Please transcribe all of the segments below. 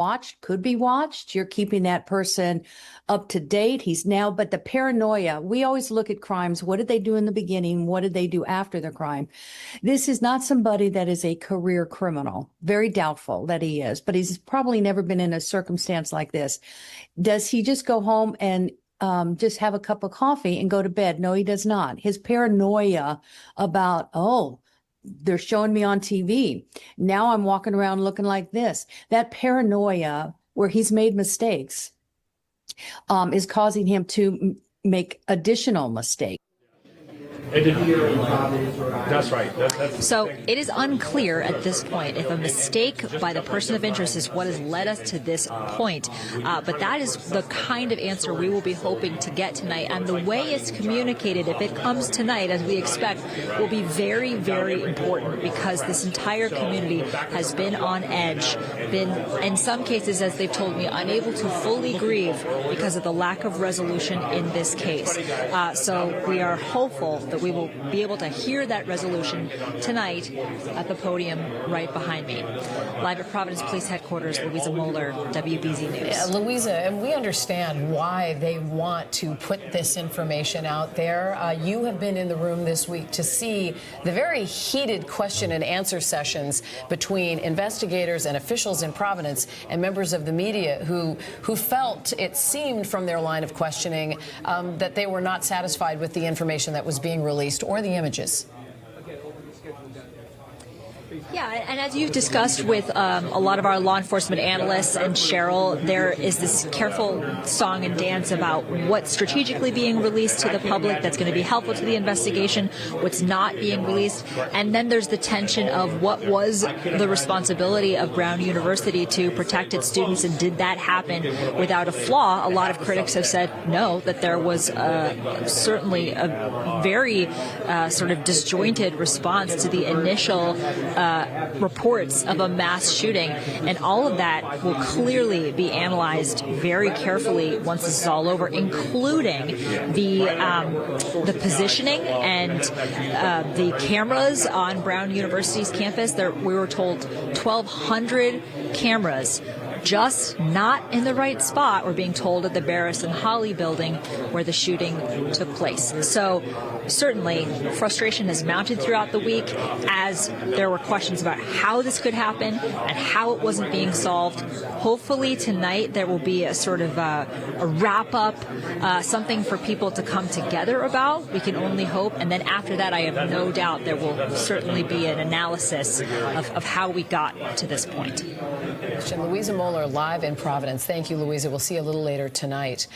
watched, could be watched. You're keeping that person up to date. But the paranoia, we always look at crimes. What did they do in the beginning? What did they do after the crime? This is not somebody that is a career criminal. Very doubtful that he is, but he's probably never been in a circumstance like this. Does he just go home and just have a cup of coffee and go to bed? No, he does not. His paranoia about, they're showing me on TV. Now I'm walking around looking like this. That paranoia where he's made mistakes is causing him to make additional mistakes. That's right. So it is unclear at this point if a mistake by the person of interest is what has led us to this point. But that is the kind of answer we will be hoping to get tonight. And the way it's communicated, if it comes tonight, as we expect, will be very, very important, because this entire community has been on edge, been, in some cases, as they've told me, unable to fully grieve because of the lack of resolution in this case. So we are hopeful that we will be able to hear that resolution tonight at the podium right behind me. Live at Providence Police Headquarters, Louisa Moeller, WBZ News. Yeah, Louisa, and we understand why they want to put this information out there. You have been in the room this week to see the very heated question and answer sessions between investigators and officials in Providence and members of the media who felt, it seemed from their line of questioning, that they were not satisfied with the information that was being released or the images. Yeah, and as you've discussed with a lot of our law enforcement analysts and Cheryl, there is this careful song and dance about what's strategically being released to the public that's going to be helpful to the investigation, what's not being released, and then there's the tension of what was the responsibility of Brown University to protect its students, and did that happen without a flaw? A lot of critics have said no, that there was certainly a very sort of disjointed response to the initial reports of a mass shooting, and all of that will clearly be analyzed very carefully once this is all over, including the positioning and the cameras on Brown University's campus. We were told 1,200 cameras, just not in the right spot, we're being told, at the Barris and Holly building where the shooting took place. So certainly frustration has mounted throughout the week as there were questions about how this could happen and how it wasn't being solved. Hopefully tonight there will be a sort of a wrap-up, something for people to come together about. We can only hope. And then after that, I have no doubt there will certainly be an analysis of how we got to this point. Louisa Moeller, live in Providence. Thank you, Louisa. We'll see you a little later tonight.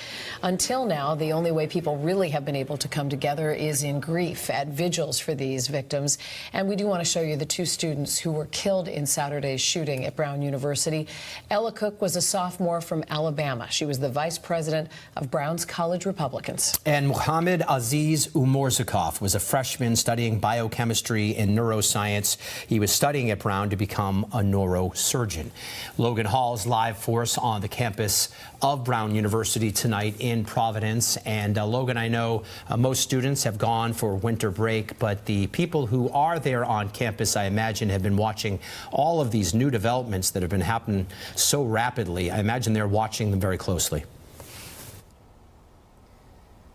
Until now, the only way people really have been able to come together is in grief at vigils for these victims. And we do want to show you the two students who were killed in Saturday's shooting at Brown University. Ella Cook was a sophomore from Alabama. She was the vice president of Brown's College Republicans. And Muhammad Aziz Umorzakov was a freshman studying biochemistry and neuroscience. He was studying at Brown to become a neurosurgeon. Logan Hall's live for us on the campus of Brown University tonight in Providence. And Logan, I know most students have gone for winter break, but the people who are there on campus, I imagine, have been watching all of these new developments that have been happening so rapidly. I imagine they're watching them very closely.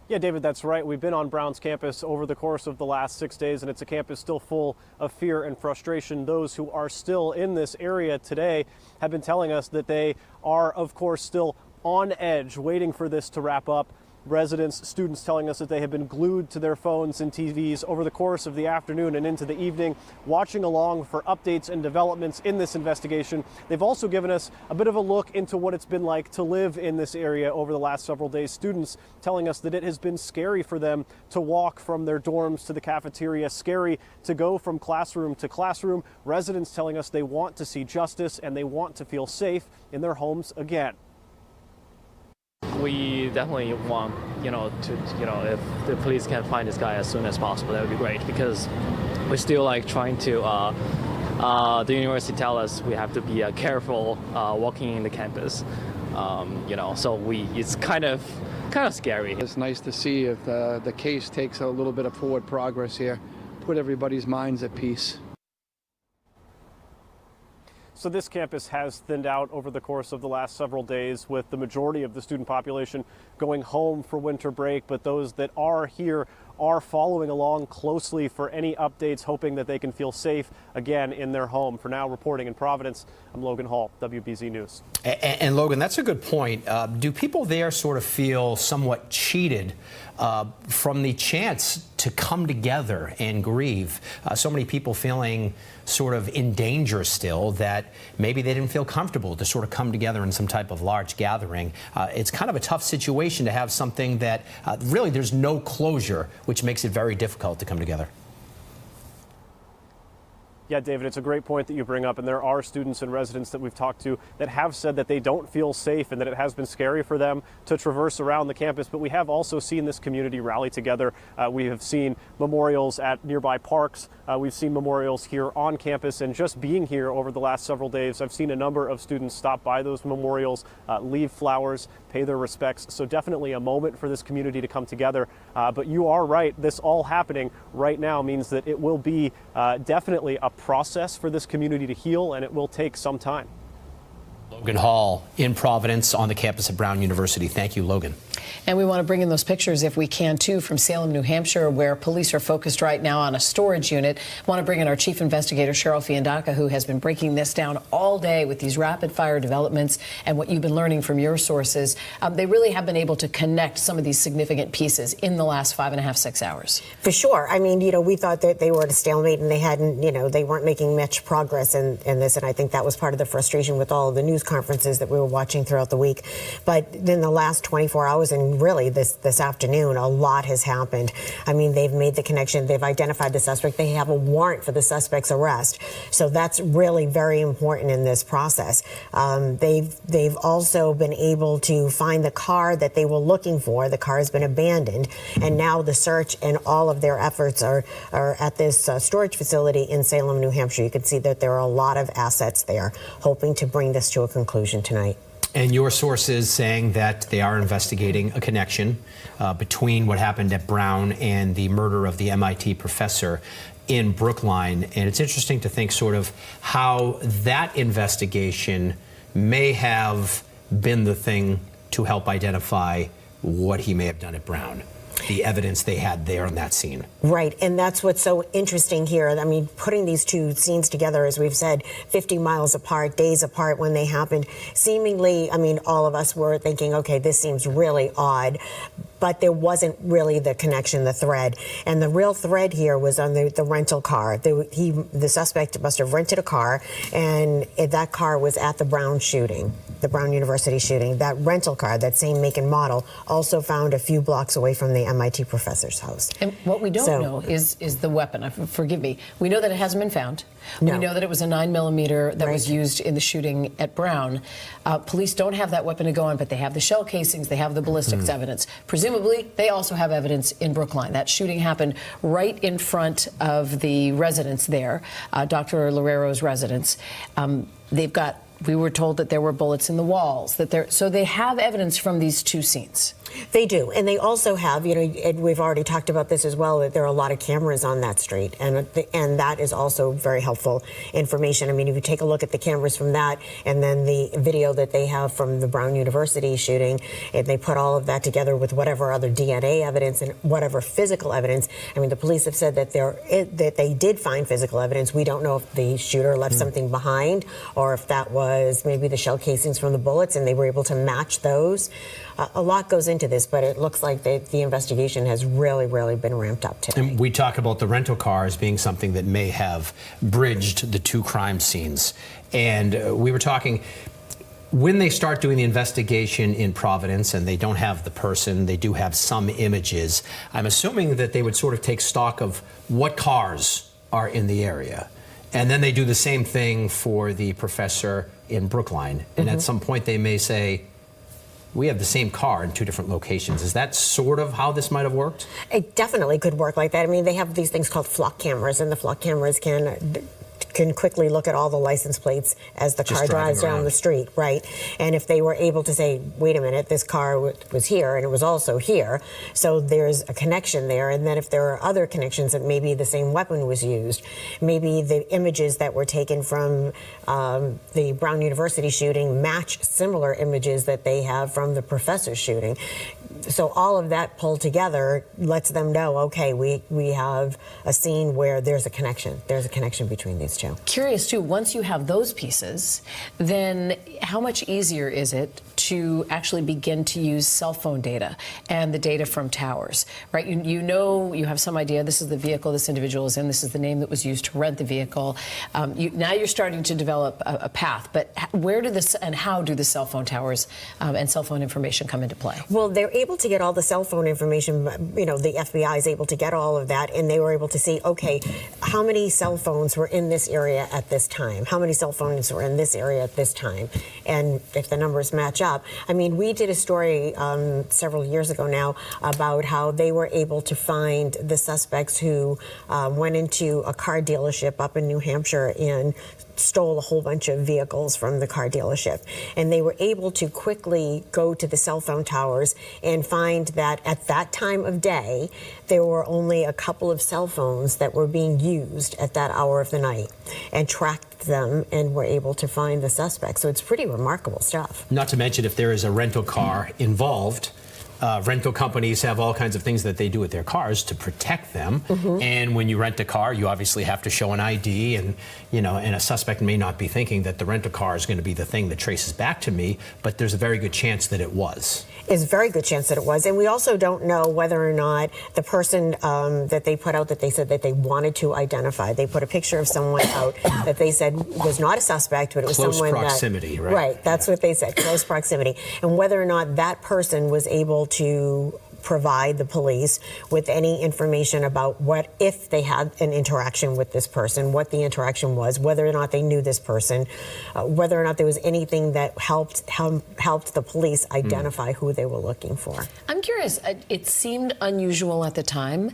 Yeah, David, that's right. We've been on Brown's campus over the course of the last 6 days, and it's a campus still full of fear and frustration. Those who are still in this area today have been telling us that they are, of course, still on edge, waiting for this to wrap up. Residents, students telling us that they have been glued to their phones and TVs over the course of the afternoon and into the evening, watching along for updates and developments in this investigation. They've also given us a bit of a look into what it's been like to live in this area over the last several days. Students telling us that it has been scary for them to walk from their dorms to the cafeteria, scary to go from classroom to classroom. Residents telling us they want to see justice and they want to feel safe in their homes again. We definitely want, if the police can find this guy as soon as possible, that would be great, because we're still trying to, the university tell us we have to be careful walking in the campus, so it's kind of scary. It's nice to see if the case takes a little bit of forward progress here, put everybody's minds at peace. So this campus has thinned out over the course of the last several days, with the majority of the student population going home for winter break. But those that are here are following along closely for any updates, hoping that they can feel safe again in their home. For now, reporting in Providence, I'm Logan Hall, WBZ News. And Logan, that's a good point. Do people there sort of feel somewhat cheated from the chance to come together and grieve? So many people feeling sort of in danger still, that maybe they didn't feel comfortable to sort of come together in some type of large gathering. It's kind of a tough situation to have something that really there's no closure, which makes it very difficult to come together. Yeah, David, it's a great point that you bring up, and there are students and residents that we've talked to that have said that they don't feel safe and that it has been scary for them to traverse around the campus. But we have also seen this community rally together. We have seen memorials at nearby parks. We've seen memorials here on campus, and just being here over the last several days, I've seen a number of students stop by those memorials, leave flowers, pay their respects. So definitely a moment for this community to come together. But you are right, this all happening right now means that it will be definitely a process for this community to heal, and it will take some time. Logan Hall in Providence on the campus of Brown University. Thank you, Logan. And we want to bring in those pictures, if we can, too, from Salem, New Hampshire, where police are focused right now on a storage unit. I want to bring in our chief investigator, Cheryl Fiandaca, who has been breaking this down all day with these rapid-fire developments and what you've been learning from your sources. They really have been able to connect some of these significant pieces in the last 5.5, 6 hours. For sure. I mean, we thought that they were at a stalemate and they hadn't, they weren't making much progress in this. And I think that was part of the frustration with all of the news conferences that we were watching throughout the week. But in the last 24 hours and really this afternoon, a lot has happened. I mean, they've made the connection. They've identified the suspect. They have a warrant for the suspect's arrest. So that's really very important in this process. They've also been able to find the car that they were looking for. The car has been abandoned. And now the search and all of their efforts are at this storage facility in Salem, New Hampshire. You can see that there are a lot of assets there, hoping to bring this to a conclusion tonight. And your sources saying that they are investigating a connection between what happened at Brown and the murder of the MIT professor in Brookline. And it's interesting to think sort of how that investigation may have been the thing to help identify what he may have done at Brown. The evidence they had there on that scene. Right, and that's what's so interesting here. I mean, putting these two scenes together, as we've said, 50 miles apart, days apart when they happened, seemingly, I mean, all of us were thinking, okay, this seems really odd. But there wasn't really the connection, the thread. And the real thread here was on the rental car. The suspect must have rented a car, and that car was at the Brown shooting, the Brown University shooting. That rental car, that same make and model, also found a few blocks away from the MIT professor's house. And what we don't know is the weapon. Forgive me. We know that it hasn't been found. No. We know that it was a 9mm that was used in the shooting at Brown. Police don't have that weapon to go on, but they have the shell casings, they have the ballistics evidence. Presumably, they also have evidence in Brookline. That shooting happened right in front of the residence there, Dr. Loureiro's residence. We were told that there were bullets in the walls. So they have evidence from these two scenes. They do, and they also have, and we've already talked about this as well, that there are a lot of cameras on that street, and that is also very helpful information. I mean, if you take a look at the cameras from that, and then the video that they have from the Brown University shooting, and they put all of that together with whatever other DNA evidence and whatever physical evidence. I mean, the police have said that that they did find physical evidence. We don't know if the shooter left something behind, or if that was maybe the shell casings from the bullets, and they were able to match those. A lot goes into this, but it looks like the investigation has really, really been ramped up today. And we talk about the rental car as being something that may have bridged the two crime scenes. And we were talking, when they start doing the investigation in Providence and they don't have the person, they do have some images, I'm assuming that they would sort of take stock of what cars are in the area. And then they do the same thing for the professor in Brookline. And at some point they may say, we have the same car in two different locations. Is that sort of how this might have worked? It definitely could work like that. I mean, they have these things called flock cameras, and the flock cameras can can quickly look at all the license plates as the car drives down the street, right? And if they were able to say, wait a minute, this car was here and it was also here, so there's a connection there. And then if there are other connections that maybe the same weapon was used, maybe the images that were taken from the Brown University shooting match similar images that they have from the professor's shooting. So all of that pulled together lets them know, okay, we have a scene where there's a connection. There's a connection between these two. Curious, too, once you have those pieces, then how much easier is it to actually begin to use cell phone data and the data from towers, right? You know, you have some idea, this is the vehicle this individual is in, this is the name that was used to rent the vehicle. Now you're starting to develop a path, but where do this and how do the cell phone towers and cell phone information come into play? Well, they're able to get all the cell phone information, you know, the FBI is able to get all of that, and they were able to see, okay, how many cell phones were in this area at this time? How many cell phones were in this area at this time? And if the numbers match up, I mean, we did a story several years ago now about how they were able to find the suspects who went into a car dealership up in New Hampshire and stole a whole bunch of vehicles from the car dealership. And they were able to quickly go to the cell phone towers and find that at that time of day, there were only a couple of cell phones that were being used at that hour of the night, and tracked them and were able to find the suspects. So it's pretty remarkable stuff. Not to mention, if there is a rental car involved, rental companies have all kinds of things that they do with their cars to protect them. And when you rent a car, you obviously have to show an ID, and you know, and a suspect may not be thinking that the rental car is going to be the thing that traces back to me, but there's a very good chance that it was. Is a very good chance that it was. And we also don't know whether or not the person that they put out that they said that they wanted to identify, they put a picture of someone out that they said was not a suspect, but it was Close someone proximity, that, right? That's what they said, close proximity. And whether or not that person was able to provide the police with any information about what, if they had an interaction with this person, what the interaction was, whether or not they knew this person, whether or not there was anything that helped the police identify who they were looking for. I'm curious, it seemed unusual at the time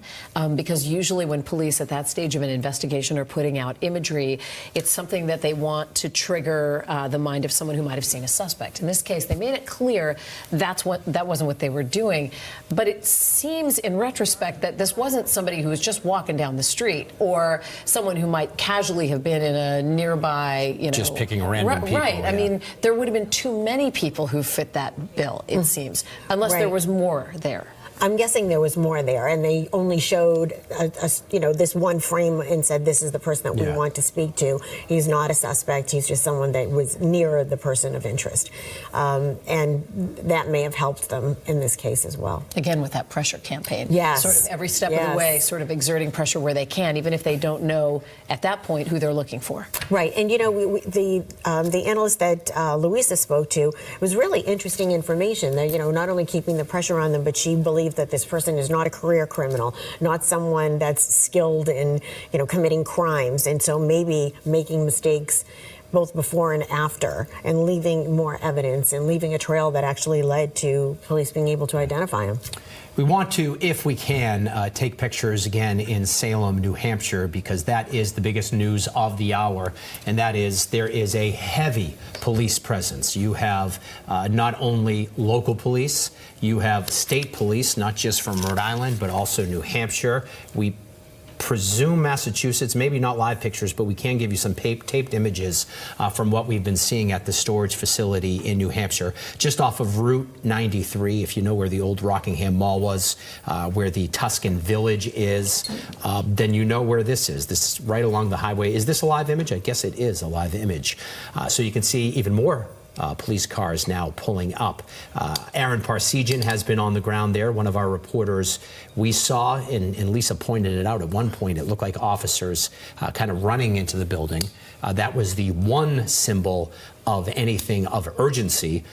because usually when police at that stage of an investigation are putting out imagery, it's something that they want to trigger the mind of someone who might have seen a suspect. In this case, they made it clear that wasn't what they were doing. But it seems in retrospect that this wasn't somebody who was just walking down the street or someone who might casually have been in a nearby, you know. Just picking random people. Right. Yeah. I mean, there would have been too many people who fit that bill, it seems, unless there was more there. I'm guessing there was more there, and they only showed, this one frame and said, this is the person that we want to speak to. He's not a suspect. He's just someone that was near the person of interest. And that may have helped them in this case as well. Again, with that pressure campaign. Yes. Sort of every step of the way, sort of exerting pressure where they can, even if they don't know at that point who they're looking for. Right. And, you know, the analyst that Louisa spoke to was really interesting information that, you know, not only keeping the pressure on them, but she believed that this person is not a career criminal, not someone that's skilled in, you know, committing crimes, and so maybe making mistakes both before and after, and leaving more evidence and leaving a trail that actually led to police being able to identify him. We want to, if we can, take pictures again in Salem, New Hampshire, because that is the biggest news of the hour, and that is there is a heavy police presence. You have not only local police, you have state police, not just from Rhode Island, but also New Hampshire. We presume Massachusetts, maybe not live pictures, but we can give you some taped images from what we've been seeing at the storage facility in New Hampshire, just off of Route 93, if you know where the old Rockingham Mall was, where the Tuscan Village is, then you know where this is. This is right along the highway. Is this a live image? I guess it is a live image. So you can see even more police cars now pulling up. Aaron Parsegian has been on the ground there, one of our reporters. We saw, and Lisa pointed it out, at one point it looked like officers kind of running into the building. That was the one symbol of anything of urgency.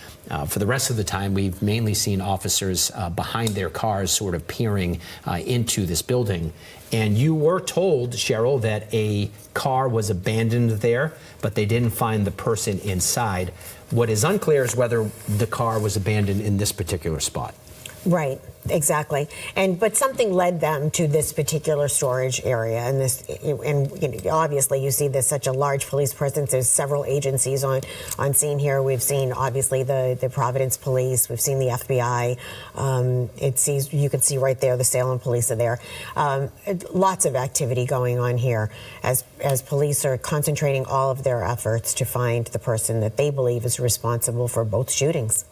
For the rest of the time, we've mainly seen officers behind their cars sort of peering into this building. And you were told, Cheryl, that a car was abandoned there, but they didn't find the person inside. What is unclear is whether the car was abandoned in this particular spot. Right, exactly. But something led them to this particular storage area, and obviously you see there's such a large police presence. There's several agencies on scene here. We've seen obviously the Providence Police. We've seen the FBI. You can see right there the Salem Police are there. Lots of activity going on here as police are concentrating all of their efforts to find the person that they believe is responsible for both shootings.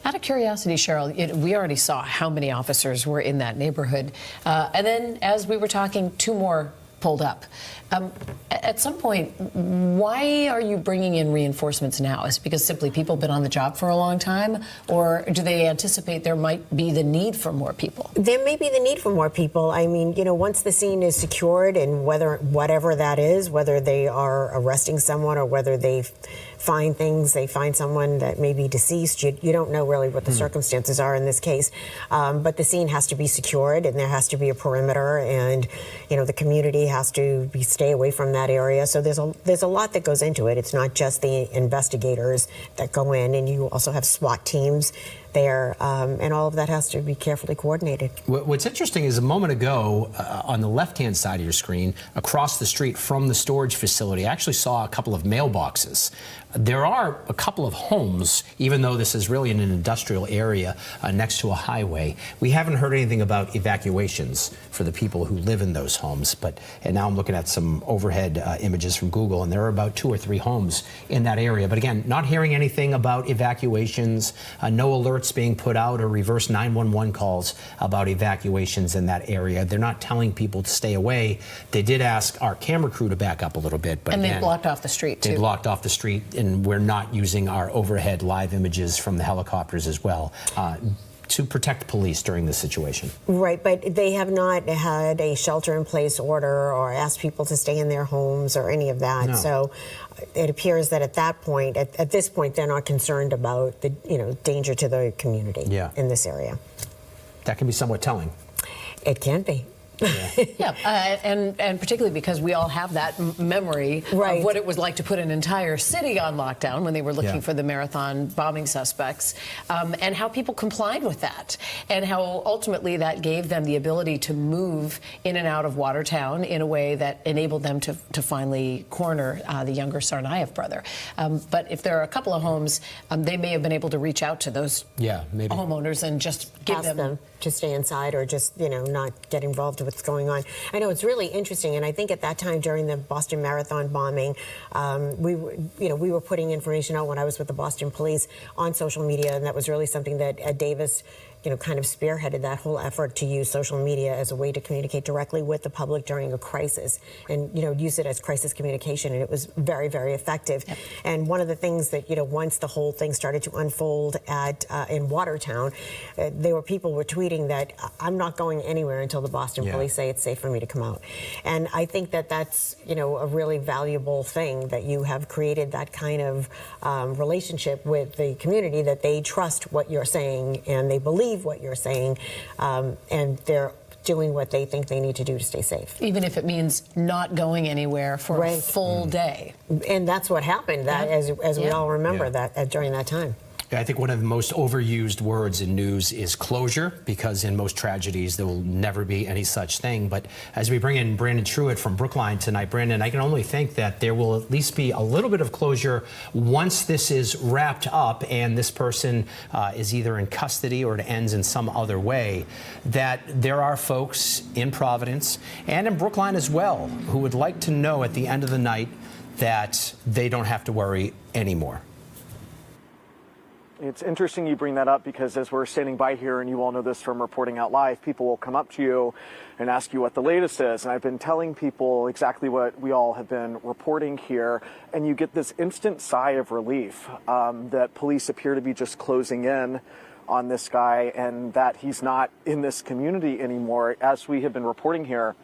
Out of curiosity, Cheryl, we already saw how many officers were in that neighborhood. And then as we were talking, 2 more pulled up. At some point, why are you bringing in reinforcements now? Is it because simply people have been on the job for a long time? Or do they anticipate there might be the need for more people? There may be the need for more people. I mean, once the scene is secured, and whatever that is, whether they are arresting someone or whether they find someone that may be deceased, you don't know really what the circumstances are in this case. But the scene has to be secured, and there has to be a perimeter, and the community has to stay away from that area. So there's a lot that goes into it. It's not just the investigators that go in, and you also have SWAT teams there, and all of that has to be carefully coordinated. What's interesting is a moment ago, on the left-hand side of your screen, across the street from the storage facility, I actually saw a couple of mailboxes. There are a couple of homes, even though this is really in an industrial area next to a highway. We haven't heard anything about evacuations for the people who live in those homes. And now I'm looking at some overhead images from Google, and there are about 2 or 3 homes in that area. But again, not hearing anything about evacuations, no alerts being put out or reverse 911 calls about evacuations in that area. They're not telling people to stay away. They did ask our camera crew to back up a little bit. And they blocked off the street, too. They blocked off the street, and we're not using our overhead live images from the helicopters as well to protect police during this situation. Right, but they have not had a shelter-in-place order or asked people to stay in their homes or any of that. No. So it appears that at this point, they're not concerned about the danger to the community in this area. That can be somewhat telling. It can be. And particularly because we all have that memory of what it was like to put an entire city on lockdown when they were looking for the marathon bombing suspects, and how people complied with that, and how ultimately that gave them the ability to move in and out of Watertown in a way that enabled them to finally corner the younger Tsarnaev brother. But if there are a couple of homes, they may have been able to reach out to those homeowners and just give them to stay inside, or just not get involved with what's going on. I know it's really interesting, and I think at that time during the Boston Marathon bombing, we were putting information out when I was with the Boston Police on social media, and that was really something that Ed Davis kind of spearheaded that whole effort to use social media as a way to communicate directly with the public during a crisis, and use it as crisis communication, and it was very, very effective. Yep. And one of the things that once the whole thing started to unfold in Watertown, there were people were tweeting that I'm not going anywhere until the Boston Police say it's safe for me to come out. And I think that that's a really valuable thing, that you have created that kind of relationship with the community, that they trust what you're saying and they believe what you're saying, and they're doing what they think they need to do to stay safe. Even if it means not going anywhere for a full day. And that's what happened, as we all remember, that during that time. I think one of the most overused words in news is closure, because in most tragedies there will never be any such thing. But as we bring in Brandon Truitt from Brookline tonight, Brandon, I can only think that there will at least be a little bit of closure once this is wrapped up and this person is either in custody or it ends in some other way, that there are folks in Providence and in Brookline as well who would like to know at the end of the night that they don't have to worry anymore. It's interesting you bring that up, because as we're standing by here, and you all know this from reporting out live, people will come up to you and ask you what the latest is. And I've been telling people exactly what we all have been reporting here. And you get this instant sigh of relief that police appear to be just closing in on this guy, and that he's not in this community anymore. As we have been reporting here,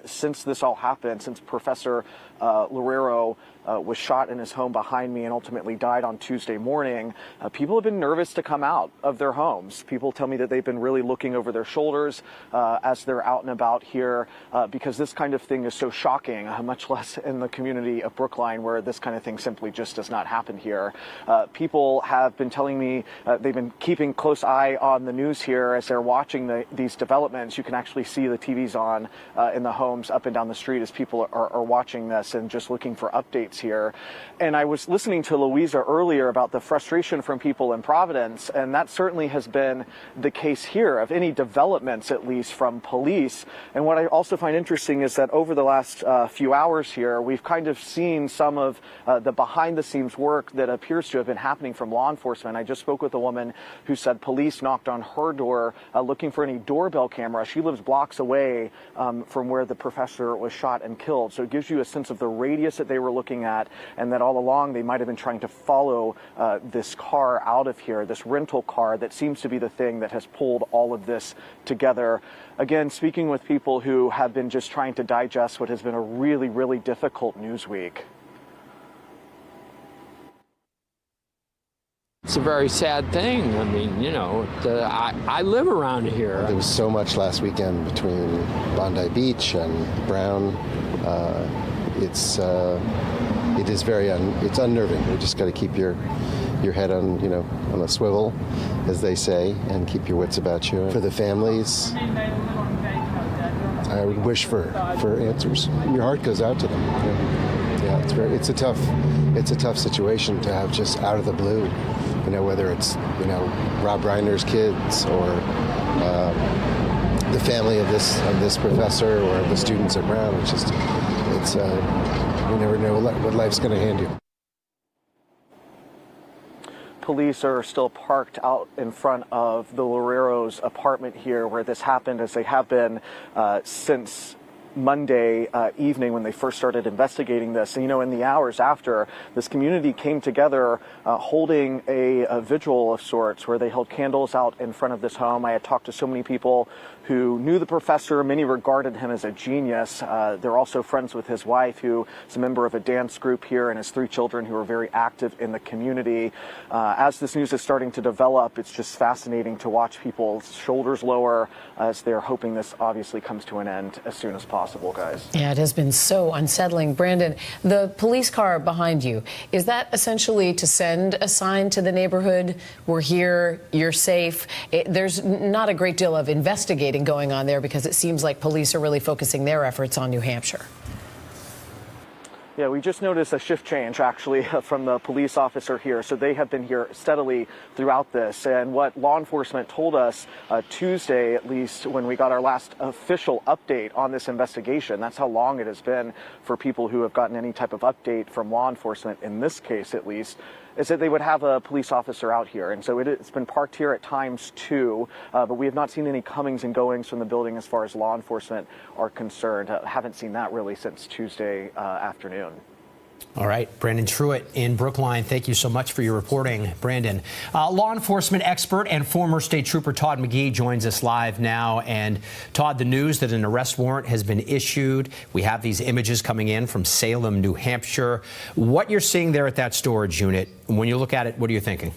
since this all happened, since Professor Loureiro was shot in his home behind me and ultimately died on Tuesday morning, people have been nervous to come out of their homes. People tell me that they've been really looking over their shoulders as they're out and about here because this kind of thing is so shocking, much less in the community of Brookline where this kind of thing simply just does not happen here. People have been telling me they've been keeping close eye on the news here as they're watching these developments. You can actually see the TVs on in the homes up and down the street as people are watching this and just looking for updates here. And I was listening to Louisa earlier about the frustration from people in Providence, and that certainly has been the case here of any developments, at least from police. And what I also find interesting is that over the last few hours here, we've kind of seen some of the behind-the-scenes work that appears to have been happening from law enforcement. I just spoke with a woman who said police knocked on her door looking for any doorbell camera. She lives blocks away from where the professor was shot and killed. So it gives you a sense of the radius that they were looking at, and that all along they might have been trying to follow this car out of here, this rental car that seems to be the thing that has pulled all of this together. Again, speaking with people who have been just trying to digest what has been a really, really difficult news week. It's a very sad thing. I mean, you know, I live around here. There was so much last weekend between Bondi Beach and Brown. It is very it's unnerving. You just got to keep your head on on a swivel, as they say, and keep your wits about you. For the families, I would wish for answers. Your heart goes out to them. Yeah, it's a tough situation to have just out of the blue. Whether it's Rob Reiner's kids or the family of this professor or the students at Brown. You never know what life's going to hand you. Police are still parked out in front of the Loureiro's apartment here where this happened, as they have been since Monday evening when they first started investigating this. And, in the hours after, this community came together holding a vigil of sorts where they held candles out in front of this home. I had talked to so many people who knew the professor. Many regarded him as a genius. They're also friends with his wife, who is a member of a dance group here, and his 3 children who are very active in the community. As this news is starting to develop, it's just fascinating to watch people's shoulders lower as they're hoping this obviously comes to an end as soon as possible, guys. Yeah, it has been so unsettling. Brandon, the police car behind you, is that essentially to send a sign to the neighborhood? We're here, you're safe. There's not a great deal of investigating going on there because it seems like police are really focusing their efforts on New Hampshire. Yeah, we just noticed a shift change, actually, from the police officer here. So they have been here steadily throughout this. And what law enforcement told us Tuesday, at least, when we got our last official update on this investigation, that's how long it has been for people who have gotten any type of update from law enforcement, in this case at least, is that they would have a police officer out here. And so it's been parked here at times too, but we have not seen any comings and goings from the building as far as law enforcement are concerned. Haven't seen that really since Tuesday afternoon. All right, Brandon Truitt in Brookline, thank you so much for your reporting, Brandon. Law enforcement expert and former state trooper Todd McGee joins us live now. And Todd, the news that an arrest warrant has been issued. We have these images coming in from Salem, New Hampshire. What you're seeing there at that storage unit, when you look at it, what are you thinking?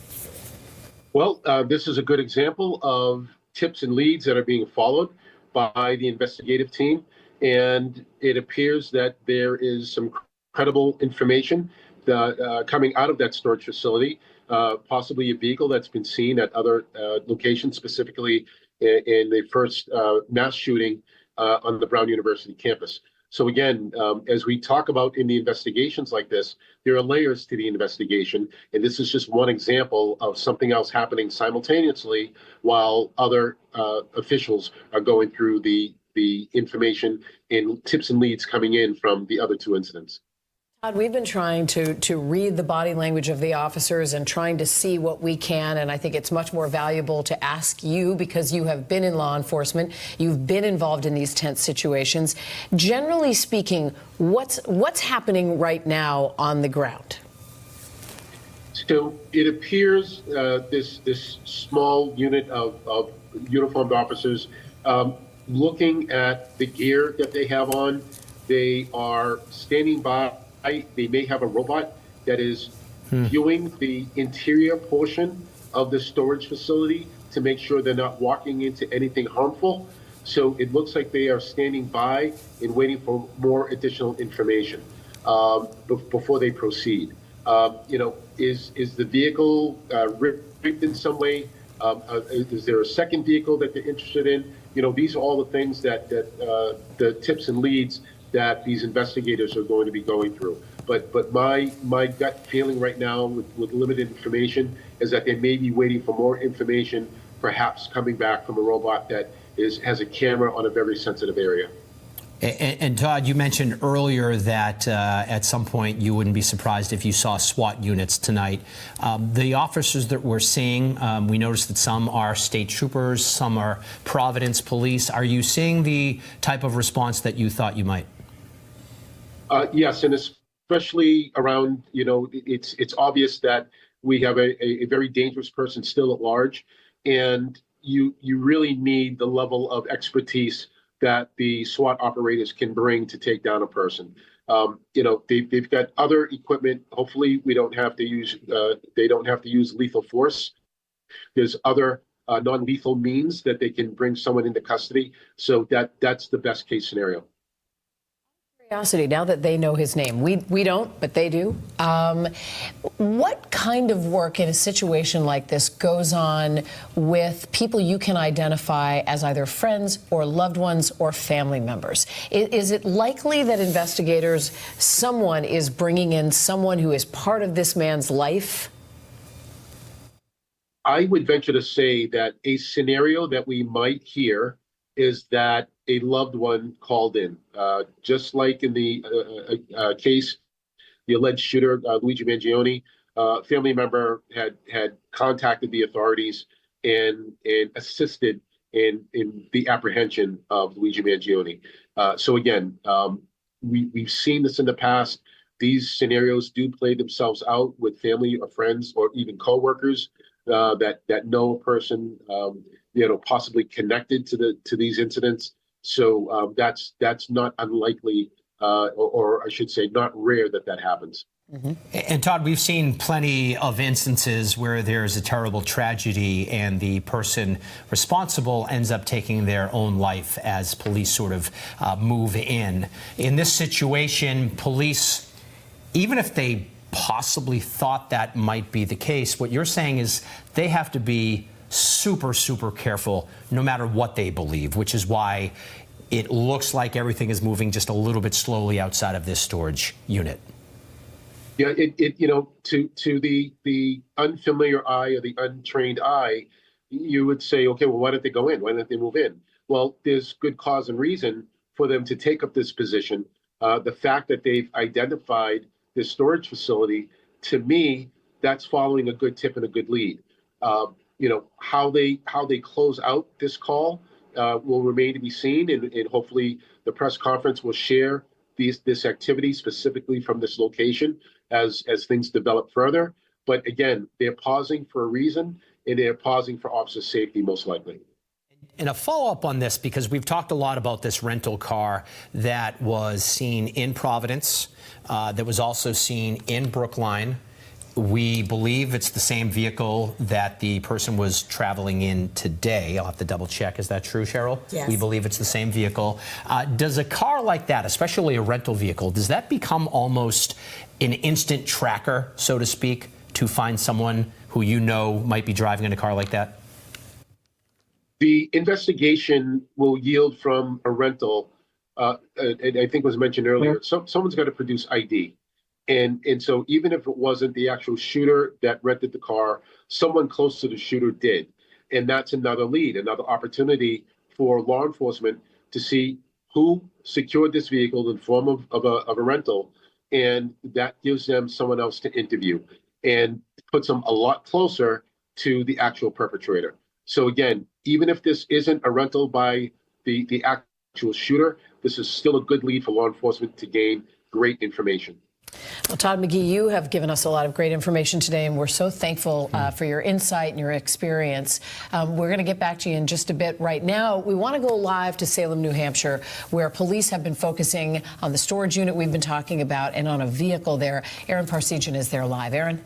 Well, this is a good example of tips and leads that are being followed by the investigative team. And it appears that there is some credible information coming out of that storage facility, possibly a vehicle that's been seen at other locations, specifically in the first mass shooting on the Brown University campus. So again, as we talk about in the investigations like this, there are layers to the investigation, and this is just one example of something else happening simultaneously while other officials are going through the information and tips and leads coming in from the other 2 incidents. Todd, we've been trying to read the body language of the officers and trying to see what we can, and I think it's much more valuable to ask you because you have been in law enforcement, you've been involved in these tense situations. Generally speaking, what's happening right now on the ground? So it appears this small unit of uniformed officers looking at the gear that they have on, They are standing by. They may have a robot that is viewing the interior portion of the storage facility to make sure they're not walking into anything harmful. So it looks like they are standing by and waiting for more additional information before they proceed. Is the vehicle rigged in some way? Is there a second vehicle that they're interested in? These are all the things that the tips and leads that these investigators are going to be going through. But my gut feeling right now with limited information is that they may be waiting for more information, perhaps coming back from a robot that has a camera on a very sensitive area. And Todd, you mentioned earlier that at some point you wouldn't be surprised if you saw SWAT units tonight. The officers that we're seeing, we noticed that some are state troopers, some are Providence police. Are you seeing the type of response that you thought you might? Yes, and especially around, it's obvious that we have a very dangerous person still at large, and you really need the level of expertise that the SWAT operators can bring to take down a person. They've got other equipment. Hopefully, they don't have to use lethal force. There's other non-lethal means that they can bring someone into custody. So that's the best case scenario. Curiosity, now that they know his name, we don't, but they do. What kind of work in a situation like this goes on with people you can identify as either friends or loved ones or family members? Is it likely that investigators, someone is bringing in someone who is part of this man's life? I would venture to say that a scenario that we might hear is that a loved one called in, just like in the case, the alleged shooter, Luigi Mangione, family member had contacted the authorities and assisted in the apprehension of Luigi Mangione. So again, we've seen this in the past. These scenarios do play themselves out with family or friends or even coworkers that know a person, possibly connected to these incidents. So that's not unlikely, or I should say, not rare that happens. Mm-hmm. And Todd, we've seen plenty of instances where there's a terrible tragedy and the person responsible ends up taking their own life as police sort of move in. In this situation, police, even if they possibly thought that might be the case, what you're saying is they have to be super, super careful no matter what they believe, which is why it looks like everything is moving just a little bit slowly outside of this storage unit. Yeah, to the unfamiliar eye or the untrained eye, you would say, okay, well, why don't they go in? Why don't they move in? Well, there's good cause and reason for them to take up this position. The fact that they've identified this storage facility, to me, that's following a good tip and a good lead. How they close out this call will remain to be seen, and hopefully the press conference will share this activity specifically from this location as things develop further. But again, they're pausing for a reason, and they're pausing for officer safety, most likely. And a follow-up on this, because we've talked a lot about this rental car that was seen in Providence, that was also seen in Brookline. We believe it's the same vehicle that the person was traveling in today. I'll have to double check. Is that true, Cheryl? Yes. We believe it's the same vehicle. Does a car like that, especially a rental vehicle, does that become almost an instant tracker, so to speak, to find someone who might be driving in a car like that? The investigation will yield from a rental, and I think was mentioned earlier, someone's got to produce ID. And so even if it wasn't the actual shooter that rented the car, someone close to the shooter did. And that's another lead, another opportunity for law enforcement to see who secured this vehicle in the form of a rental. And that gives them someone else to interview and puts them a lot closer to the actual perpetrator. So again, even if this isn't a rental by the actual shooter, this is still a good lead for law enforcement to gain great information. Well, Todd McGee, you have given us a lot of great information today, and we're so thankful for your insight and your experience. We're going to get back to you in just a bit. Right now, we want to go live to Salem, New Hampshire, where police have been focusing on the storage unit we've been talking about and on a vehicle there. Aaron Parsegian is there live. Aaron?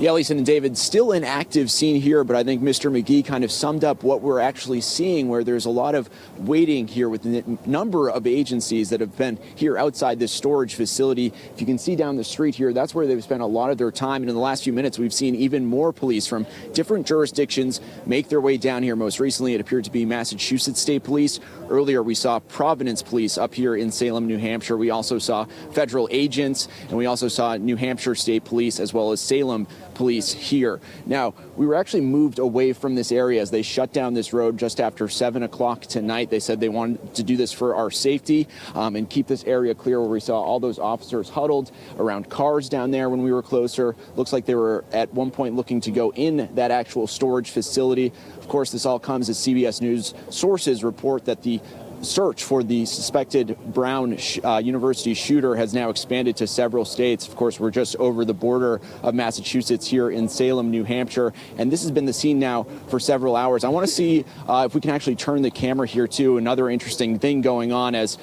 Yeah, Lisa and David, still an active scene here, but I think Mr. McGee kind of summed up what we're actually seeing, where there's a lot of waiting here with the number of agencies that have been here outside this storage facility. If you can see down the street here, that's where they've spent a lot of their time. And in the last few minutes, we've seen even more police from different jurisdictions make their way down here. Most recently, it appeared to be Massachusetts State Police. Earlier, we saw Providence Police up here in Salem, New Hampshire. We also saw federal agents, and we also saw New Hampshire State Police, as well as Salem Police here. Now, we were actually moved away from this area as they shut down this road just after 7 o'clock tonight. They said they wanted to do this for our safety and keep this area clear, where we saw all those officers huddled around cars down there when we were closer. Looks like they were at one point looking to go in that actual storage facility. Of course, this all comes as CBS News sources report that the search for the suspected Brown University shooter has now expanded to several states. Of course, we're just over the border of Massachusetts here in Salem, New Hampshire, and this has been the scene now for several hours. I want to see if we can actually turn the camera here too. Another interesting thing going on, as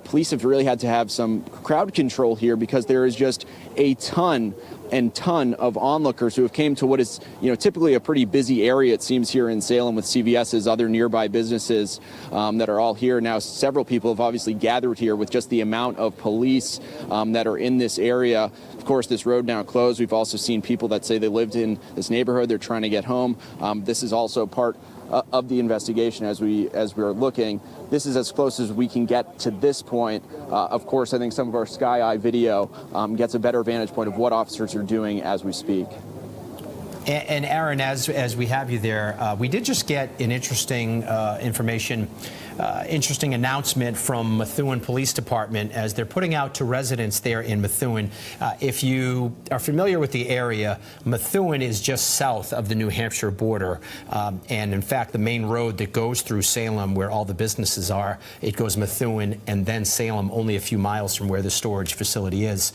police have really had to have some crowd control here, because there is just a ton of onlookers who have came to what is, typically a pretty busy area, it seems, here in Salem, with CVS's other nearby businesses that are all here. Now, several people have obviously gathered here with just the amount of police that are in this area. Of course, this road now closed. We've also seen people that say they lived in this neighborhood. They're trying to get home. This is also part of the investigation as we're looking. This is as close as we can get to this point. Of course, I think some of our Sky Eye video gets a better vantage point of what officers are doing as we speak. And Aaron, as we have you there, we did just get an interesting interesting announcement from Methuen Police Department, as they're putting out to residents there in Methuen. If you are familiar with the area, Methuen is just south of the New Hampshire border. And in fact, the main road that goes through Salem, where all the businesses are, it goes Methuen and then Salem, only a few miles from where the storage facility is.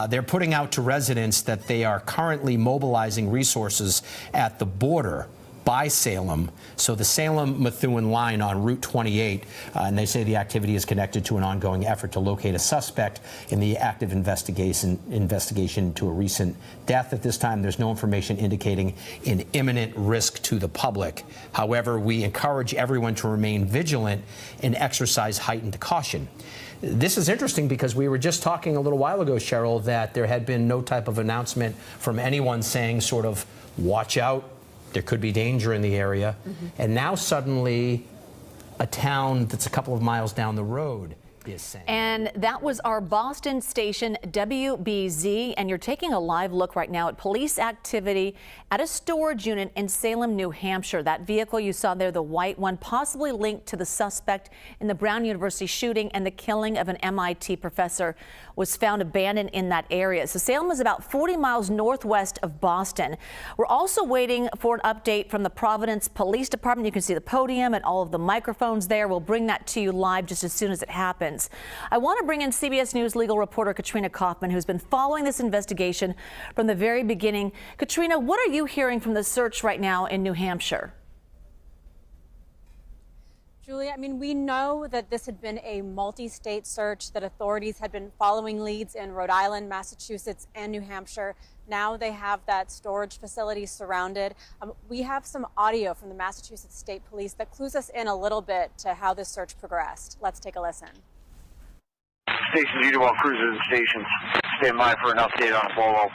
They're putting out to residents that they are currently mobilizing resources at the border by Salem, so the Salem-Methuen line on Route 28, and they say the activity is connected to an ongoing effort to locate a suspect in the active investigation into a recent death. At this time, there's no information indicating an imminent risk to the public. However, we encourage everyone to remain vigilant and exercise heightened caution. This is interesting because we were just talking a little while ago, Cheryl, that there had been no type of announcement from anyone saying sort of, watch out, there could be danger in the area. And now suddenly a town that's a couple of miles down the road is saying. And that was our Boston station, WBZ, and you're taking a live look right now at police activity at a storage unit in Salem, New Hampshire. That vehicle you saw there, the white one, possibly linked to the suspect in the Brown University shooting and the killing of an MIT professor, was found abandoned in that area. So Salem is about 40 miles northwest of Boston. We're also waiting for an update from the Providence Police Department. You can see the podium and all of the microphones there. We'll bring that to you live just as soon as it happens. I want to bring in CBS News legal reporter Katrina Kaufman, who's been following this investigation from the very beginning. Katrina, what are you hearing from the search right now in New Hampshire? Julie, I mean, we know that this had been a multi-state search, that authorities had been following leads in Rhode Island, Massachusetts, and New Hampshire. Now they have that storage facility surrounded. We have some audio from the Massachusetts State Police that clues us in a little bit to how this search progressed. Let's take a listen. Stations, you do all cruisers and stations. Stand by for an update on a Bolo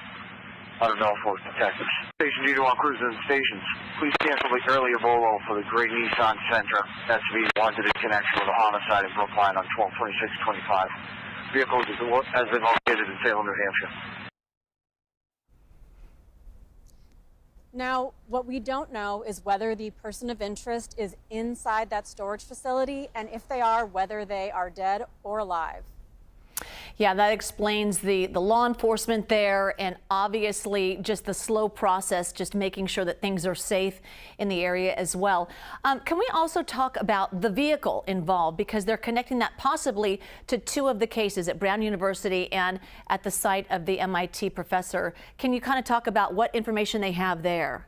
out of Norfolk detectives. Station, you do all cruisers and stations. Please cancel the earlier Bolo for the gray Nissan Sentra. That's to be wanted in connection with a homicide in Brookline on 12/26/25. Vehicle has been located in Salem, New Hampshire. Now, what we don't know is whether the person of interest is inside that storage facility, and if they are, whether they are dead or alive. Yeah, that explains the law enforcement there, and obviously just the slow process, just making sure that things are safe in the area as well. Can we also talk about the vehicle involved, because they're connecting that possibly to two of the cases at Brown University and at the site of the MIT professor. Can you kind of talk about what information they have there?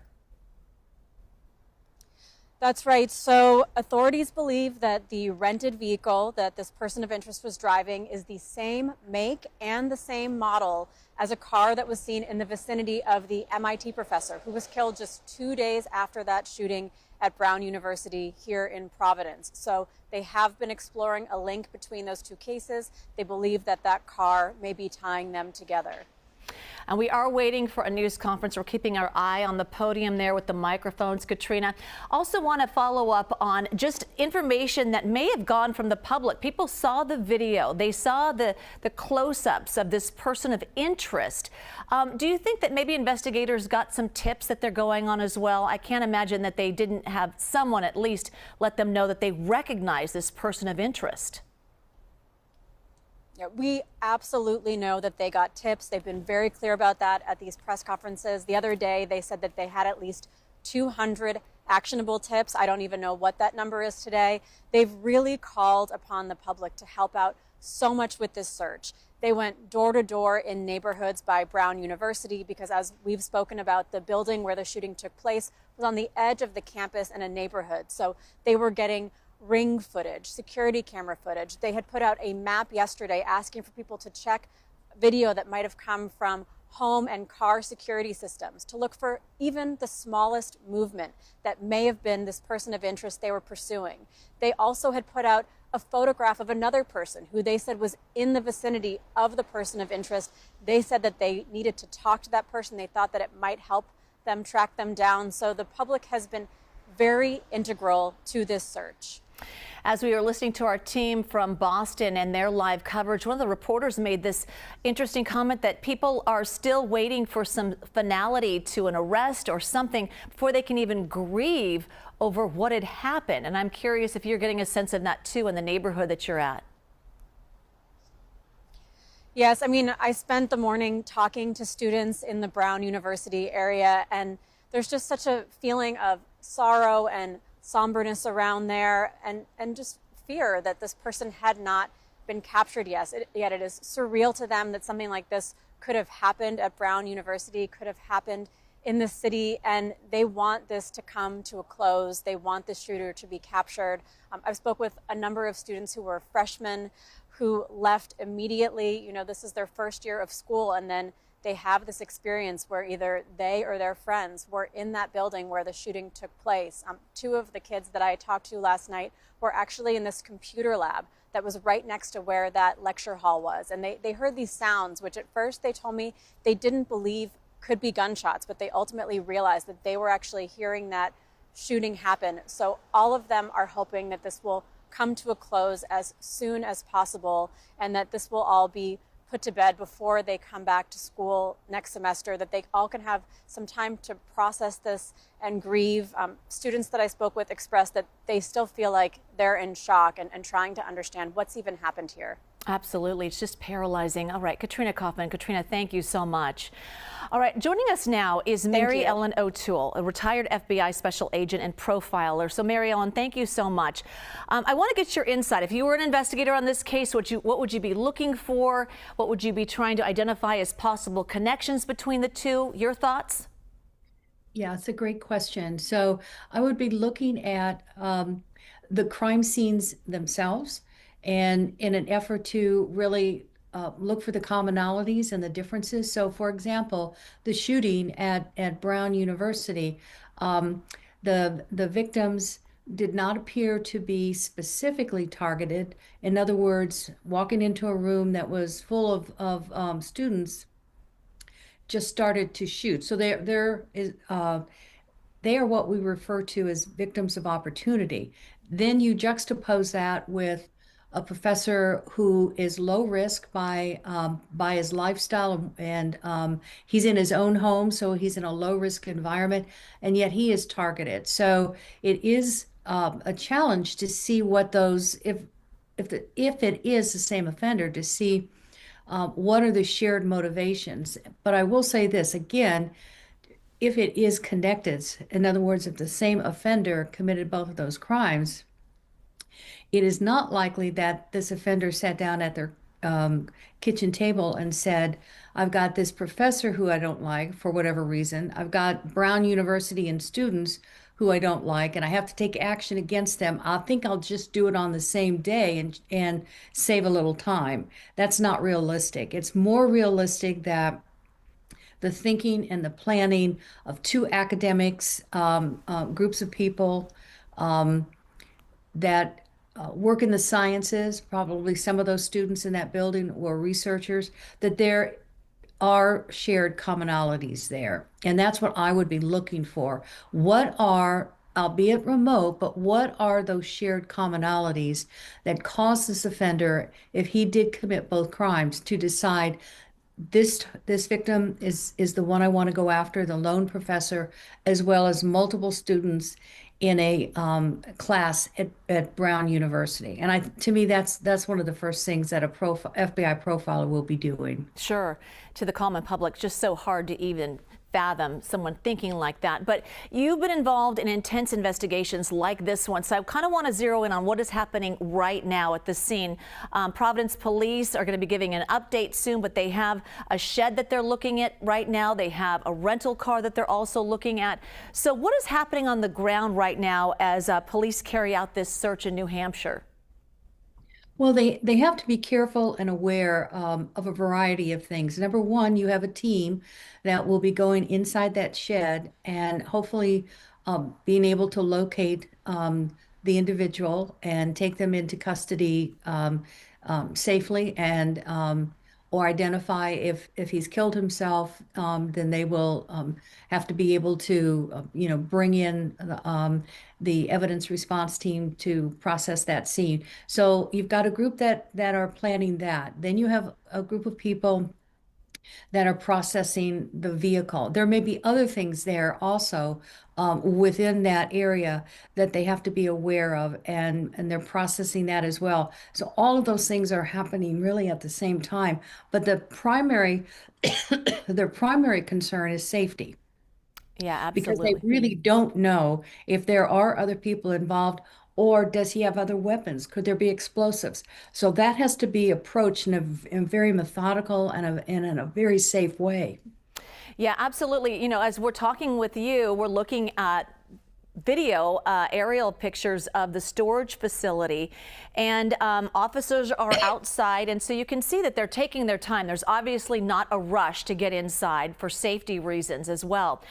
That's right. So authorities believe that the rented vehicle that this person of interest was driving is the same make and the same model as a car that was seen in the vicinity of the MIT professor who was killed just 2 days after that shooting at Brown University here in Providence. So they have been exploring a link between those two cases. They believe that that car may be tying them together. And we are waiting for a news conference. We're keeping our eye on the podium there with the microphones. Katrina, also want to follow up on just information that may have gone from the public. People saw the video. They saw the close-ups of this person of interest. Do you think that maybe investigators got some tips that they're going on as well? I can't imagine that they didn't have someone at least let them know that they recognize this person of interest. Yeah, we absolutely know that they got tips. They've been very clear about that at these press conferences. The other day, they said that they had at least 200 actionable tips. I don't even know what that number is today. They've really called upon the public to help out so much with this search. They went door to door in neighborhoods by Brown University because, as we've spoken about, the building where the shooting took place was on the edge of the campus in a neighborhood. So they were getting ring footage, security camera footage. They had put out a map yesterday asking for people to check video that might have come from home and car security systems to look for even the smallest movement that may have been this person of interest they were pursuing. They also had put out a photograph of another person who they said was in the vicinity of the person of interest. They said that they needed to talk to that person. They thought that it might help them track them down. So the public has been very integral to this search. As we were listening to our team from Boston and their live coverage, one of the reporters made this interesting comment that people are still waiting for some finality to an arrest or something before they can even grieve over what had happened. And I'm curious if you're getting a sense of that too in the neighborhood that you're at. Yes, I mean, I spent the morning talking to students in the Brown University area, and there's just such a feeling of sorrow and somberness around there, and just fear that this person had not been captured yet. It is surreal to them that something like this could have happened at Brown University, could have happened in the city, and they want this to come to a close. They want the shooter to be captured. I've spoke with a number of students who were freshmen who left immediately. You know, this is their first year of school, and then they have this experience where either they or their friends were in that building where the shooting took place. Two of the kids that I talked to last night were actually in this computer lab that was right next to where that lecture hall was. And they heard these sounds, which at first they told me they didn't believe could be gunshots, but they ultimately realized that they were actually hearing that shooting happen. So all of them are hoping that this will come to a close as soon as possible, and that this will all be put to bed before they come back to school next semester, that they all can have some time to process this and grieve. Students that I spoke with expressed that they still feel like they're in shock and trying to understand what's even happened here. Absolutely. It's just paralyzing. All right, Katrina Kaufman. Katrina, thank you so much. All right, joining us now is Mary Ellen O'Toole, a retired FBI special agent and profiler. So, Mary Ellen, thank you so much. I want to get your insight. If you were an investigator on this case, what would you be looking for? What would you be trying to identify as possible connections between the two? Your thoughts? Yeah, it's a great question. So I would be looking at the crime scenes themselves, and in an effort to really look for the commonalities and the differences. So, for example, the shooting at Brown University, the victims did not appear to be specifically targeted. In other words, walking into a room that was full of students, just started to shoot. So they are what we refer to as victims of opportunity. Then you juxtapose that with a professor who is low risk by his lifestyle, and he's in his own home, so he's in a low risk environment, and yet he is targeted. So it is a challenge to see what those, if it is the same offender, to see What are the shared motivations? But I will say this again, if it is connected, in other words, if the same offender committed both of those crimes, it is not likely that this offender sat down at their kitchen table and said, I've got this professor who I don't like for whatever reason. I've got Brown University and students who I don't like, and I have to take action against them. I think I'll just do it on the same day and save a little time. That's not realistic. It's more realistic that the thinking and the planning of two academics, groups of people that work in the sciences, probably some of those students in that building were researchers, that there are shared commonalities there. And that's what I would be looking for. What are, albeit remote, but what are those shared commonalities that cause this offender, if he did commit both crimes, to decide this victim is the one I want to go after, the lone professor, as well as multiple students in a class at Brown University. And to me, that's one of the first things that a FBI profiler will be doing. Sure. To the common public, just so hard to even fathom someone thinking like that. But you've been involved in intense investigations like this one, so I kind of want to zero in on what is happening right now at the scene. Providence police are going to be giving an update soon, but they have a shed that they're looking at right now. They have a rental car that they're also looking at. So what is happening on the ground right now as police carry out this search in New Hampshire? Well, they have to be careful and aware of a variety of things. Number one, you have a team that will be going inside that shed and hopefully being able to locate the individual and take them into custody safely, and or identify if he's killed himself, then they will have to be able to bring in the evidence response team to process that scene. So you've got a group that are planning that. Then you have a group of people that are processing the vehicle. There may be other things there also within that area that they have to be aware of, and they're processing that as well. So all of those things are happening really at the same time. But the primary, their primary concern is safety. Yeah, absolutely. Because they really don't know if there are other people involved, or does he have other weapons? Could there be explosives? So that has to be approached in a very methodical and in a very safe way. Yeah, absolutely. As we're talking with you, we're looking at video, aerial pictures of the storage facility, and officers are outside, and so you can see that they're taking their time. There's obviously not a rush to get inside for safety reasons as well.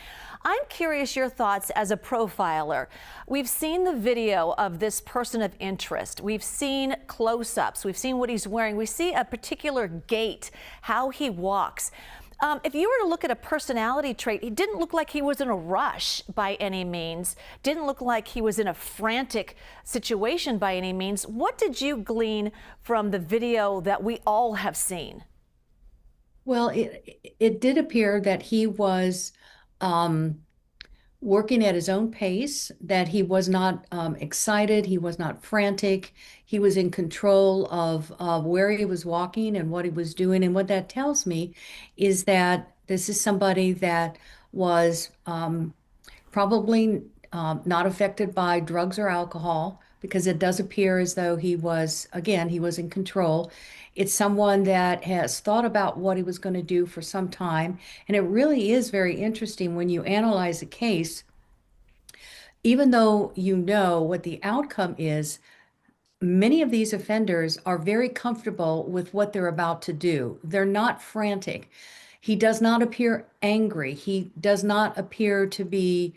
I'm curious your thoughts as a profiler. We've seen the video of this person of interest. We've seen close-ups. We've seen what he's wearing. We see a particular gait, how he walks. If you were to look at a personality trait, he didn't look like he was in a rush by any means, didn't look like he was in a frantic situation by any means. What did you glean from the video that we all have seen? Well, it did appear that he was working at his own pace, that he was not excited, he was not frantic, he was in control of where he was walking and what he was doing. And what that tells me is that this is somebody that was probably not affected by drugs or alcohol, because it does appear as though he was, again, he was in control. It's someone that has thought about what he was going to do for some time. And it really is very interesting when you analyze a case, even though you know what the outcome is, many of these offenders are very comfortable with what they're about to do. They're not frantic. He does not appear angry. He does not appear to be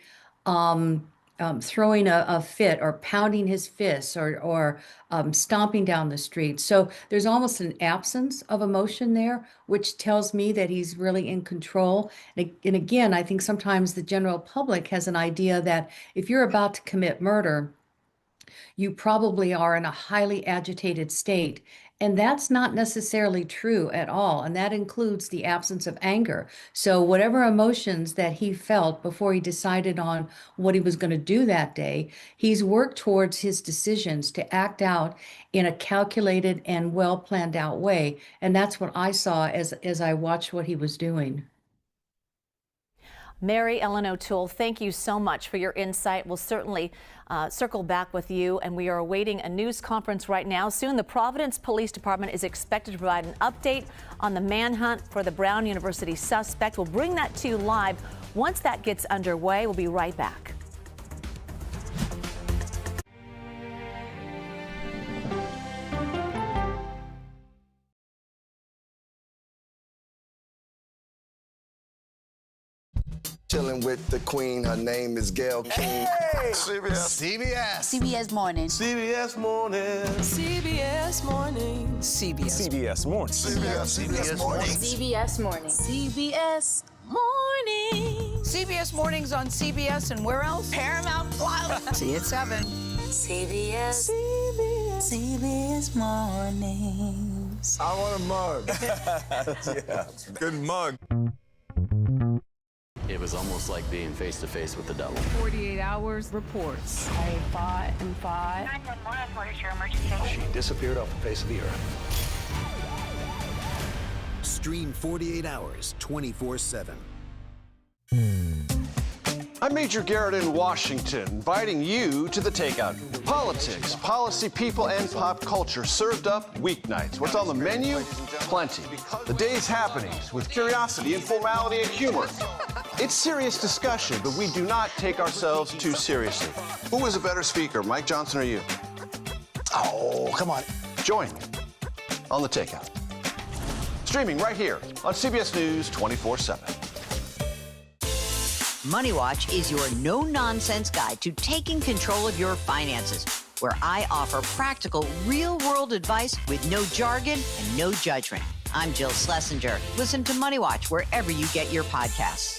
throwing a fit or pounding his fists or stomping down the street. So there's almost an absence of emotion there, which tells me that he's really in control. And again, I think sometimes the general public has an idea that if you're about to commit murder, you probably are in a highly agitated state. And that's not necessarily true at all. And that includes the absence of anger. So whatever emotions that he felt before he decided on what he was going to do that day, he's worked towards his decisions to act out in a calculated and well planned out way. And that's what I saw as I watched what he was doing. Mary Ellen O'Toole, thank you so much for your insight. We'll certainly circle back with you, and we are awaiting a news conference right now. Soon, the Providence Police Department is expected to provide an update on the manhunt for the Brown University suspect. We'll bring that to you live. Once that gets underway, we'll be right back. Chilling with the queen, her name is Gail King. Hey! CBS Morning. CBS Morning. CBS Morning. CBS Morning. CBS Morning. CBS Morning. CBS Morning. CBS Mornings on CBS and where else? Paramount Plus. See you at 7. CBS Mornings. I want a mug. Yeah, good mug. It was almost like being face-to-face with the devil. 48 Hours reports. I fought and fought. 911, what is your emergency? She disappeared off the face of the earth. Stream 48 Hours, 24/7. I'm Major Garrett in Washington, inviting you to the Takeout. Politics, policy, people, and pop culture served up weeknights. What's on the menu? Plenty. The day's happenings with curiosity, informality, and humor. It's serious discussion, but we do not take ourselves too seriously. Who is a better speaker, Mike Johnson or you? Oh, come on. Join me on the Takeout. Streaming right here on CBS News 24/7. Money Watch is your no-nonsense guide to taking control of your finances, where I offer practical, real-world advice with no jargon and no judgment. I'm Jill Schlesinger. Listen to Money Watch wherever you get your podcasts.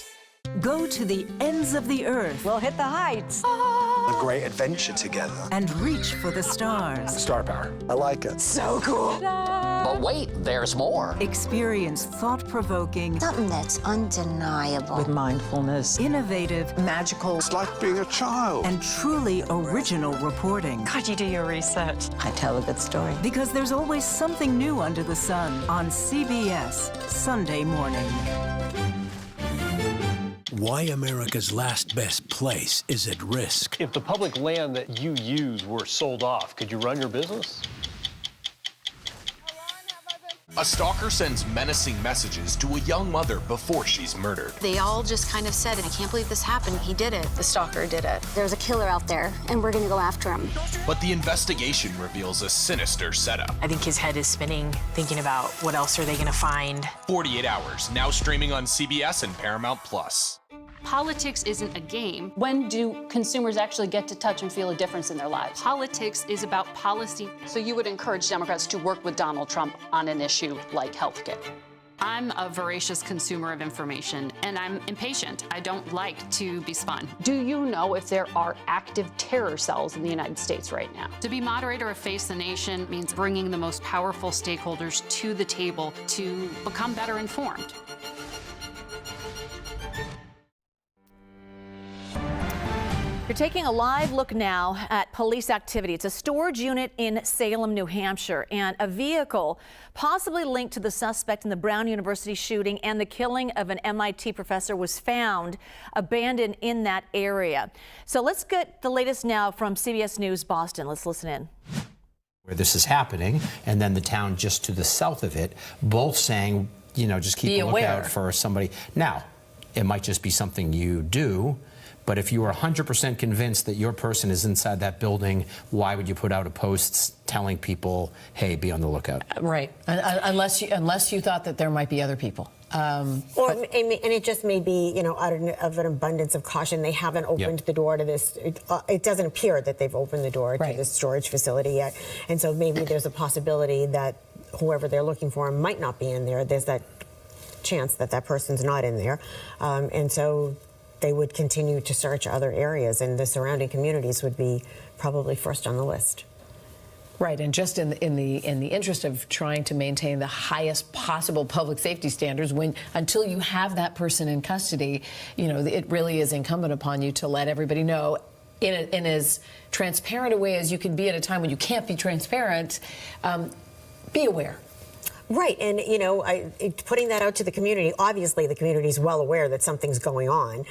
Go to the ends of the earth. We'll hit the heights. A great adventure together. And reach for the stars. Star power. I like it. So cool. But wait, there's more. Experience thought-provoking. Something that's undeniable. With mindfulness. Innovative. Magical. It's like being a child. And truly original reporting. God, you do your research. I tell a good story. Because there's always something new under the sun on CBS Sunday morning. Why America's last best place is at risk. If the public land that you use were sold off, could you run your business? A stalker sends menacing messages to a young mother before she's murdered. They all just kind of said, I can't believe this happened. He did it. The stalker did it. There's a killer out there, and we're going to go after him. But the investigation reveals a sinister setup. I think his head is spinning, thinking about what else are they going to find. 48 Hours, now streaming on CBS and Paramount Plus. Politics isn't a game. When do consumers actually get to touch and feel a difference in their lives? Politics is about policy. So you would encourage Democrats to work with Donald Trump on an issue like healthcare? I'm a voracious consumer of information, and I'm impatient. I don't like to be spun. Do you know if there are active terror cells in the United States right now? To be moderator of Face the Nation means bringing the most powerful stakeholders to the table to become better informed. You're taking a live look now at police activity. It's a storage unit in Salem, New Hampshire, and a vehicle possibly linked to the suspect in the Brown University shooting and the killing of an MIT professor was found abandoned in that area. So let's get the latest now from CBS News Boston. Let's listen in. Where this is happening, and then the town just to the south of it, both saying, you know, just keep a lookout for somebody. Now, it might just be something you do. But if you are 100% convinced that your person is inside that building, why would you put out a post telling people, hey, be on the lookout? Right. Unless you thought that there might be other people. And it just may be, you know, out of an abundance of caution, they haven't opened the door to this. It doesn't appear that they've opened the door to this storage facility yet. And so maybe there's a possibility that whoever they're looking for might not be in there. There's that chance that that person's not in there. And so they would continue to search other areas, and the surrounding communities would be probably first on the list. Right, and just in the interest of trying to maintain the highest possible public safety standards, until you have that person in custody, it really is incumbent upon you to let everybody know in as transparent a way as you can be at a time when you can't be transparent. Be aware. Right, and putting that out to the community, obviously the community is well aware that something's going on.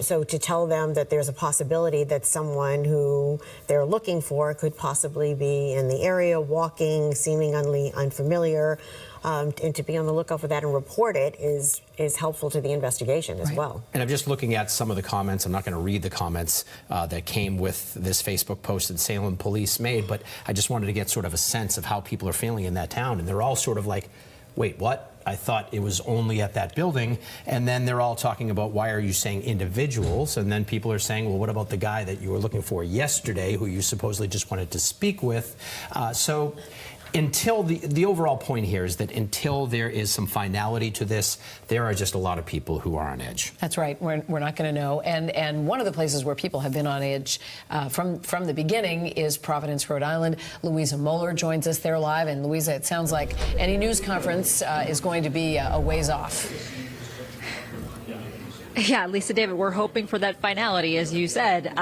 So to tell them that there's a possibility that someone who they're looking for could possibly be in the area, walking, seemingly unfamiliar, and to be on the lookout for that and report it is helpful to the investigation as well. And I'm just looking at some of the comments. I'm not going to read the comments that came with this Facebook post that Salem police made, but I just wanted to get sort of a sense of how people are feeling in that town. And they're all sort of like, wait, what? I thought it was only at that building. And then they're all talking about, why are you saying individuals? And then people are saying, well, what about the guy that you were looking for yesterday who you supposedly just wanted to speak with? So until the overall point here is that until there is some finality to this, there are just a lot of people who are on edge. That's right. We're not going to know. And one of the places where people have been on edge from the beginning is Providence, Rhode Island. Louisa Moeller joins us there live. And Louisa, it sounds like any news conference is going to be a ways off. Yeah, Lisa, David, we're hoping for that finality, as you said.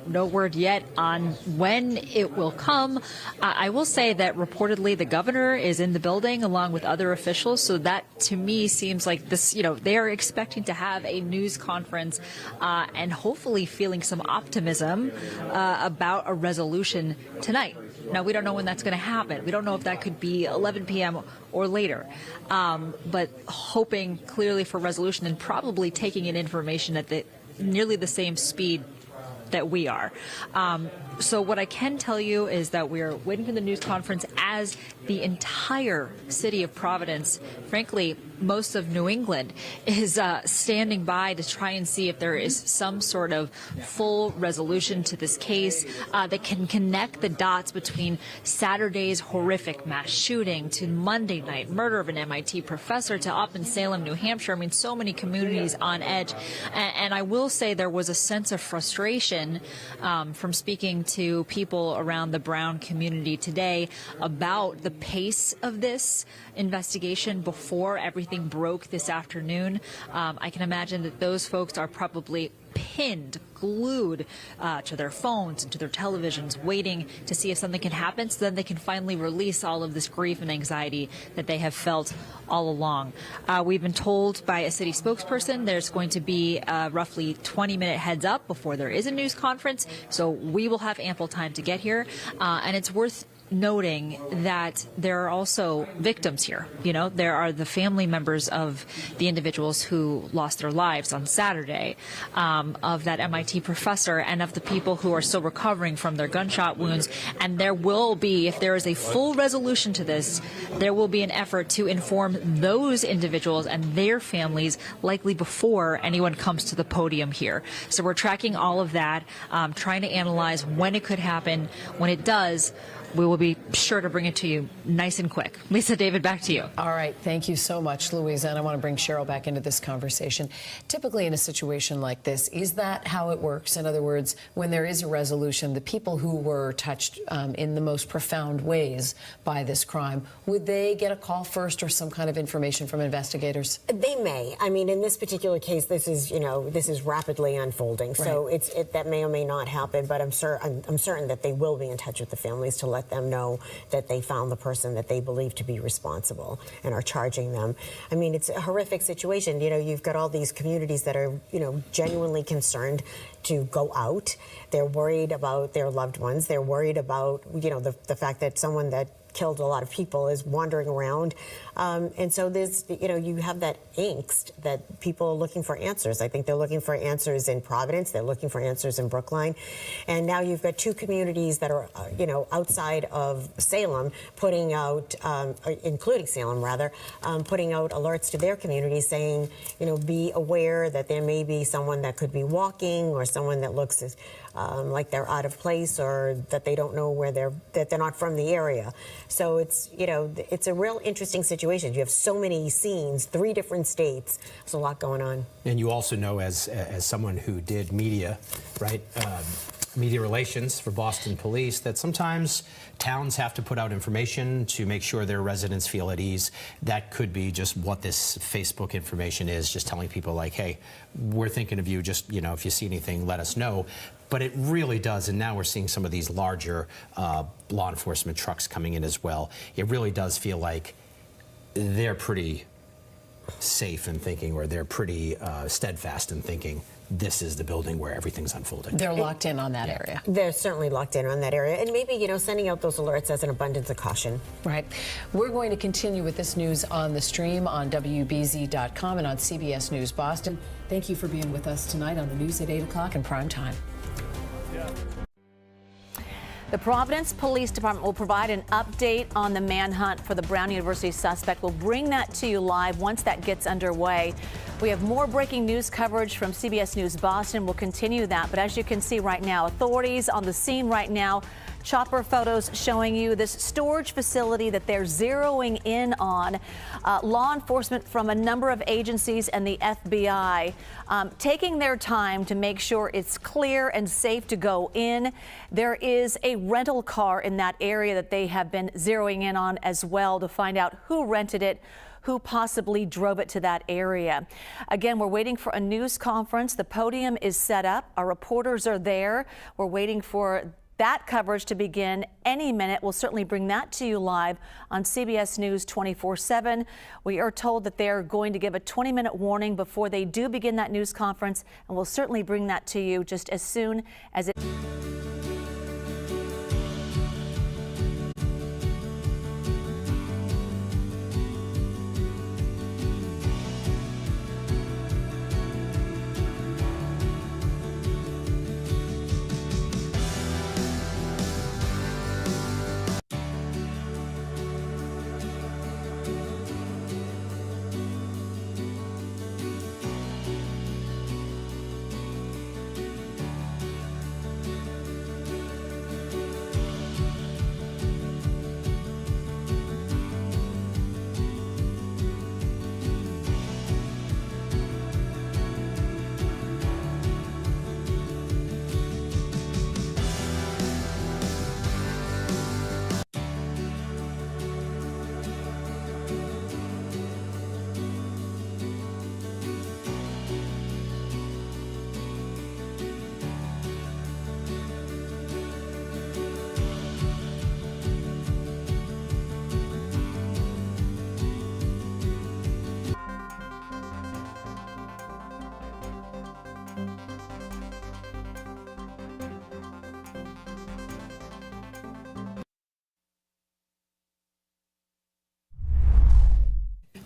No word yet on when it will come. I will say that reportedly the governor is in the building along with other officials. So that, to me, seems like this, they are expecting to have a news conference and hopefully feeling some optimism about a resolution tonight. Now, we don't know when that's going to happen. We don't know if that could be 11 p.m. or later, but hoping clearly for resolution and probably taking in information at nearly the same speed that we are. So what I can tell you is that we're waiting for the news conference as the entire city of Providence, frankly, most of New England, is standing by to try and see if there is some sort of full resolution to this case that can connect the dots between Saturday's horrific mass shooting to Monday night murder of an MIT professor to up in Salem, New Hampshire. I mean, so many communities on edge. And I will say there was a sense of frustration from speaking to people around the Brown community today about the pace of this investigation before everything broke this afternoon. I can imagine that those folks are probably pinned, glued to their phones and to their televisions, waiting to see if something can happen so then they can finally release all of this grief and anxiety that they have felt all along. We've been told by a city spokesperson there's going to be a roughly 20-minute heads up before there is a news conference, so we will have ample time to get here. And it's worth noting that there are also victims here. There are the family members of the individuals who lost their lives on Saturday, of that MIT professor, and of the people who are still recovering from their gunshot wounds. And there will be, if there is a full resolution to this, there will be an effort to inform those individuals and their families, likely before anyone comes to the podium here. So we're tracking all of that, trying to analyze when it could happen. When it does, we will be sure to bring it to you nice and quick. Lisa, David, back to you. All right. Thank you so much, Louisa. And I want to bring Cheryl back into this conversation. Typically in a situation like this, is that how it works? In other words, when there is a resolution, the people who were touched in the most profound ways by this crime, would they get a call first or some kind of information from investigators? They may. I mean, in this particular case, this is rapidly unfolding. Right. So that may or may not happen, but I'm certain that they will be in touch with the families to let them know that they found the person that they believe to be responsible and are charging them. I mean, it's a horrific situation. You've got all these communities that are, genuinely concerned to go out. They're worried about their loved ones. They're worried about, the fact that someone that killed a lot of people is wandering around. And so there's, you have that angst that people are looking for answers. I think they're looking for answers in Providence. They're looking for answers in Brookline. And now you've got two communities that are, outside of Salem putting out, including Salem rather, putting out alerts to their communities saying, be aware that there may be someone that could be walking or someone that looks like they're out of place or that they don't know where that they're not from the area. So it's, it's a real interesting situation. You have so many scenes, 3 different states. There's a lot going on. And you also know, as someone who did media, right, media relations for Boston Police, that sometimes towns have to put out information to make sure their residents feel at ease. That could be just what this Facebook information is, just telling people like, hey, we're thinking of you, just, you know, if you see anything, let us know. But it really does, and now we're seeing some of these larger law enforcement trucks coming in as well. It really does feel like they're pretty safe in thinking, or they're pretty steadfast in thinking, this is the building where everything's unfolding. They're locked in on that area. They're certainly locked in on that area. And maybe, you know, sending out those alerts as an abundance of caution. Right. We're going to continue with this news on the stream on WBZ.com and on CBS News Boston. Thank you for being with us tonight on the news at 8 o'clock in prime time. The Providence Police Department will provide an update on the manhunt for the Brown University suspect. We'll bring that to you live once that gets underway. We have more breaking news coverage from CBS News Boston. We'll continue that. But as you can see right now, authorities on the scene right now, chopper photos showing you this storage facility that they're zeroing in on. Law enforcement from a number of agencies and the FBI taking their time to make sure it's clear and safe to go in. There is a rental car in that area that they have been zeroing in on as well to find out who rented it, who possibly drove it to that area. Again, we're waiting for a news conference. The podium is set up. Our reporters are there. We're waiting for that coverage to begin any minute. We'll certainly bring that to you live on CBS News 24/7. We are told that they're going to give a 20-minute warning before they do begin that news conference, and we'll certainly bring that to you just as soon as it...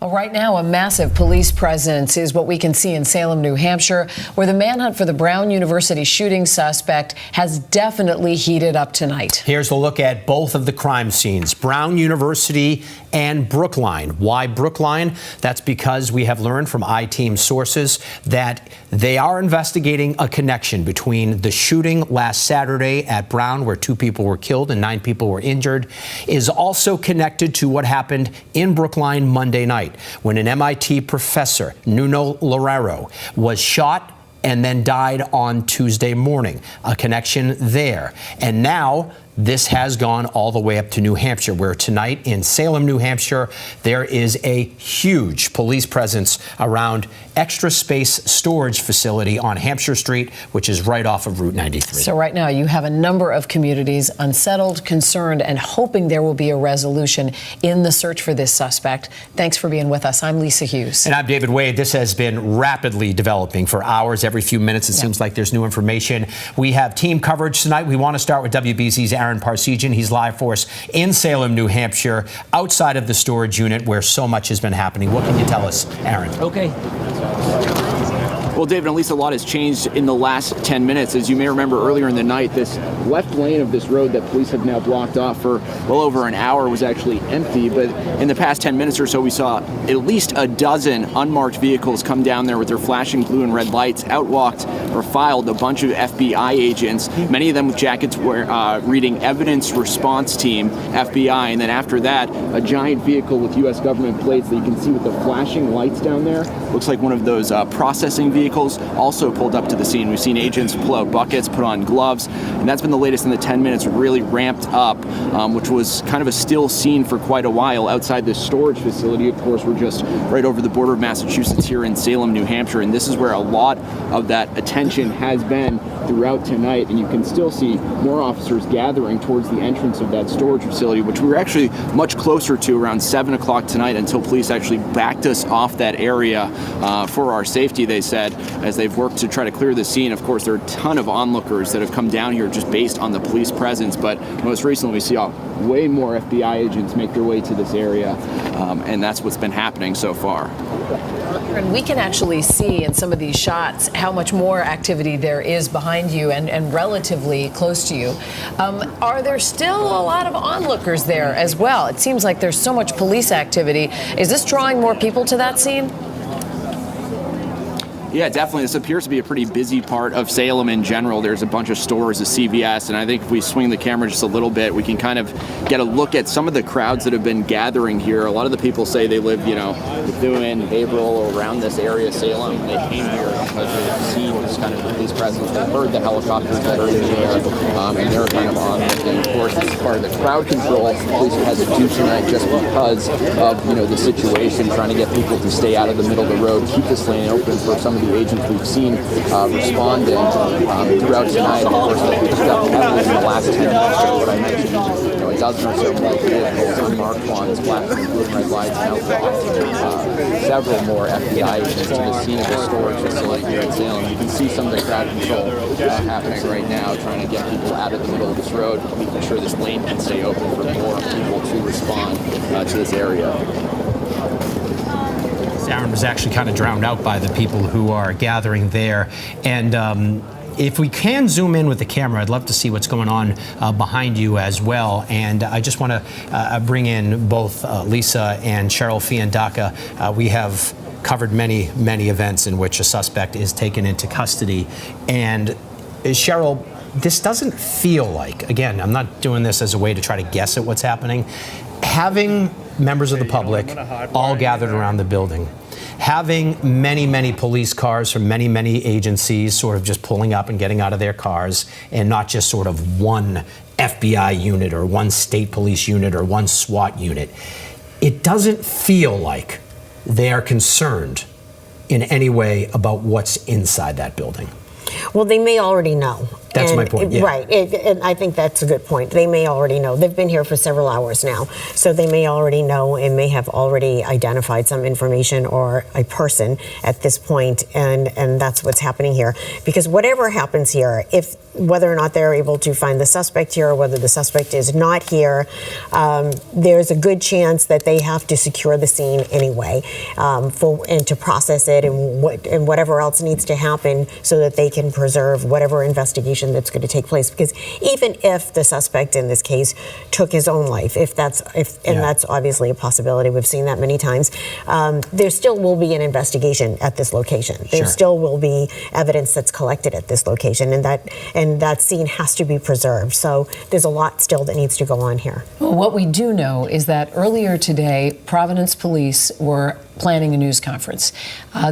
Well, right now, a massive police presence is what we can see in Salem, New Hampshire, where the manhunt for the Brown University shooting suspect has definitely heated up tonight. Here's a look at both of the crime scenes, Brown University and Brookline. Why Brookline? That's because we have learned from I-Team sources that they are investigating a connection between the shooting last Saturday at Brown, where 2 people were killed and 9 people were injured, is also connected to what happened in Brookline Monday night, when an MIT professor, Nuno Loureiro, was shot and then died on Tuesday morning. A connection there. And now this has gone all the way up to New Hampshire, where tonight in Salem, New Hampshire, there is a huge police presence around Extra Space Storage Facility on Hampshire Street, which is right off of Route 93. So right now you have a number of communities unsettled, concerned, and hoping there will be a resolution in the search for this suspect. Thanks for being with us. I'm Lisa Hughes. And I'm David Wade. This has been rapidly developing for hours. Every few minutes, it seems like there's new information. We have team coverage tonight. We want to start with WBZ's Aaron Parsegian. He's live for us in Salem, New Hampshire, outside of the storage unit where so much has been happening. What can you tell us, Aaron? Okay. Well, David and Lisa, a lot has changed in the last 10 minutes. As you may remember earlier in the night, this left lane of this road that police have now blocked off for well over an hour was actually empty. But in the past 10 minutes or so, we saw at least a dozen unmarked vehicles come down there with their flashing blue and red lights. Outwalked or filed a bunch of FBI agents, many of them with jackets reading Evidence Response Team, FBI. And then after that, a giant vehicle with U.S. government plates that you can see with the flashing lights down there. Looks like one of those processing vehicles vehicles also pulled up to the scene. We've seen agents pull out buckets, put on gloves, and that's been the latest in the 10 minutes, really ramped up, which was kind of a still scene for quite a while outside this storage facility. Of course, we're just right over the border of Massachusetts here in Salem, New Hampshire, and this is where a lot of that attention has been throughout tonight, and you can still see more officers gathering towards the entrance of that storage facility, which we were actually much closer to around 7 o'clock tonight until police actually backed us off that area for our safety, they said, as they've worked to try to clear the scene. Of course, there are a ton of onlookers that have come down here just based on the police presence, but most recently we see way more FBI agents make their way to this area, and that's what's been happening so far. And we can actually see in some of these shots how much more activity there is behind you and relatively close to you. Are there still a lot of onlookers there as well? It seems like there's so much police activity. Is this drawing more people to that scene? Yeah, definitely. This appears to be a pretty busy part of Salem in general. There's a bunch of stores, a CVS, and I think if we swing the camera just a little bit, we can kind of get a look at some of the crowds that have been gathering here. A lot of the people say they live, Methuen, Haverhill, or around this area, Salem. They came here because they've seen this kind of police presence. They've heard the helicopters that are in the air, and they're kind of on it. And of course, this is part of the crowd control police has to do tonight just because of, the situation, trying to get people to stay out of the middle of the road, keep this lane open for some of the agents we've seen responding throughout tonight. Of course, they picked up heavily in the last 10 minutes. So what I mentioned, a dozen or so more vehicles unmarked ones, black and blue and red lights now brought several more FBI agents to the scene of the storage facility here in Salem. You can see some of the crowd control happening right now, trying to get people out of the middle of this road, making sure this lane can stay open for more people to respond to this area. Aaron was actually kind of drowned out by the people who are gathering there. And if we can zoom in with the camera, I'd love to see what's going on behind you as well. And I just want to bring in both Lisa and Cheryl Fiandaca. We have covered many, many events in which a suspect is taken into custody. And Cheryl, this doesn't feel like, again, I'm not doing this as a way to try to guess at what's happening, having members of the public all gathered around the building, having many, many police cars from many, many agencies sort of just pulling up and getting out of their cars, and not just sort of one FBI unit or one state police unit or one SWAT unit. It doesn't feel like they are concerned in any way about what's inside that building. Well, they may already know. That's my point, yeah. Right, and I think that's a good point. They may already know. They've been here for several hours now, so they may already know and may have already identified some information or a person at this point, and that's what's happening here. Because whatever happens here, whether or not they're able to find the suspect here or whether the suspect is not here, there's a good chance that they have to secure the scene anyway, and to process it and whatever else needs to happen so that they can preserve whatever investigation that's going to take place. Because even if the suspect in this case took his own life, that's obviously a possibility, we've seen that many times, there still will be an investigation at this location. There still will be evidence that's collected at this location, and that scene has to be preserved. So there's a lot still that needs to go on here. Well, what we do know is that earlier today, Providence police were planning a news conference.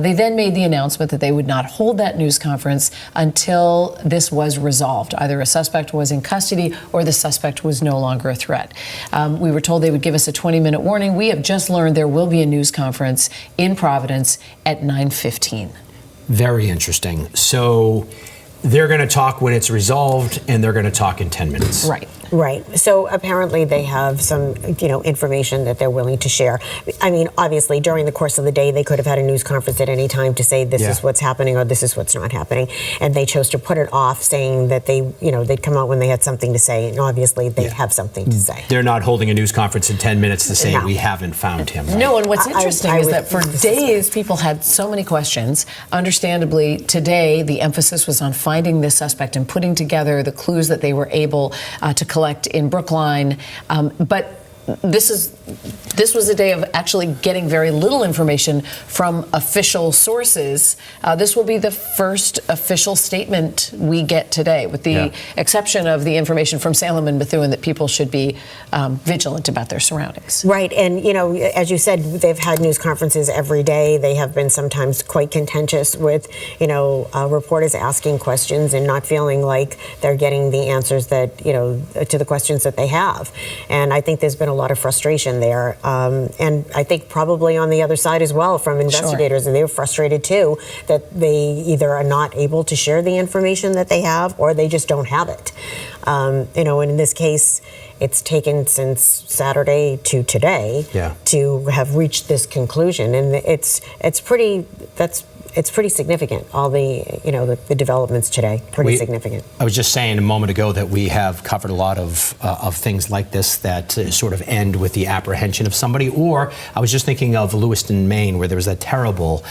They then made the announcement that they would not hold that news conference until this was resolved. Either a suspect was in custody or the suspect was no longer a threat. We were told they would give us a 20-minute warning. We have just learned there will be a news conference in Providence at 9:15. Very interesting. So they're going to talk when it's resolved, and they're going to talk in 10 minutes. Right. Right. So apparently they have some, information that they're willing to share. I mean, obviously, during the course of the day, they could have had a news conference at any time to say this is what's happening or this is what's not happening. And they chose to put it off, saying that they'd come out when they had something to say. And obviously, they have something to say. They're not holding a news conference in 10 minutes to say we haven't found him. Right? No, and what's interesting is that for days, people had so many questions. Understandably, today, the emphasis was on finding this suspect and putting together the clues that they were able to collect in Brookline. But this was a day of actually getting very little information from official sources. This will be the first official statement we get today, with the exception of the information from Salem and Methuen that people should be vigilant about their surroundings. Right, and as you said, they've had news conferences every day. They have been sometimes quite contentious with, reporters asking questions and not feeling like they're getting the answers that, to the questions that they have. And I think there's been a lot of frustration there. And I think probably on the other side as well from investigators, and they're frustrated too, that they either are not able to share the information that they have or they just don't have it. And in this case, it's taken since Saturday to today to have reached this conclusion. And it's pretty significant, all the developments today, pretty significant. I was just saying a moment ago that we have covered a lot of things like this that sort of end with the apprehension of somebody, or I was just thinking of Lewiston, Maine, where there was a terrible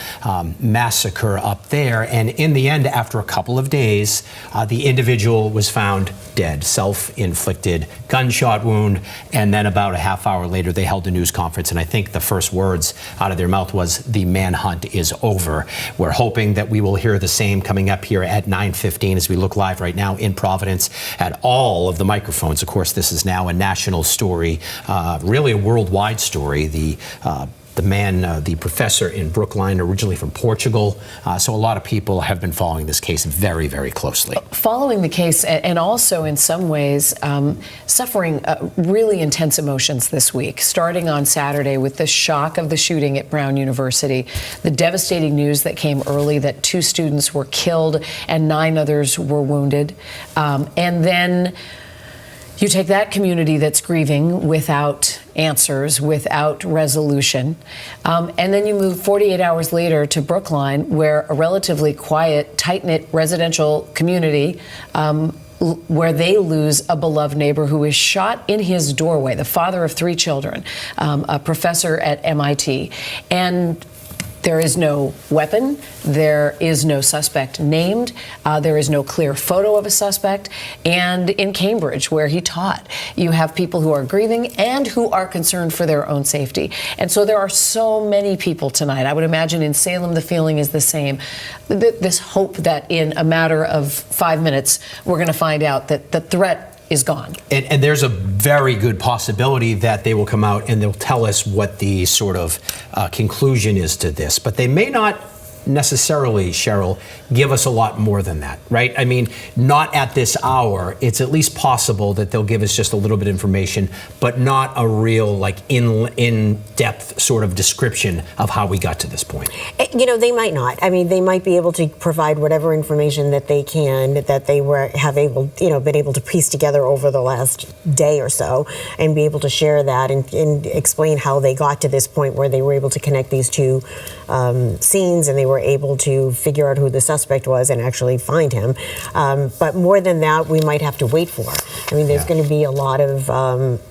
massacre up there, and in the end, after a couple of days, the individual was found dead, self-inflicted gunshot wound, and then about a half hour later, they held a news conference, and I think the first words out of their mouth was, "The manhunt is over." We're hoping that we will hear the same coming up here at 9:15 as we look live right now in Providence at all of the microphones. Of course, this is now a national story, really a worldwide story. The man, the professor in Brookline, originally from Portugal. So a lot of people have been following this case very, very closely. Following the case and also in some ways suffering really intense emotions this week, starting on Saturday with the shock of the shooting at Brown University, the devastating news that came early that 2 students were killed and 9 others were wounded. And then you take that community that's grieving without answers, without resolution, and then you move 48 hours later to Brookline, where a relatively quiet, tight-knit residential community where they lose a beloved neighbor who is shot in his doorway, the father of 3 children, a professor at MIT. And there is no weapon. There is no suspect named. There is no clear photo of a suspect. And in Cambridge, where he taught, you have people who are grieving and who are concerned for their own safety. And so there are so many people tonight. I would imagine in Salem, the feeling is the same. This hope that in a matter of 5 minutes, we're going to find out that the threat is gone. And there's a very good possibility that they will come out and they'll tell us what the sort of conclusion is to this. But they may not necessarily, Cheryl, give us a lot more than that, right? I mean, not at this hour. It's at least possible that they'll give us just a little bit of information, but not a real, like, in-depth sort of description of how we got to this point. They might not. I mean, they might be able to provide whatever information that they can, that they been able to piece together over the last day or so, and be able to share that and explain how they got to this point where they were able to connect these 2 scenes, and they were able to figure out who the suspect was and actually find him. But more than that, we might have to wait for. I mean, there's going to be a lot of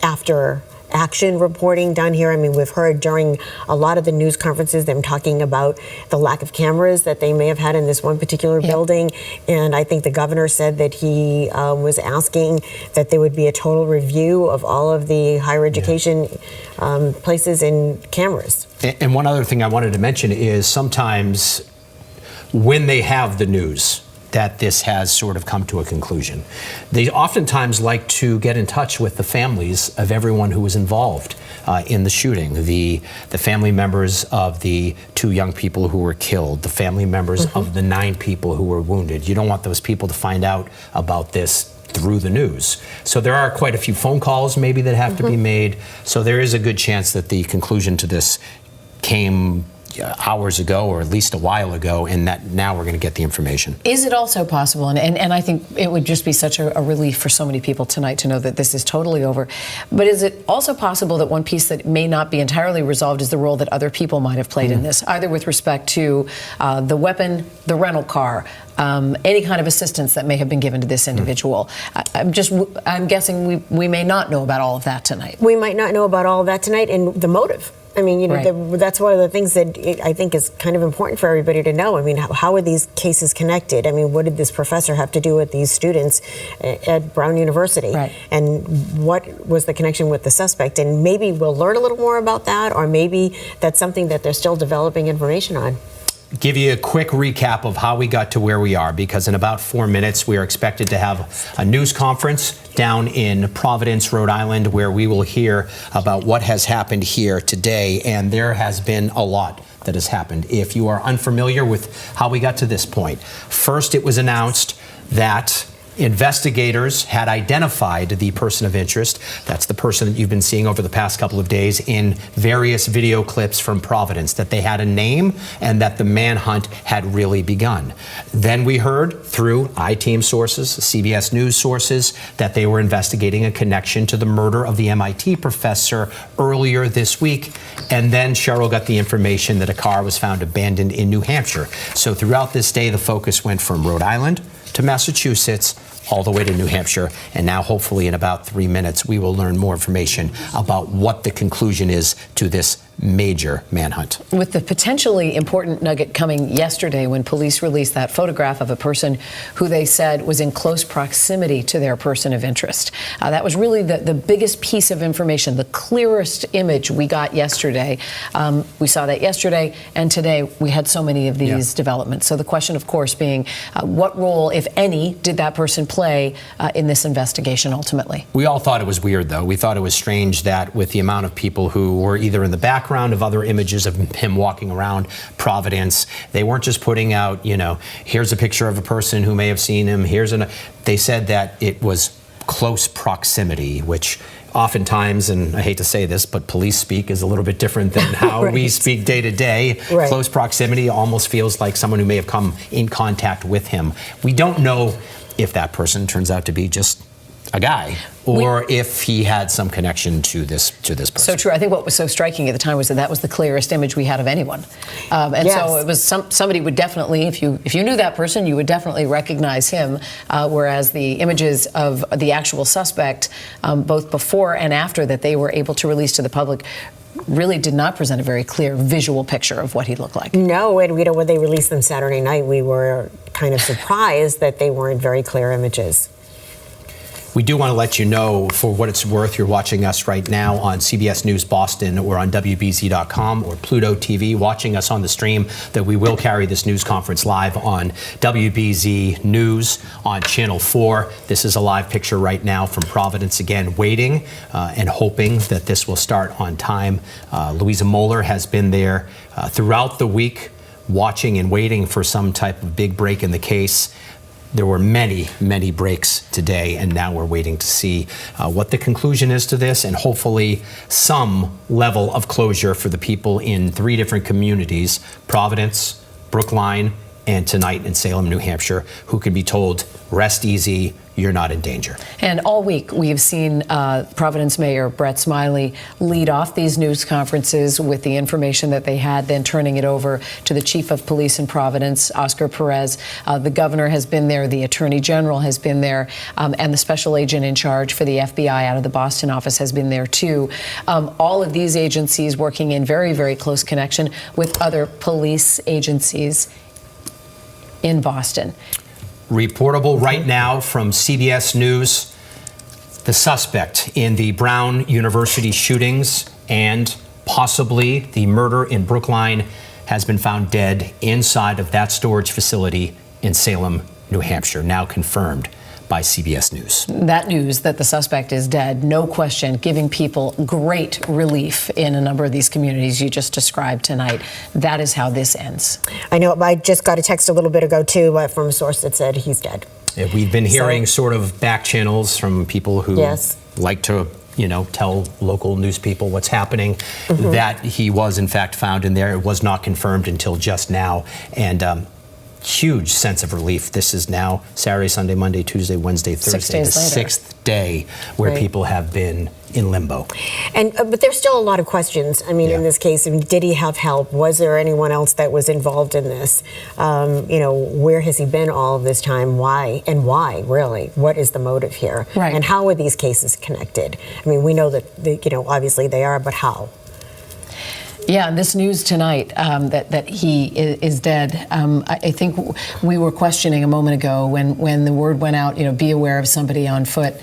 after action reporting done here. I mean, we've heard during a lot of the news conferences them talking about the lack of cameras that they may have had in this one particular building. And I think the governor said that he was asking that there would be a total review of all of the higher education places and cameras. And one other thing I wanted to mention is sometimes when they have the news that this has sort of come to a conclusion, they oftentimes like to get in touch with the families of everyone who was involved in the shooting, the family members of the 2 young people who were killed, the family members of the 9 people who were wounded. You don't want those people to find out about this through the news. So there are quite a few phone calls maybe that have to be made. So there is a good chance that the conclusion to this came hours ago, or at least a while ago, and that now we're going to get the information. Is it also possible, and I think it would just be such a relief for so many people tonight to know that this is totally over, but is it also possible that one piece that may not be entirely resolved is the role that other people might have played in this, either with respect to the weapon, the rental car, any kind of assistance that may have been given to this individual? I'm guessing we may not know about all of that tonight. We might not know about all of that tonight, and the motive. I mean, you know, Right. that's one of the things that I think is kind of important for everybody to know. I mean, how are these cases connected? I mean, what did this professor have to do with these students at Brown University? Right. And what was the connection with the suspect? And maybe we'll learn a little more about that, or maybe that's something that they're still developing information on. Give you a quick recap of how we got to where we are, because in about 4 minutes we are expected to have a news conference down in Providence, Rhode Island, where we will hear about what has happened here today. And there has been a lot that has happened. If you are unfamiliar with how we got to this point, first it was announced that investigators had identified the person of interest. That's the person that you've been seeing over the past couple of days in various video clips from Providence, that they had a name and that the manhunt had really begun. Then we heard through I-Team sources, CBS News sources, that they were investigating a connection to the murder of the MIT professor earlier this week. And then Cheryl got the information that a car was found abandoned in New Hampshire. So throughout this day, the focus went from Rhode Island to Massachusetts, all the way to New Hampshire. And now, hopefully, in about 3 minutes, we will learn more information about what the conclusion is to this major manhunt. With the potentially important nugget coming yesterday when police released that photograph of a person who they said was in close proximity to their person of interest. That was really the biggest piece of information, the clearest image we got yesterday. We saw that yesterday, and today we had so many of these developments. So the question, of course, being what role, if any, did that person play in this investigation ultimately? We all thought it was weird, though. We thought it was strange that with the amount of people who were either in the background of other images of him walking around Providence, they weren't just putting out, you know, here's a picture of a person who may have seen him, they said that it was close proximity, which oftentimes, and I hate to say this, but police speak is a little bit different than how we speak day to day. Close proximity almost feels like someone who may have come in contact with him. We don't know if that person turns out to be just a guy, or if he had some connection to this person. So true. I think what was so striking at the time was that was the clearest image we had of anyone, and so it was somebody would definitely, if you knew that person, you would definitely recognize him. Whereas the images of the actual suspect, both before and after that they were able to release to the public, really did not present a very clear visual picture of what he looked like. No, and you know, when they released them Saturday night, we were kind of surprised that they weren't very clear images. We do want to let you know, for what it's worth, you're watching us right now on CBS News Boston or on WBZ.com or Pluto TV, watching us on the stream, that we will carry this news conference live on WBZ News on Channel 4. This is a live picture right now from Providence, again, waiting and hoping that this will start on time. Louisa Moeller has been there throughout the week, watching and waiting for some type of big break in the case. There were many, many breaks today, and now we're waiting to see what the conclusion is to this, and hopefully some level of closure for the people in 3 different communities, Providence, Brookline, and tonight in Salem, New Hampshire, who can be told, rest easy, you're not in danger. And all week we've seen Providence Mayor Brett Smiley lead off these news conferences with the information that they had, then turning it over to the Chief of Police in Providence, Oscar Perez. The governor has been there, the Attorney General has been there, and the special agent in charge for the FBI out of the Boston office has been there too. All of these agencies working in very, very close connection with other police agencies in Boston. Reportable right now from CBS News, the suspect in the Brown University shootings and possibly the murder in Brookline has been found dead inside of that storage facility in Salem, New Hampshire, now confirmed by CBS News. That news that the suspect is dead, no question, giving people great relief in a number of these communities you just described tonight. That is how this ends. I know. I just got a text a little bit ago, too, from a source that said he's dead. Yeah, we've been hearing sort of back channels from people who like to, you know, tell local news people what's happening, that he was, in fact, found in there. It was not confirmed until just now. And huge sense of relief. This is now Saturday, Sunday, Monday, Tuesday, Wednesday, Thursday, the 6th day where people have been in limbo. And but there's still a lot of questions. I mean, in this case, did he have help? Was there anyone else that was involved in this? You know, where has he been all of this time? Why? And why, really? What is the motive here? And how are these cases connected? I mean, we know that, you know, obviously they are, but how? Yeah, and this news tonight that he is dead. I think we were questioning a moment ago when the word went out, be aware of somebody on foot.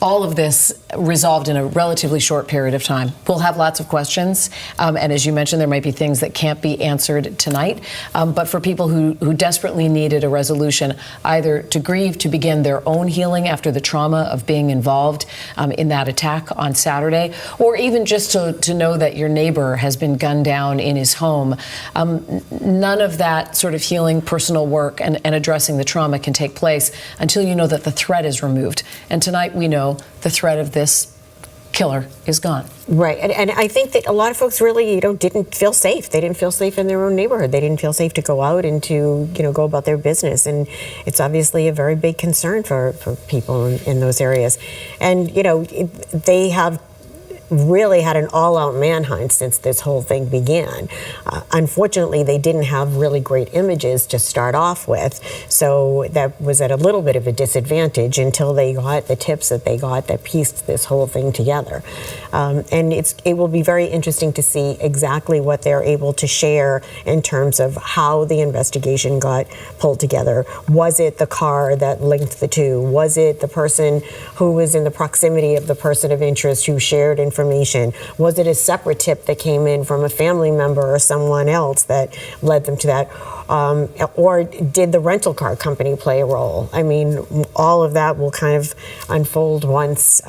All of this resolved in a relatively short period of time. We'll have lots of questions, and as you mentioned, there might be things that can't be answered tonight. But for people who desperately needed a resolution, either to grieve, to begin their own healing after the trauma of being involved in that attack on Saturday, or even just to know that your neighbor has been gunned down in his home, none of that sort of healing, personal work, and addressing the trauma can take place until you know that the threat is removed. And tonight we know the threat of this killer is gone. Right, and I think that a lot of folks really, didn't feel safe. They didn't feel safe in their own neighborhood. They didn't feel safe to go out and to, go about their business. And it's obviously a very big concern for people in those areas. And, they have really had an all-out manhunt since this whole thing began. Unfortunately, they didn't have really great images to start off with, so that was at a little bit of a disadvantage until they got the tips that they got that pieced this whole thing together. And it will be very interesting to see exactly what they're able to share in terms of how the investigation got pulled together. Was it the car that linked the two? Was it the person who was in the proximity of the person of interest who shared information? Was it a separate tip that came in from a family member or someone else that led them to that? Or did the rental car company play a role? I mean, all of that will kind of unfold once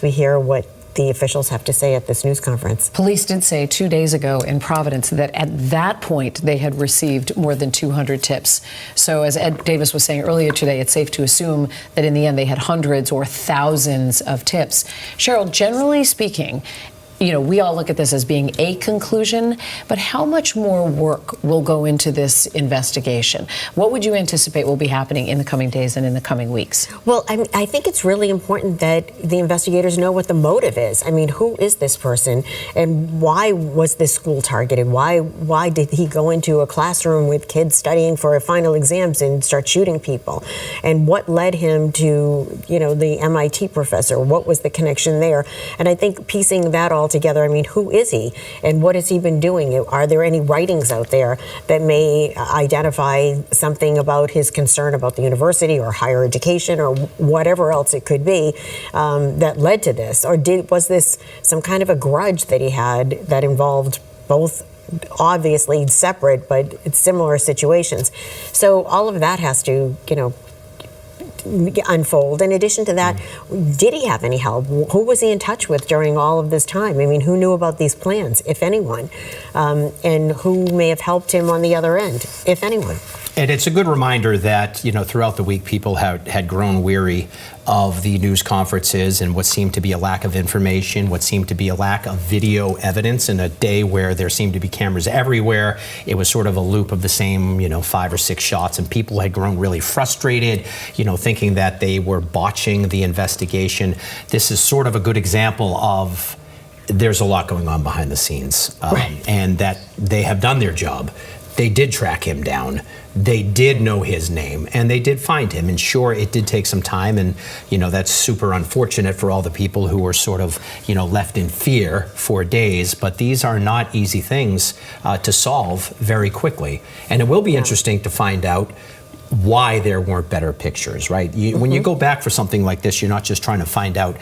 we hear what the officials have to say at this news conference. Police did say 2 days ago in Providence that at that point they had received more than 200 tips. So as Ed Davis was saying earlier today, it's safe to assume that in the end they had hundreds or thousands of tips. Cheryl, generally speaking, we all look at this as being a conclusion, but how much more work will go into this investigation? What would you anticipate will be happening in the coming days and in the coming weeks? Well, I think it's really important that the investigators know what the motive is. I mean, who is this person, and why was this school targeted? Why did he go into a classroom with kids studying for final exams and start shooting people? And what led him to, the MIT professor? What was the connection there? And I think piecing that all together, I mean, who is he and what has he been doing? Are there any writings out there that may identify something about his concern about the university or higher education or whatever else it could be that led to this? Or was this some kind of a grudge that he had that involved both obviously separate but similar situations? So all of that has to, unfold. In addition to that, did he have any help? Who was he in touch with during all of this time? I mean, who knew about these plans, if anyone? And who may have helped him on the other end, if anyone? And it's a good reminder that, throughout the week, people had grown weary of the news conferences and what seemed to be a lack of information, what seemed to be a lack of video evidence in a day where there seemed to be cameras everywhere. It was sort of a loop of the same, 5 or 6 shots, and people had grown really frustrated, thinking that they were botching the investigation. This is sort of a good example of there's a lot going on behind the scenes, and that they have done their job. They did track him down. They did know his name, and they did find him. And sure, it did take some time, and that's super unfortunate for all the people who were sort of left in fear for days. But these are not easy things to solve very quickly, and it will be interesting to find out why there weren't better pictures, right? When you go back for something like this, you're not just trying to find out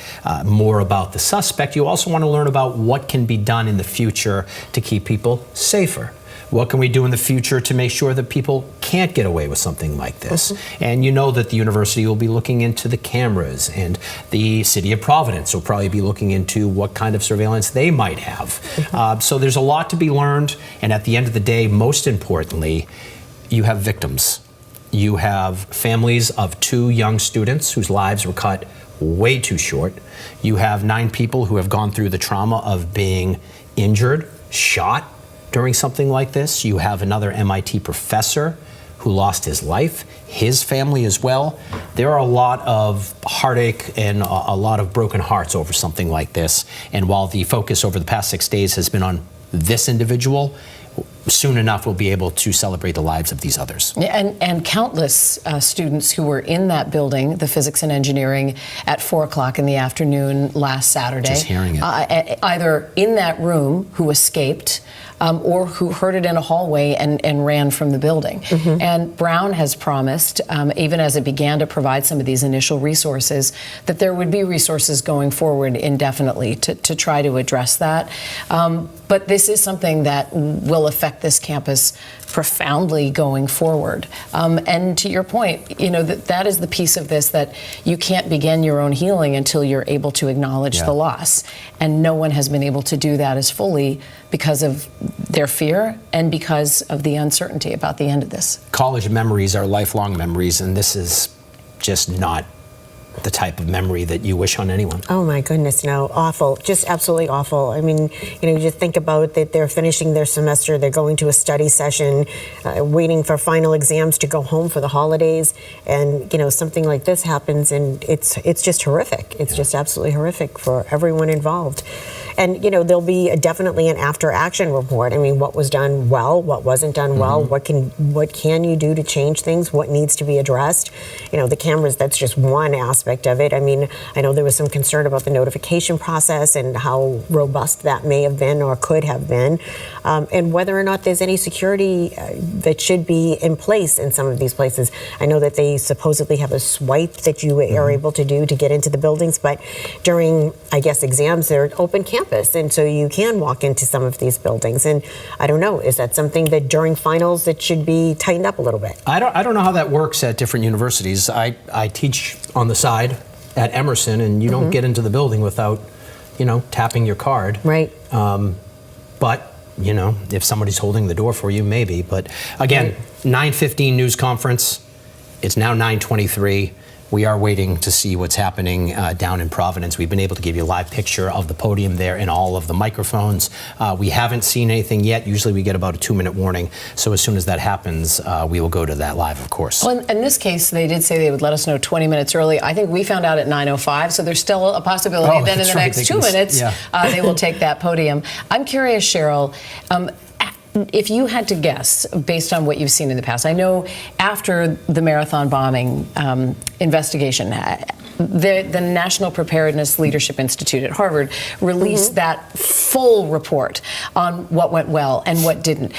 more about the suspect. You also want to learn about what can be done in the future to keep people safer. What can we do in the future to make sure that people can't get away with something like this? And that the university will be looking into the cameras, and the city of Providence will probably be looking into what kind of surveillance they might have. So there's a lot to be learned, and at the end of the day, most importantly, you have victims. You have families of 2 young students whose lives were cut way too short. You have 9 people who have gone through the trauma of being injured, shot, during something like this. You have another MIT professor who lost his life, his family as well. There are a lot of heartache and a lot of broken hearts over something like this. And while the focus over the past 6 days has been on this individual, soon enough we'll be able to celebrate the lives of these others. And countless students who were in that building, the physics and engineering, at 4 o'clock in the afternoon last Saturday. Just hearing it. Either in that room who escaped or who heard it in a hallway and ran from the building. And Brown has promised, even as it began to provide some of these initial resources, that there would be resources going forward indefinitely to try to address that. But this is something that will affect this campus profoundly going forward. And to your point, you know, that is the piece of this that you can't begin your own healing until you're able to acknowledge the loss. And no one has been able to do that as fully because of their fear and because of the uncertainty about the end of this. College memories are lifelong memories, and this is just not the type of memory that you wish on anyone. Oh my goodness, no, awful, just absolutely awful. I mean, you know, you just think about that they're finishing their semester, they're going to a study session, waiting for final exams to go home for the holidays, and you know, something like this happens, and it's just horrific. It's just absolutely horrific for everyone involved. And you know, there'll be definitely an after-action report. I mean, what was done well, what wasn't done well, what can you do to change things, what needs to be addressed. You know, the cameras, that's just one aspect of it. I mean, I know there was some concern about the notification process and how robust that may have been or could have been, and whether or not there's any security that should be in place in some of these places. I know that they supposedly have a swipe that you are able to do to get into the buildings, but during, I guess, exams, they're open campus, and so you can walk into some of these buildings. And I don't know, is that something that during finals that should be tightened up a little bit? I don't know how that works at different universities. I teach on the side at Emerson, and you don't get into the building without, you know, tapping your card. Right. But, you know, if somebody's holding the door for you, maybe. But again, 9:15 news conference. It's now 9:23. We are waiting to see what's happening down in Providence. We've been able to give you a live picture of the podium there and all of the microphones. We haven't seen anything yet. Usually we get about a 2-minute warning. So as soon as that happens, we will go to that live, of course. Well, in this case, they did say they would let us know 20 minutes early. I think we found out at 9:05, so there's still a possibility that in the next 2 minutes, they will take that podium. I'm curious, Cheryl, if you had to guess, based on what you've seen in the past, I know after the marathon bombing investigation, the National Preparedness Leadership Institute at Harvard released that full report on what went well and what didn't,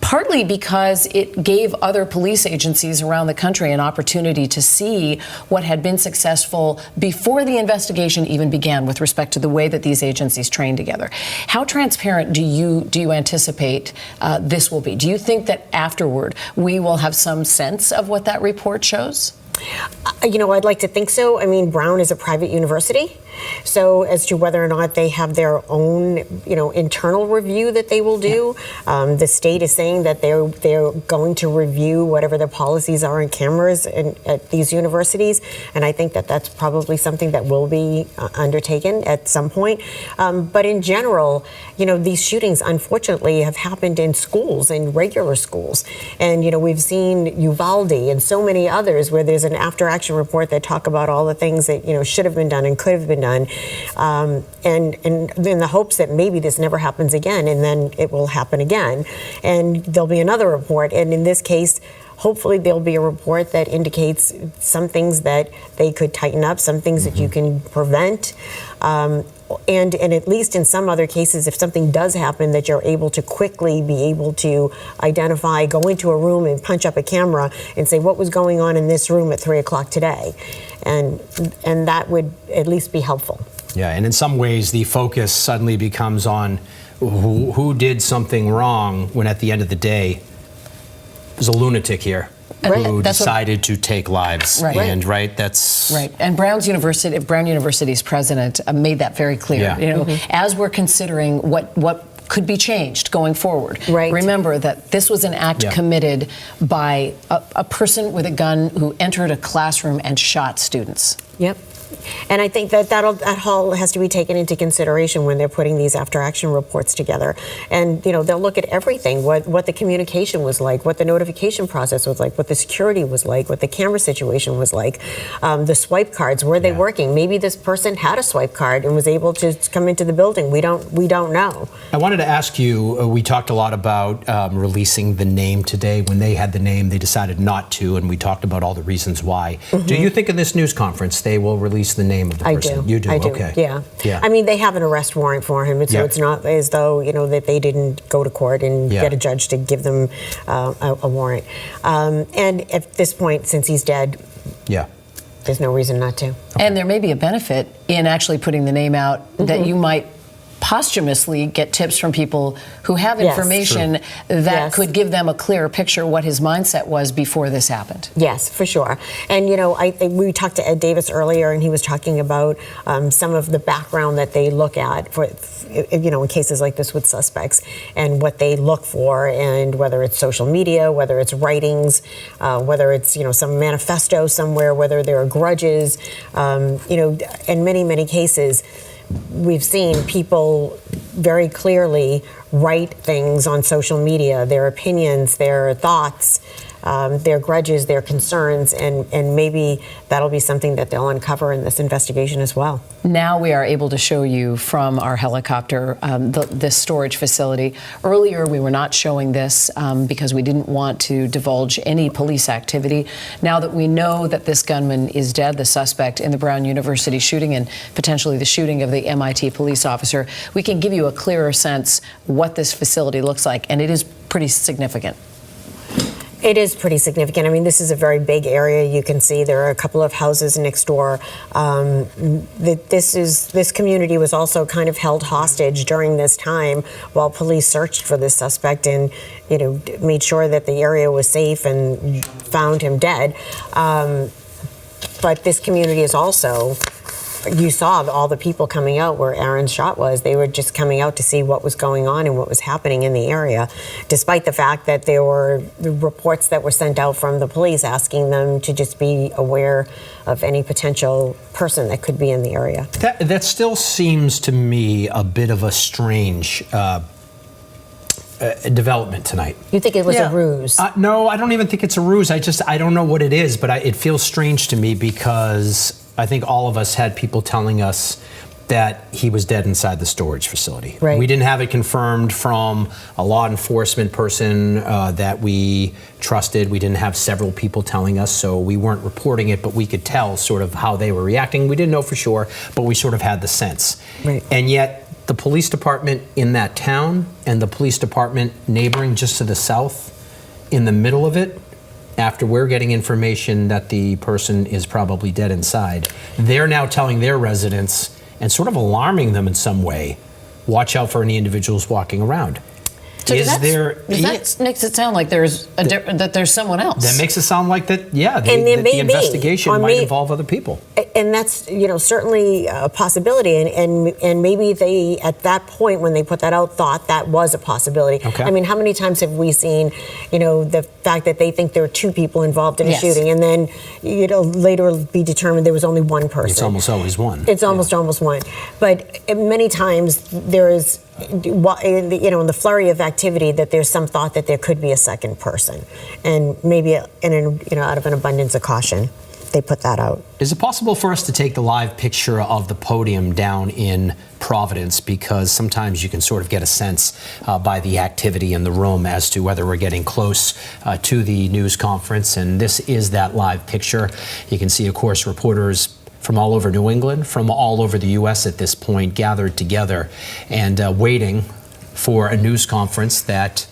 partly because it gave other police agencies around the country an opportunity to see what had been successful before the investigation even began with respect to the way that these agencies train together. How transparent do you anticipate this will be? Do you think that afterward we will have some sense of what that report shows? You know, I'd like to think so. I mean, Brown is a private university. So as to whether or not they have their own, you know, internal review that they will do, the state is saying that they're going to review whatever the policies are in cameras at these universities, and I think that that's probably something that will be undertaken at some point. But in general, you know, these shootings unfortunately have happened in schools, in regular schools, and you know, we've seen Uvalde and so many others where there's an after-action report that talk about all the things that, you know, should have been done and could have been done. And in the hopes that maybe this never happens again, and then it will happen again, and there'll be another report. And in this case, hopefully there'll be a report that indicates some things that they could tighten up, some things that you can prevent, and at least in some other cases, if something does happen, that you're able to quickly be able to identify, go into a room and punch up a camera and say what was going on in this room at 3 o'clock today, and that would at least be helpful. Yeah, and in some ways the focus suddenly becomes on who did something wrong, when at the end of the day there's a lunatic here who decided to take lives. And that's right. And Brown University's president made that very clear. You know, as we're considering what could be changed going forward, remember that this was an act committed by a person with a gun who entered a classroom and shot students. Yep. And I think that that all has to be taken into consideration when they're putting these after-action reports together. And, you know, they'll look at everything, what the communication was like, what the notification process was like, what the security was like, what the camera situation was like, the swipe cards, were they working? Maybe this person had a swipe card and was able to come into the building. We don't know. I wanted to ask you, we talked a lot about releasing the name today. When they had the name, they decided not to, and we talked about all the reasons why. Mm-hmm. Do you think in this news conference they will release the name of the person? I do. You do? I do. Okay. Yeah. I mean, they have an arrest warrant for him, and so it's not as though, you know, that they didn't go to court and get a judge to give them a warrant. And at this point, since he's dead, there's no reason not to. And there may be a benefit in actually putting the name out that you might posthumously get tips from people who have information that could give them a clearer picture of what his mindset was before this happened. Yes, for sure. And, you know, I think we talked to Ed Davis earlier, and he was talking about some of the background that they look at for, you know, in cases like this with suspects, and what they look for, and whether it's social media, whether it's writings, whether it's, you know, some manifesto somewhere, whether there are grudges, you know, in many, many cases, we've seen people very clearly write things on social media, their opinions, their thoughts, their grudges, their concerns, and maybe that'll be something that they'll uncover in this investigation as well. Now we are able to show you from our helicopter this storage facility. Earlier we were not showing this because we didn't want to divulge any police activity. Now that we know that this gunman is dead, the suspect in the Brown University shooting and potentially the shooting of the MIT police officer, we can give you a clearer sense what this facility looks like, and it is pretty significant. It is pretty significant. I mean, this is a very big area. You can see there are a couple of houses next door. This community was also kind of held hostage during this time while police searched for this suspect and, you know, made sure that the area was safe and found him dead. But this community is also, you saw all the people coming out where Aaron's shot was. They were just coming out to see what was going on and what was happening in the area, despite the fact that there were reports that were sent out from the police asking them to just be aware of any potential person that could be in the area. That still seems to me a bit of a strange development tonight. You think it was a ruse? No, I don't even think it's a ruse. I don't know what it is, but it feels strange to me because I think all of us had people telling us that he was dead inside the storage facility. Right. We didn't have it confirmed from a law enforcement person that we trusted. We didn't have several people telling us, so we weren't reporting it, but we could tell sort of how they were reacting. We didn't know for sure, but we sort of had the sense. Right. And yet, the police department in that town and the police department neighboring just to the south, in the middle of it, after we're getting information that the person is probably dead inside, they're now telling their residents and sort of alarming them in some way, watch out for any individuals walking around. So that makes it sound like there's that there's someone else. That makes it sound like that, the investigation might involve other people. And that's, you know, certainly a possibility. And maybe they, at that point when they put that out, thought that was a possibility. Okay. I mean, how many times have we seen, you know, the fact that they think there are two people involved in a shooting, and then, you know, later it'll be determined there was only one person. It's almost always one. It's almost one. But many times there is, you know, in the flurry of activity, that there's some thought that there could be a second person, and maybe out of an abundance of caution, they put that out. Is it possible for us to take the live picture of the podium down in Providence, because sometimes you can sort of get a sense by the activity in the room as to whether we're getting close to the news conference, and this is that live picture. You can see, of course, reporters from all over New England, from all over the U.S. at this point, gathered together and waiting for a news conference that,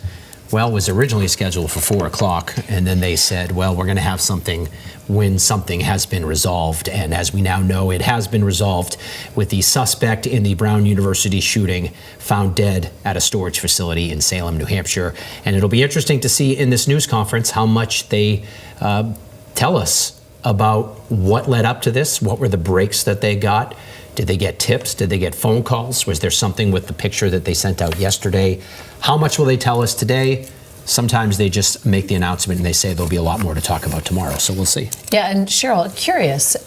well, was originally scheduled for 4 o'clock, and then they said, well, we're going to have something when something has been resolved. And as we now know, it has been resolved, with the suspect in the Brown University shooting found dead at a storage facility in Salem, New Hampshire. And it'll be interesting to see in this news conference how much they tell us about what led up to this. What were the breaks that they got? Did they get tips? Did they get phone calls? Was there something with the picture that they sent out yesterday? How much will they tell us today? Sometimes they just make the announcement and they say there'll be a lot more to talk about tomorrow, so we'll see. Yeah, and Cheryl, curious,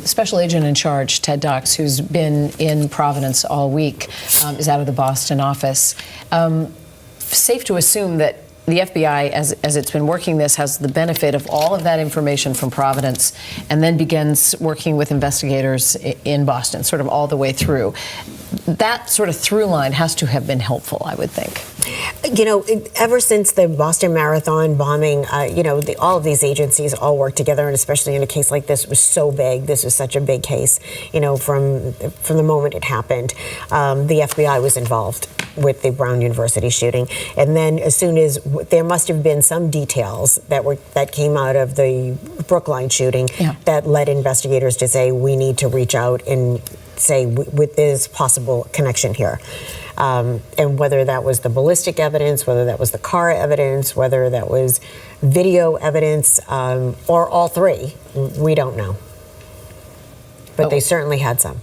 Special Agent in Charge, Ted Dox, who's been in Providence all week, is out of the Boston office. Safe to assume that the FBI, as it's been working this, has the benefit of all of that information from Providence and then begins working with investigators in Boston, sort of all the way through. That sort of through line has to have been helpful, I would think. You know, ever since the Boston Marathon bombing, you know, all of these agencies all work together, and especially in a case like this, it was so big. This was such a big case, you know, from the moment it happened. The FBI was involved with the Brown University shooting. And then as soon as there must have been some details that came out of the Brookline shooting that led investigators to say, we need to reach out and say, with this possible connection here. And whether that was the ballistic evidence, whether that was the car evidence, whether that was video evidence, or all three, we don't know. But they certainly had some.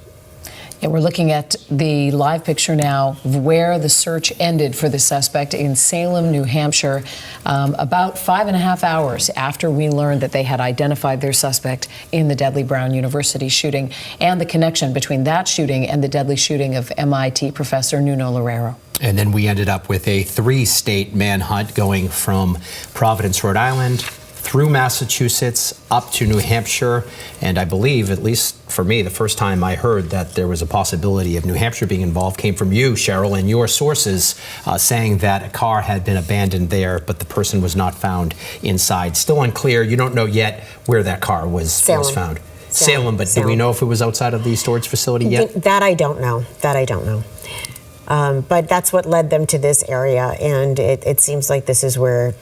And we're looking at the live picture now of where the search ended for the suspect in Salem, New Hampshire, about 5.5 hours after we learned that they had identified their suspect in the deadly Brown University shooting, and the connection between that shooting and the deadly shooting of MIT professor Nuno Loureiro. And then we ended up with a 3-state manhunt going from Providence, Rhode Island, through Massachusetts, up to New Hampshire, and I believe, at least for me, the first time I heard that there was a possibility of New Hampshire being involved came from you, Cheryl, and your sources saying that a car had been abandoned there, but the person was not found inside. Still unclear. You don't know yet where that car was found. Salem, but do we know if it was outside of the storage facility yet? That I don't know. But that's what led them to this area, and it seems like this is where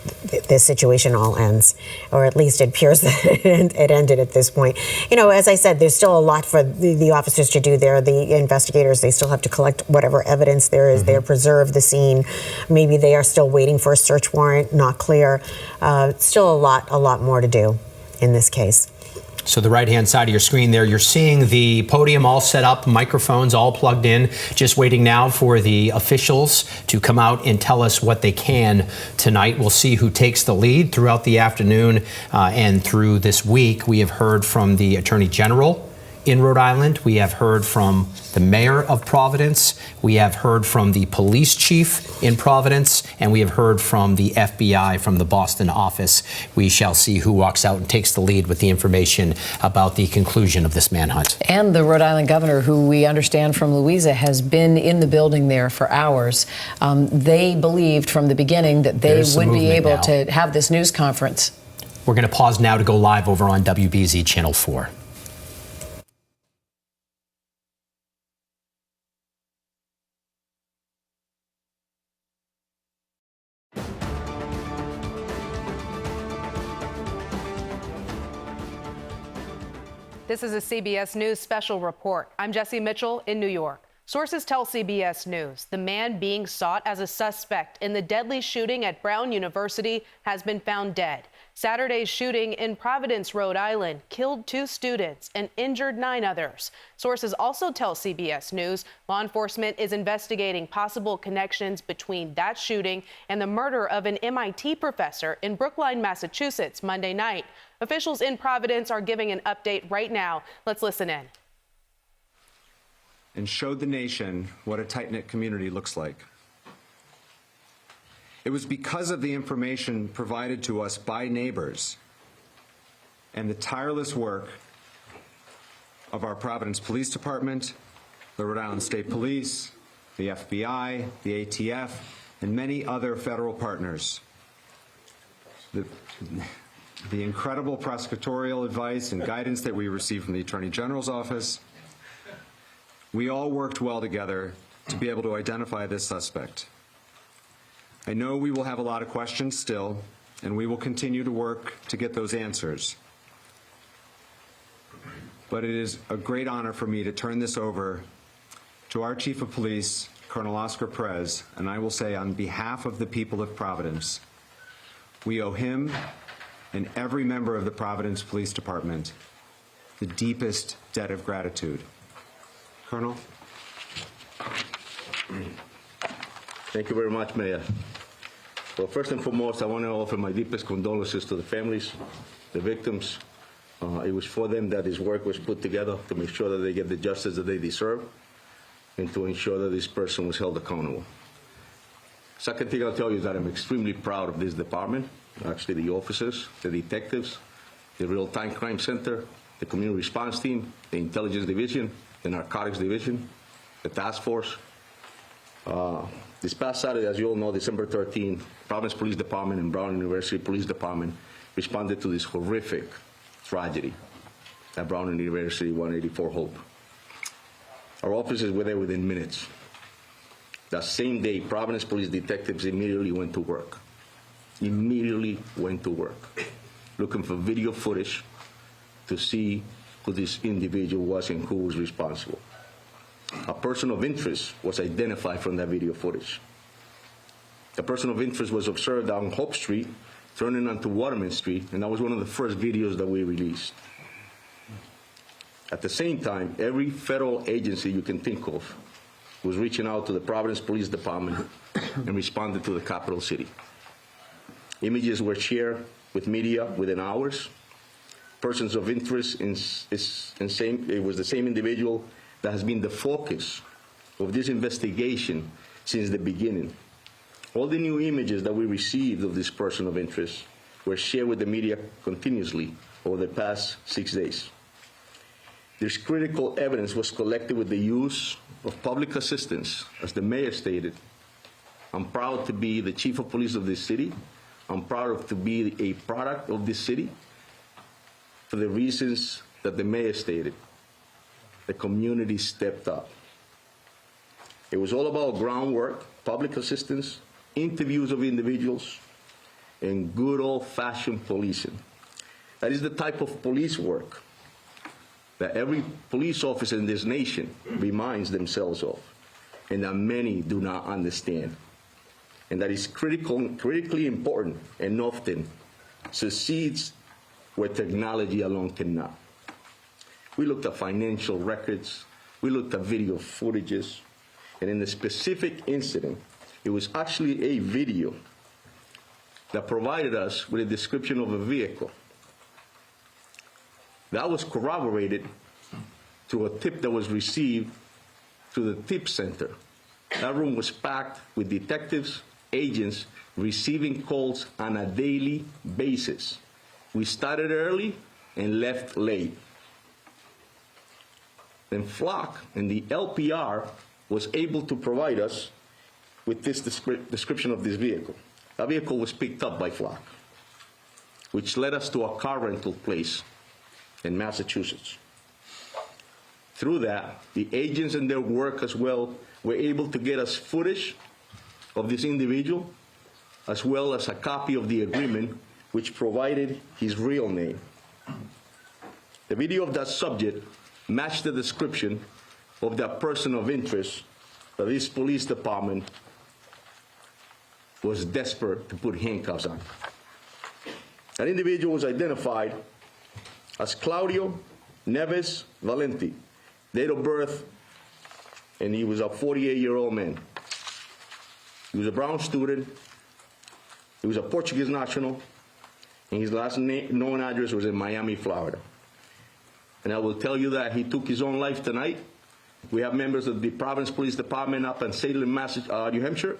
this situation all ends, or at least it appears that it ended at this point. You know, as I said, there's still a lot for the officers to do there. The investigators, they still have to collect whatever evidence there is there, preserve the scene. Maybe they are still waiting for a search warrant, not clear. Still a lot more to do in this case. So the right-hand side of your screen there, you're seeing the podium all set up, microphones all plugged in, just waiting now for the officials to come out and tell us what they can tonight. We'll see who takes the lead throughout the afternoon and through this week. We have heard from the Attorney General in Rhode Island. We have heard from the mayor of Providence. We have heard from the police chief in Providence, and we have heard from the FBI from the Boston office. We shall see who walks out and takes the lead with the information about the conclusion of this manhunt. And the Rhode Island governor, who we understand from Louisa has been in the building there for hours. They believed from the beginning that they would be able to have this news conference. We're going to pause now to go live over on WBZ Channel 4. This is a CBS News special report. I'm Jesse Mitchell in New York. Sources tell CBS News the man being sought as a suspect in the deadly shooting at Brown University has been found dead. Saturday's shooting in Providence, Rhode Island, killed 2 students and injured 9 others. Sources also tell CBS News law enforcement is investigating possible connections between that shooting and the murder of an MIT professor in Brookline, Massachusetts, Monday night. Officials in Providence are giving an update right now. Let's listen in. And showed the nation what a tight-knit community looks like. It was because of the information provided to us by neighbors and the tireless work of our Providence Police Department, the Rhode Island State Police, the FBI, the ATF, and many other federal partners. The incredible prosecutorial advice and guidance that we received from the Attorney General's office. We all worked well together to be able to identify this suspect. I know we will have a lot of questions still, and we will continue to work to get those answers. But it is a great honor for me to turn this over to our Chief of Police, Colonel Oscar Perez, and I will say on behalf of the people of Providence, we owe him and every member of the Providence Police Department the deepest debt of gratitude. Colonel? Thank you very much, Mayor. Well, first and foremost, I want to offer my deepest condolences to the families, the victims. It was for them that this work was put together to make sure that they get the justice that they deserve and to ensure that this person was held accountable. Second thing I'll tell you is that I'm extremely proud of this department, actually the officers, the detectives, the Real-Time Crime Center, the Community Response Team, the Intelligence Division, the Narcotics Division, the Task Force. This past Saturday, as you all know, December 13, Providence Police Department and Brown University Police Department responded to this horrific tragedy at Brown University 184 Hope. Our officers were there within minutes. That same day, Providence Police detectives immediately went to work. Looking for video footage to see who this individual was and who was responsible. A person of interest was identified from that video footage. The person of interest was observed on Hope Street, turning onto Waterman Street, and that was one of the first videos that we released. At the same time, every federal agency you can think of was reaching out to the Providence Police Department and responded to the capital city. Images were shared with media within hours. Persons of interest it was the same individual that has been the focus of this investigation since the beginning. All the new images that we received of this person of interest were shared with the media continuously over the past 6 days. This critical evidence was collected with the use of public assistance. As the mayor stated, I'm proud to be the chief of police of this city. I'm proud to be a product of this city for the reasons that the mayor stated. The community stepped up. It was all about groundwork, public assistance, interviews of individuals, and good old-fashioned policing. That is the type of police work that every police officer in this nation reminds themselves of, and that many do not understand. And that is critically important and often succeeds where technology alone cannot. We looked at financial records, we looked at video footages, and in the specific incident, it was actually a video that provided us with a description of a vehicle. That was corroborated through a tip that was received through the tip center. That room was packed with detectives, agents receiving calls on a daily basis. We started early and left late. Then Flock and the LPR was able to provide us with this description of this vehicle. That vehicle was picked up by Flock, which led us to a car rental place in Massachusetts. Through that, the agents and their work as well were able to get us footage of this individual, as well as a copy of the agreement which provided his real name. The video of that subject matched the description of that person of interest that this police department was desperate to put handcuffs on. That individual was identified as Claudio Neves Valenti, date of birth, and he was a 48-year-old man. He was a Brown student, he was a Portuguese national, and his last known address was in Miami, Florida. And I will tell you that he took his own life tonight. We have members of the Providence Police Department up in Salem, New Hampshire,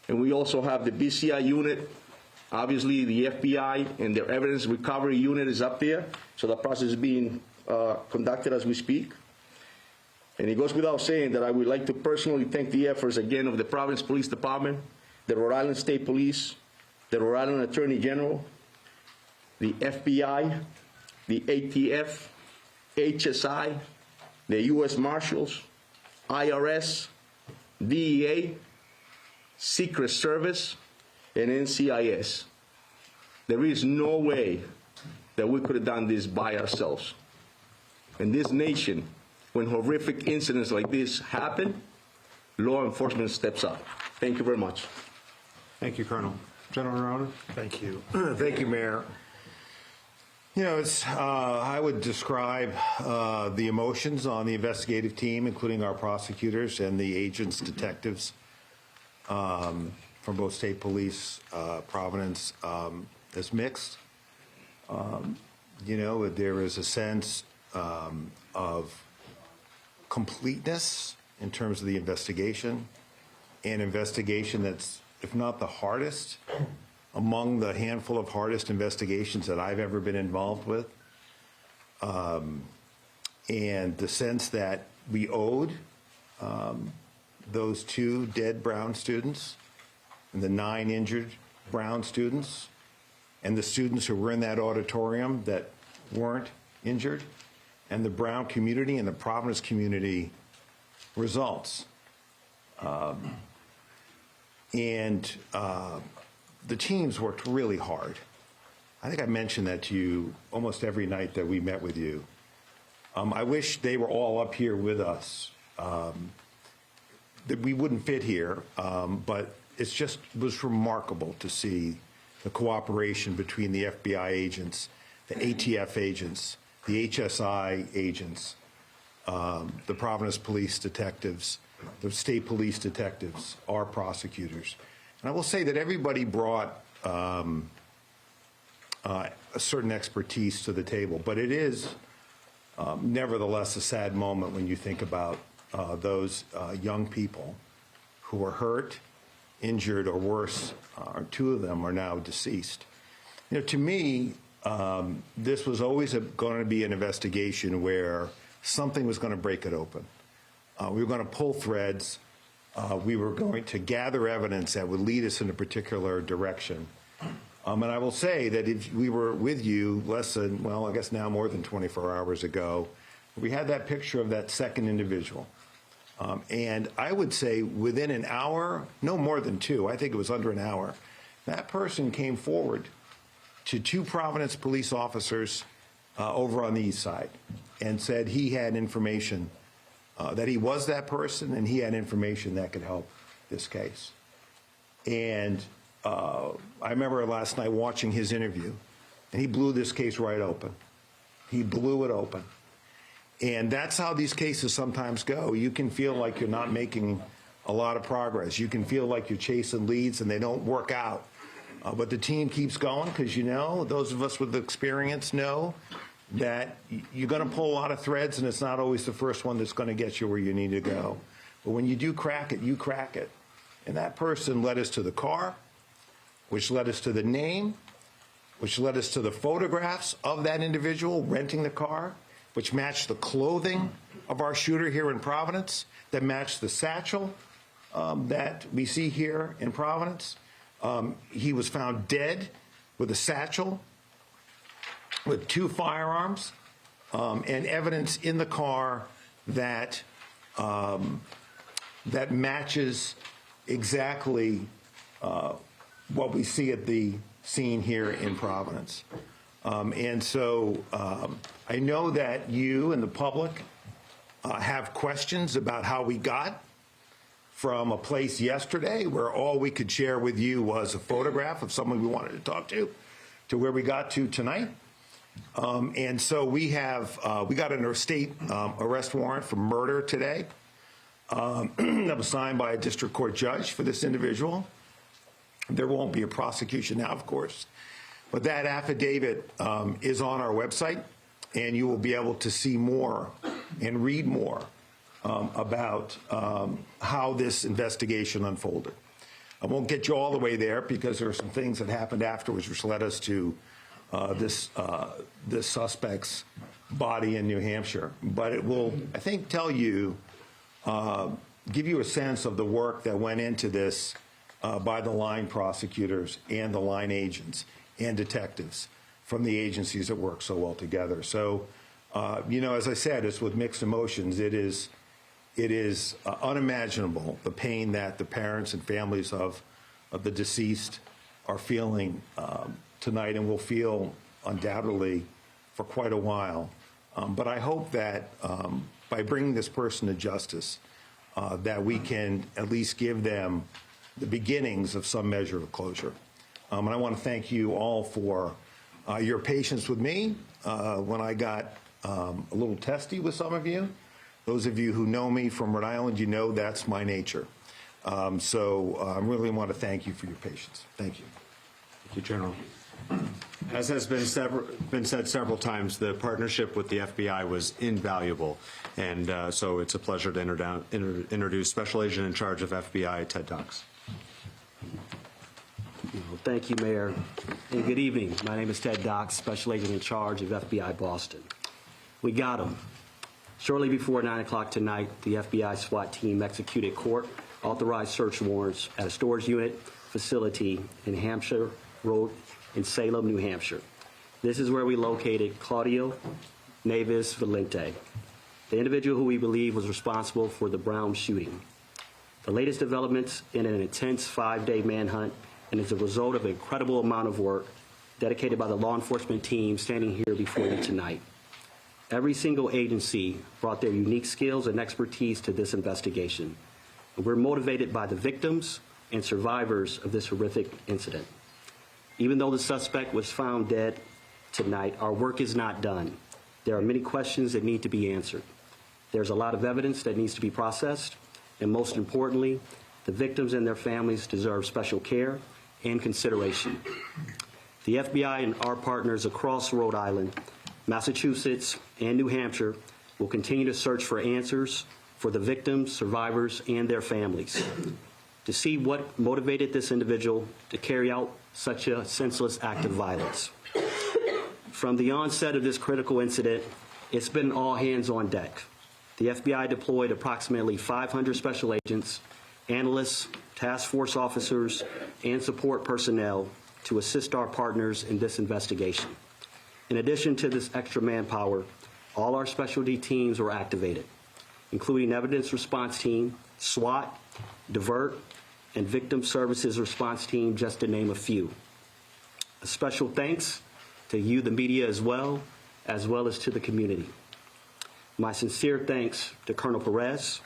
and we also have the BCI unit. Obviously, the FBI and their evidence recovery unit is up there, so that process is being conducted as we speak. And it goes without saying that I would like to personally thank the efforts again of the Providence Police Department, the Rhode Island State Police, the Rhode Island Attorney General, the FBI, the ATF, HSI, the U.S. Marshals, IRS, DEA, Secret Service, and NCIS. There is no way that we could have done this by ourselves. In this nation, when horrific incidents like this happen, law enforcement steps up. Thank you very much. Thank you, Colonel. General Arona. Thank you. Thank you, Mayor. You know, I would describe the emotions on the investigative team, including our prosecutors and the agents, detectives. from both state police, Providence, is mixed. There is a sense of completeness in terms of the investigation, an investigation that's, if not the hardest, among the handful of hardest investigations that I've ever been involved with. And the sense that we owed those 2 dead Brown students and the 9 injured Brown students and the students who were in that auditorium that weren't injured, and the Brown community and the Providence community results. The teams worked really hard. I think I mentioned that to you almost every night that we met with you. I wish they were all up here with us. That we wouldn't fit here, but it was remarkable to see the cooperation between the FBI agents, the ATF agents, the HSI agents, the Providence police detectives, the state police detectives, our prosecutors. And I will say that everybody brought a certain expertise to the table, but it is nevertheless a sad moment when you think about those young people who were hurt, injured, or worse, 2 of them are now deceased. To me, this was always going to be an investigation where something was going to break it open. We were going to pull threads. We were going to gather evidence that would lead us in a particular direction. And I will say that if we were with you less than, well, I guess now more than 24 hours ago, we had that picture of that second individual. And I would say within an hour, no more than 2, I think it was under an hour, that person came forward to 2 Providence police officers over on the east side and said he had information, that he was that person, and he had information that could help this case. And I remember last night watching his interview, and he blew this case right open. He blew it open. And that's how these cases sometimes go. You can feel like you're not making a lot of progress. You can feel like you're chasing leads and they don't work out. But the team keeps going because, those of us with experience know that you're going to pull a lot of threads, and it's not always the first one that's going to get you where you need to go. But when you do crack it, you crack it. And that person led us to the car, which led us to the name, which led us to the photographs of that individual renting the car, which matched the clothing of our shooter here in Providence, that matched the satchel that we see here in Providence. He was found dead with a satchel, with 2 firearms, and evidence in the car that that matches exactly what we see at the scene here in Providence. And so I know that you and the public have questions about how we got from a place yesterday where all we could share with you was a photograph of someone we wanted to talk to where we got to tonight. And so we got an state arrest warrant for murder today that was signed by a district court judge for this individual. There won't be a prosecution now, of course, but that affidavit is on our website, and you will be able to see more and read more about how this investigation unfolded. I won't get you all the way there because there are some things that happened afterwards which led us to this suspect's body in New Hampshire. But it will, I think, tell you, give you a sense of the work that went into this by the line prosecutors and the line agents and detectives from the agencies that work so well together. So, as I said, it's with mixed emotions. It is unimaginable, the pain that the parents and families of the deceased are feeling tonight and will feel undoubtedly for quite a while. But I hope that by bringing this person to justice, that we can at least give them the beginnings of some measure of closure. And I want to thank you all for your patience with me when I got a little testy with some of you. Those of you who know me from Rhode Island, you know that's my nature. So I really want to thank you for your patience. Thank you. Thank you, General. As has been said several times, the partnership with the FBI was invaluable, and so it's a pleasure to introduce Special Agent in Charge of FBI, Ted Dox. Thank you, Mayor, and good evening. My name is Ted Dox, Special Agent in Charge of FBI Boston. We got him. Shortly before 9 o'clock tonight, the FBI SWAT team executed court-authorized search warrants at a storage unit facility in Hampshire Road in Salem, New Hampshire. This is where we located Claudio Neves Valente, the individual who we believe was responsible for the Brown shooting. The latest developments in an intense 5-day manhunt, and is a result of an incredible amount of work dedicated by the law enforcement team standing here before you tonight. Every single agency brought their unique skills and expertise to this investigation. And we're motivated by the victims and survivors of this horrific incident. Even though the suspect was found dead tonight, our work is not done. There are many questions that need to be answered. There's a lot of evidence that needs to be processed, and most importantly, the victims and their families deserve special care and consideration. The FBI and our partners across Rhode Island, Massachusetts, and New Hampshire will continue to search for answers for the victims, survivors, and their families, to see what motivated this individual to carry out such a senseless act of violence. From the onset of this critical incident, it's been all hands on deck. The FBI deployed approximately 500 special agents, analysts, task force officers, and support personnel to assist our partners in this investigation. In addition to this extra manpower, all our specialty teams were activated, including Evidence Response Team, SWAT, Divert, and Victim Services Response Team, just to name a few. A special thanks to you, the media, as well as to the community. My sincere thanks to Colonel Perez,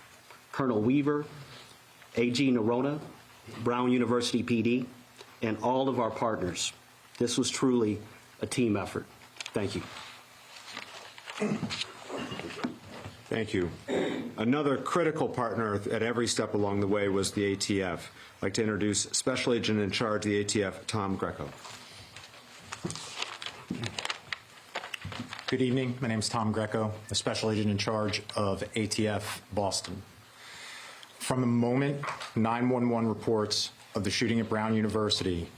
Colonel Weaver, AG Nerona, Brown University PD, and all of our partners. This was truly a team effort. Thank you. Thank you. Another critical partner at every step along the way was the ATF. I'd like to introduce Special Agent in Charge of the ATF, Tom Greco. Good evening. My name is Tom Greco, the Special Agent in Charge of ATF Boston. From the moment 911 reports of the shooting at Brown University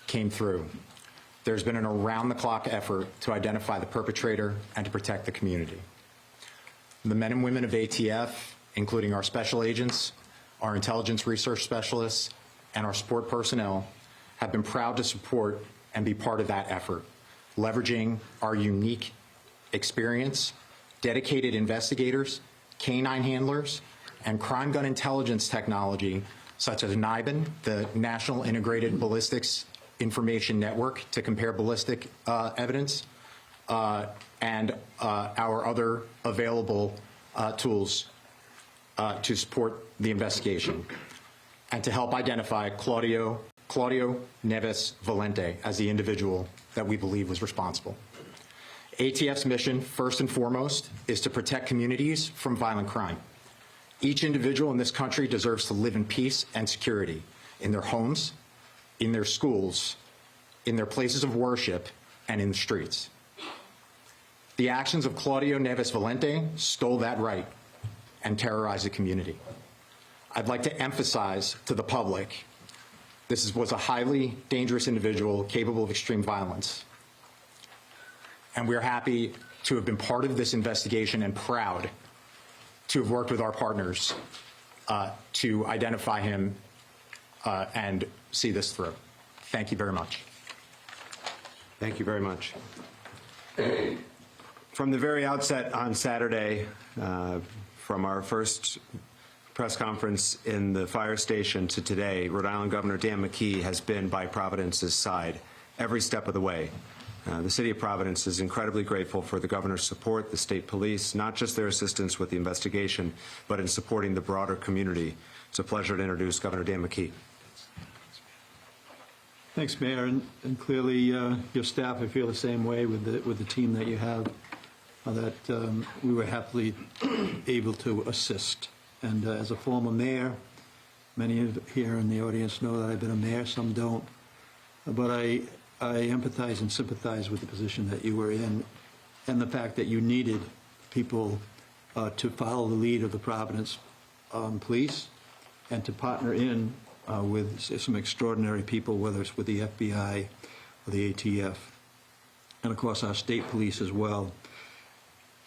came through, there's been an around-the-clock effort to identify the perpetrator and to protect the community. The men and women of ATF, including our special agents, our intelligence research specialists, and our support personnel, have been proud to support and be part of that effort, leveraging our unique experience, dedicated investigators, canine handlers, and crime gun intelligence technology such as NIBIN, the National Integrated Ballistics Information Network, to compare ballistic evidence, and our other available tools to support the investigation, and to help identify Claudio Neves Valente as the individual that we believe was responsible. ATF's mission, first and foremost, is to protect communities from violent crime. Each individual in this country deserves to live in peace and security in their homes, in their schools, in their places of worship, and in the streets. The actions of Claudio Neves Valente stole that right and terrorized the community. I'd like to emphasize to the public, this was a highly dangerous individual capable of extreme violence. And we're happy to have been part of this investigation and proud to have worked with our partners to identify him and see this through. Thank you very much. Thank you very much. From the very outset on Saturday, from our first press conference in the fire station to today, Rhode Island Governor Dan McKee has been by Providence's side every step of the way. The City of Providence is incredibly grateful for the governor's support, the state police, not just their assistance with the investigation, but in supporting the broader community. It's a pleasure to introduce Governor Dan McKee. Thanks, Mayor, and clearly your staff, I feel the same way with the team that you have, that we were happily able to assist. And as a former mayor, Many of here in the audience know that I've been a mayor, some don't. But I empathize and sympathize with the position that you were in and the fact that you needed people to follow the lead of the Providence police and to partner in with some extraordinary people, whether it's with the FBI or the ATF, and of course our state police as well.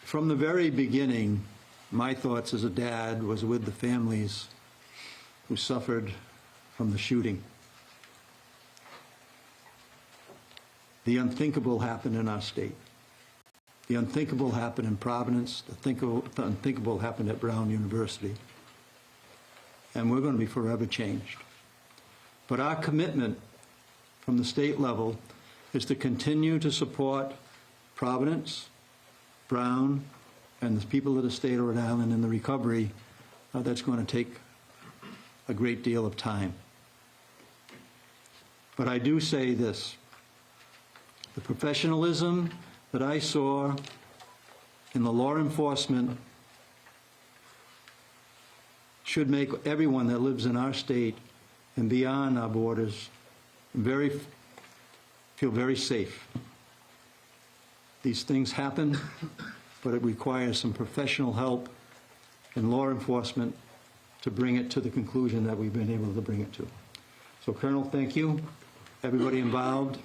From the very beginning, my thoughts as a dad was with the families who suffered from the shooting. The unthinkable happened in our state. The unthinkable happened in Providence. The unthinkable happened at Brown University. And we're going to be forever changed. But our commitment from the state level is to continue to support Providence, Brown, and the people of the state of Rhode Island in the recovery. That's going to take a great deal of time. But I do say this. The professionalism that I saw in the law enforcement should make everyone that lives in our state and beyond our borders feel very safe. These things happen, but it requires some professional help in law enforcement to bring it to the conclusion that we've been able to bring it to. So, Colonel, thank you, everybody involved.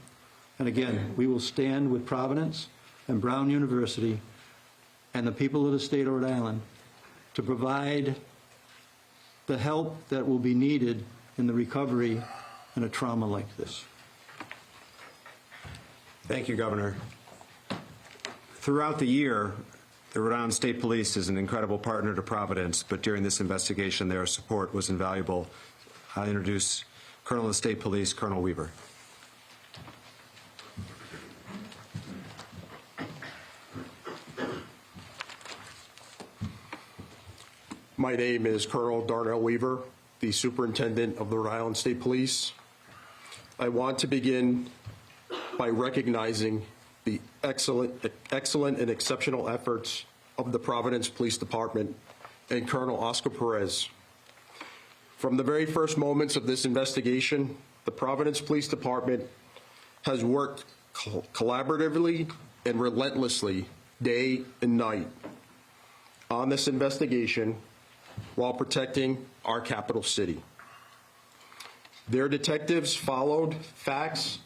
And again, we will stand with Providence and Brown University and the people of the state of Rhode Island to provide the help that will be needed in the recovery in a trauma like this. Thank you, Governor. Throughout the year, the Rhode Island State Police is an incredible partner to Providence, but during this investigation, their support was invaluable. I introduce Colonel of the State Police, Colonel Weaver. My name is Colonel Darnell Weaver, the Superintendent of the Rhode Island State Police. I want to begin by recognizing the excellent and exceptional efforts of the Providence Police Department and Colonel Oscar Perez. From the very first moments of this investigation, the Providence Police Department has worked collaboratively and relentlessly day and night on this investigation while protecting our capital city. Their detectives followed facts,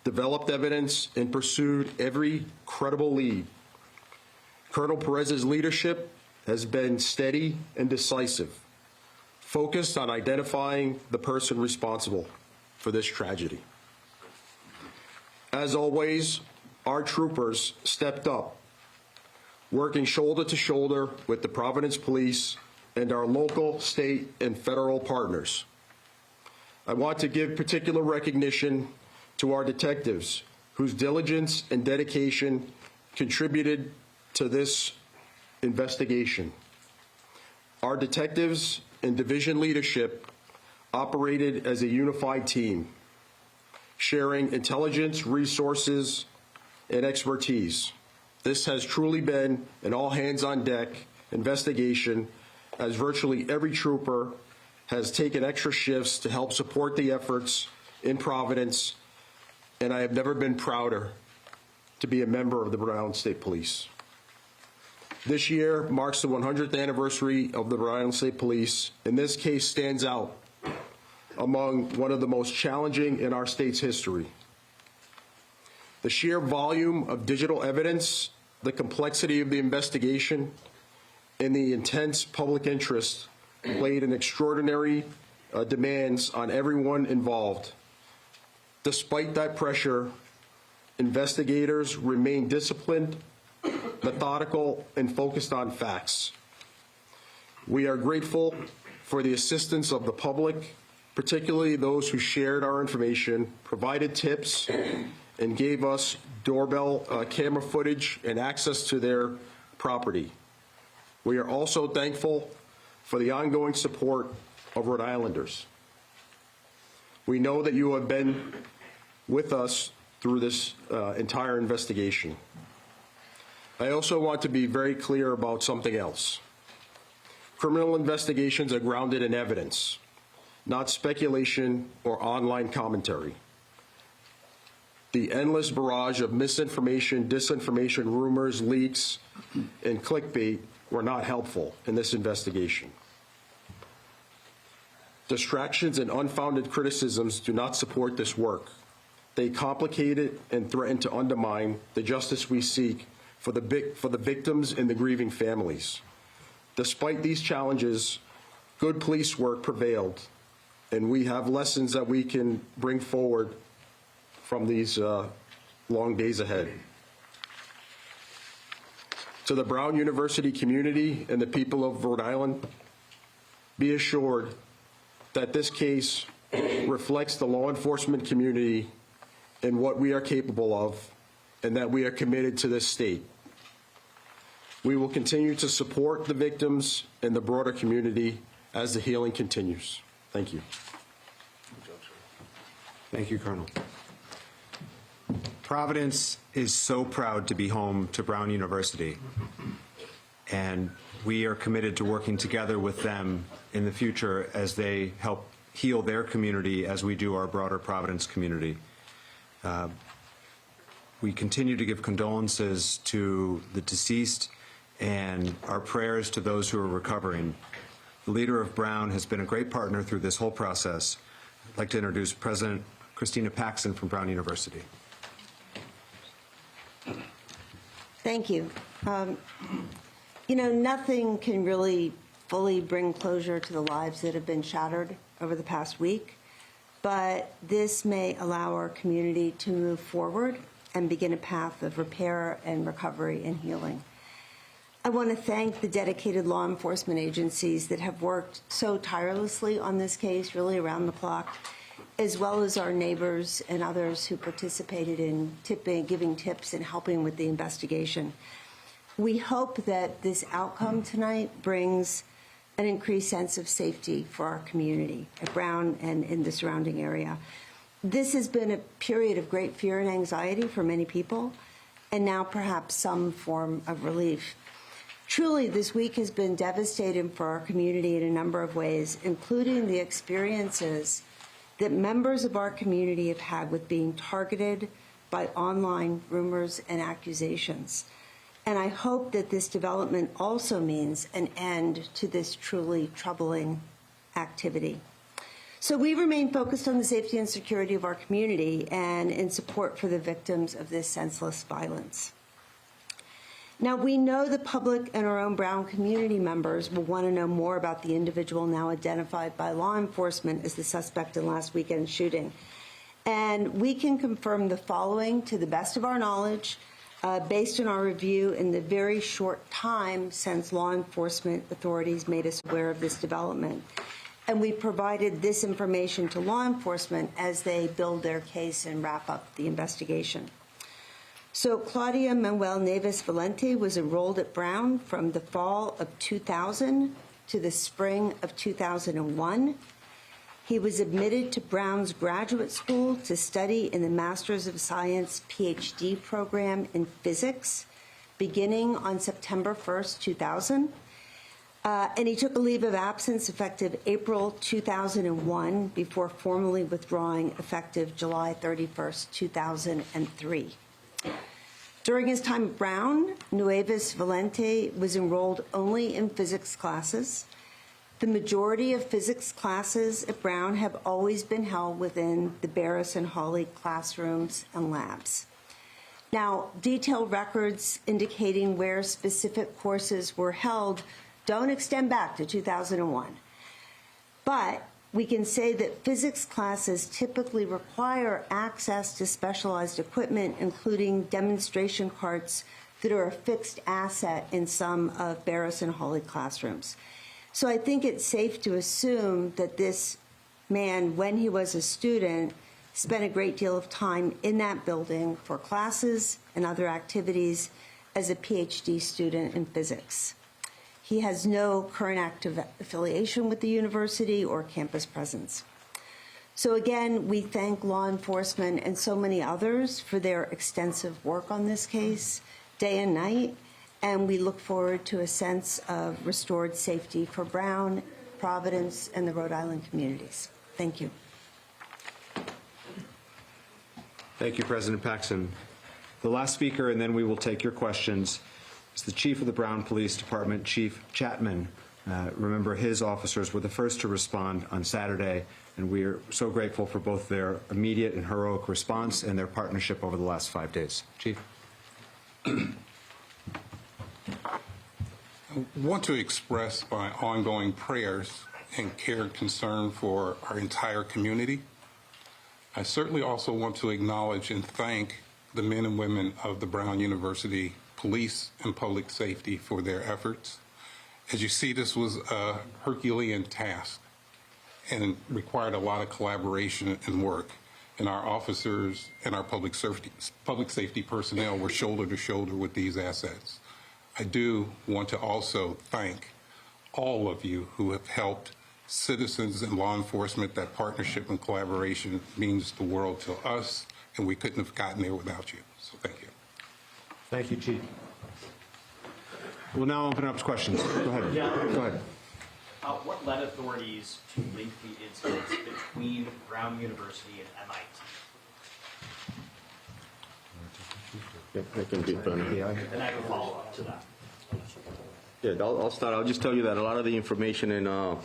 developed evidence, and pursued every credible lead. Colonel Perez's leadership has been steady and decisive, focused on identifying the person responsible for this tragedy. As always, our troopers stepped up, working shoulder to shoulder with the Providence Police and our local, state, and federal partners. I want to give particular recognition to our detectives, whose diligence and dedication contributed to this investigation. Our detectives and division leadership operated as a unified team, sharing intelligence, resources, and expertise. This has truly been an all-hands-on-deck investigation, as virtually every trooper has taken extra shifts to help support the efforts in Providence, and I have never been prouder to be a member of the Rhode Island State Police. This year marks the 100th anniversary of the Rhode Island State Police, and this case stands out among one of the most challenging in our state's history. The sheer volume of digital evidence, the complexity of the investigation, and the intense public interest laid an extraordinary demands on everyone involved. Despite that pressure, investigators remain disciplined, methodical, and focused on facts. We are grateful for the assistance of the public, particularly those who shared our information, provided tips, and gave us doorbell camera footage and access to their property. We are also thankful for the ongoing support of Rhode Islanders. We know that you have been with us through this entire investigation. I also want to be very clear about something else. Criminal investigations are grounded in evidence. not speculation or online commentary. The endless barrage of misinformation, disinformation, rumors, leaks, and clickbait were not helpful in this investigation. Distractions and unfounded criticisms do not support this work. They complicate it and threaten to undermine the justice we seek for the victims and the grieving families. Despite these challenges, good police work prevailed, and we have lessons that we can bring forward from these long days ahead. To the Brown University community and the people of Rhode Island, be assured that this case reflects the law enforcement community and what we are capable of, and that we are committed to this state. We will continue to support the victims and the broader community as the healing continues. Thank you. Thank you, Colonel. Providence is so proud to be home to Brown University, and we are committed to working together with them in the future as they help heal their community as we do our broader Providence community. We continue to give condolences to the deceased and our prayers to those who are recovering. The leader of Brown has been a great partner through this whole process. I'd like to introduce President Christina Paxson from Brown University. Thank you. You know, nothing can really fully bring closure to the lives that have been shattered over the past week, but this may allow our community to move forward and begin a path of repair and recovery and healing. I want to thank the dedicated law enforcement agencies that have worked so tirelessly on this case, really around the clock, as well as our neighbors and others who participated in giving tips and helping with the investigation. We hope that this outcome tonight brings an increased sense of safety for our community at Brown and in the surrounding area. This has been a period of great fear and anxiety for many people, and now perhaps some form of relief. Truly, this week has been devastating for our community in a number of ways, including the experiences that members of our community have had with being targeted by online rumors and accusations. And I hope that this development also means an end to this truly troubling activity. So we remain focused on the safety and security of our community and in support for the victims of this senseless violence. Now, we know the public and our own Brown community members will want to know more about the individual now identified by law enforcement as the suspect in last weekend's shooting. And we can confirm the following to the best of our knowledge, based on our review in the very short time since law enforcement authorities made us aware of this development. And we provided this information to law enforcement as they build their case and wrap up the investigation. So Claudia Manuel Neves Valente was enrolled at Brown from the fall of 2000 to the spring of 2001. He was admitted to Brown's graduate school to study in the Master's of Science PhD program in physics, beginning on September 1st, 2000. And he took a leave of absence effective April 2001 before formally withdrawing effective July 31st, 2003. During his time at Brown, Nueves Valente was enrolled only in physics classes. The majority of physics classes at Brown have always been held within the Barris and Hawley classrooms and labs. Now, detailed records indicating where specific courses were held don't extend back to 2001. But we can say that physics classes typically require access to specialized equipment, including demonstration carts that are a fixed asset in some of Barris and Hawley classrooms. So I think it's safe to assume that this man, when he was a student, spent a great deal of time in that building for classes and other activities as a PhD student in physics. He has no current active affiliation with the university or campus presence. So again, we thank law enforcement and so many others for their extensive work on this case, day and night, and we look forward to a sense of restored safety for Brown Providence, and the Rhode Island communities. Thank you. Thank you, President Paxson. The last speaker, and then we will take your questions, is the Chief of the Brown Police Department, Chief Chapman. Remember, his officers were the first to respond on Saturday, and we are so grateful for both their immediate and heroic response and their partnership over the last 5 days. Chief. I want to express my ongoing prayers and care and concern for our entire community. I certainly also want to acknowledge and thank the men and women of the Brown University Police and Public Safety for their efforts. As you see, this was a Herculean task and required a lot of collaboration and work. And our officers and our public safety personnel were shoulder to shoulder with these assets. I do want to also thank all of you who have helped citizens and law enforcement. That partnership and collaboration means the world to us, and we couldn't have gotten there without you. So thank you. Thank you, Chief. We'll now open up to questions. Go ahead. Go ahead. What led authorities to link the incidents between Brown University and MIT? I can keep going. And I have a follow-up to that. Yeah, I'll start. I'll just tell you that a lot of the information and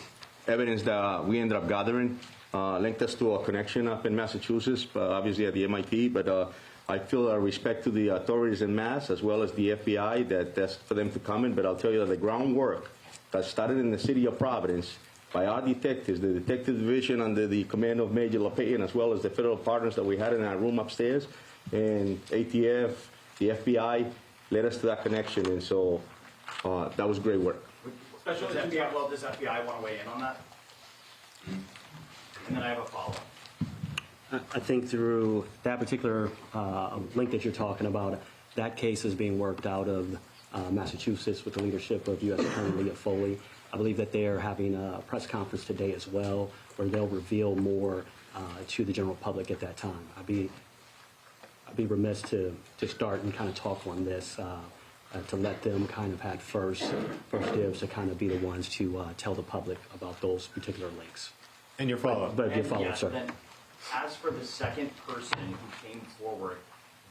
evidence that we ended up gathering linked us to a connection up in Massachusetts, obviously at the MIT, but I feel a respect to the authorities in Mass as well as the FBI that's for them to come in, but I'll tell you that the groundwork that started in the city of Providence by our detectives, the detective division under the command of Major LePayan, as well as the federal partners that we had in our room upstairs, and ATF, the FBI, led us to that connection, and so that was great work. Special Agent Gabriel, does FBI want to weigh in on that? And then I have a follow-up. I think through that particular link that you're talking about, that case is being worked out of Massachusetts with the leadership of U.S. Attorney Leah Foley. I believe that they are having a press conference today as well, where they'll reveal more to the general public at that time. I'd be remiss to start and kind of talk on this, to let them kind of have first dibs to kind of be the ones to tell the public about those particular links. And your follow-up. But your follow-up, sir. Then, as for the second person who came forward,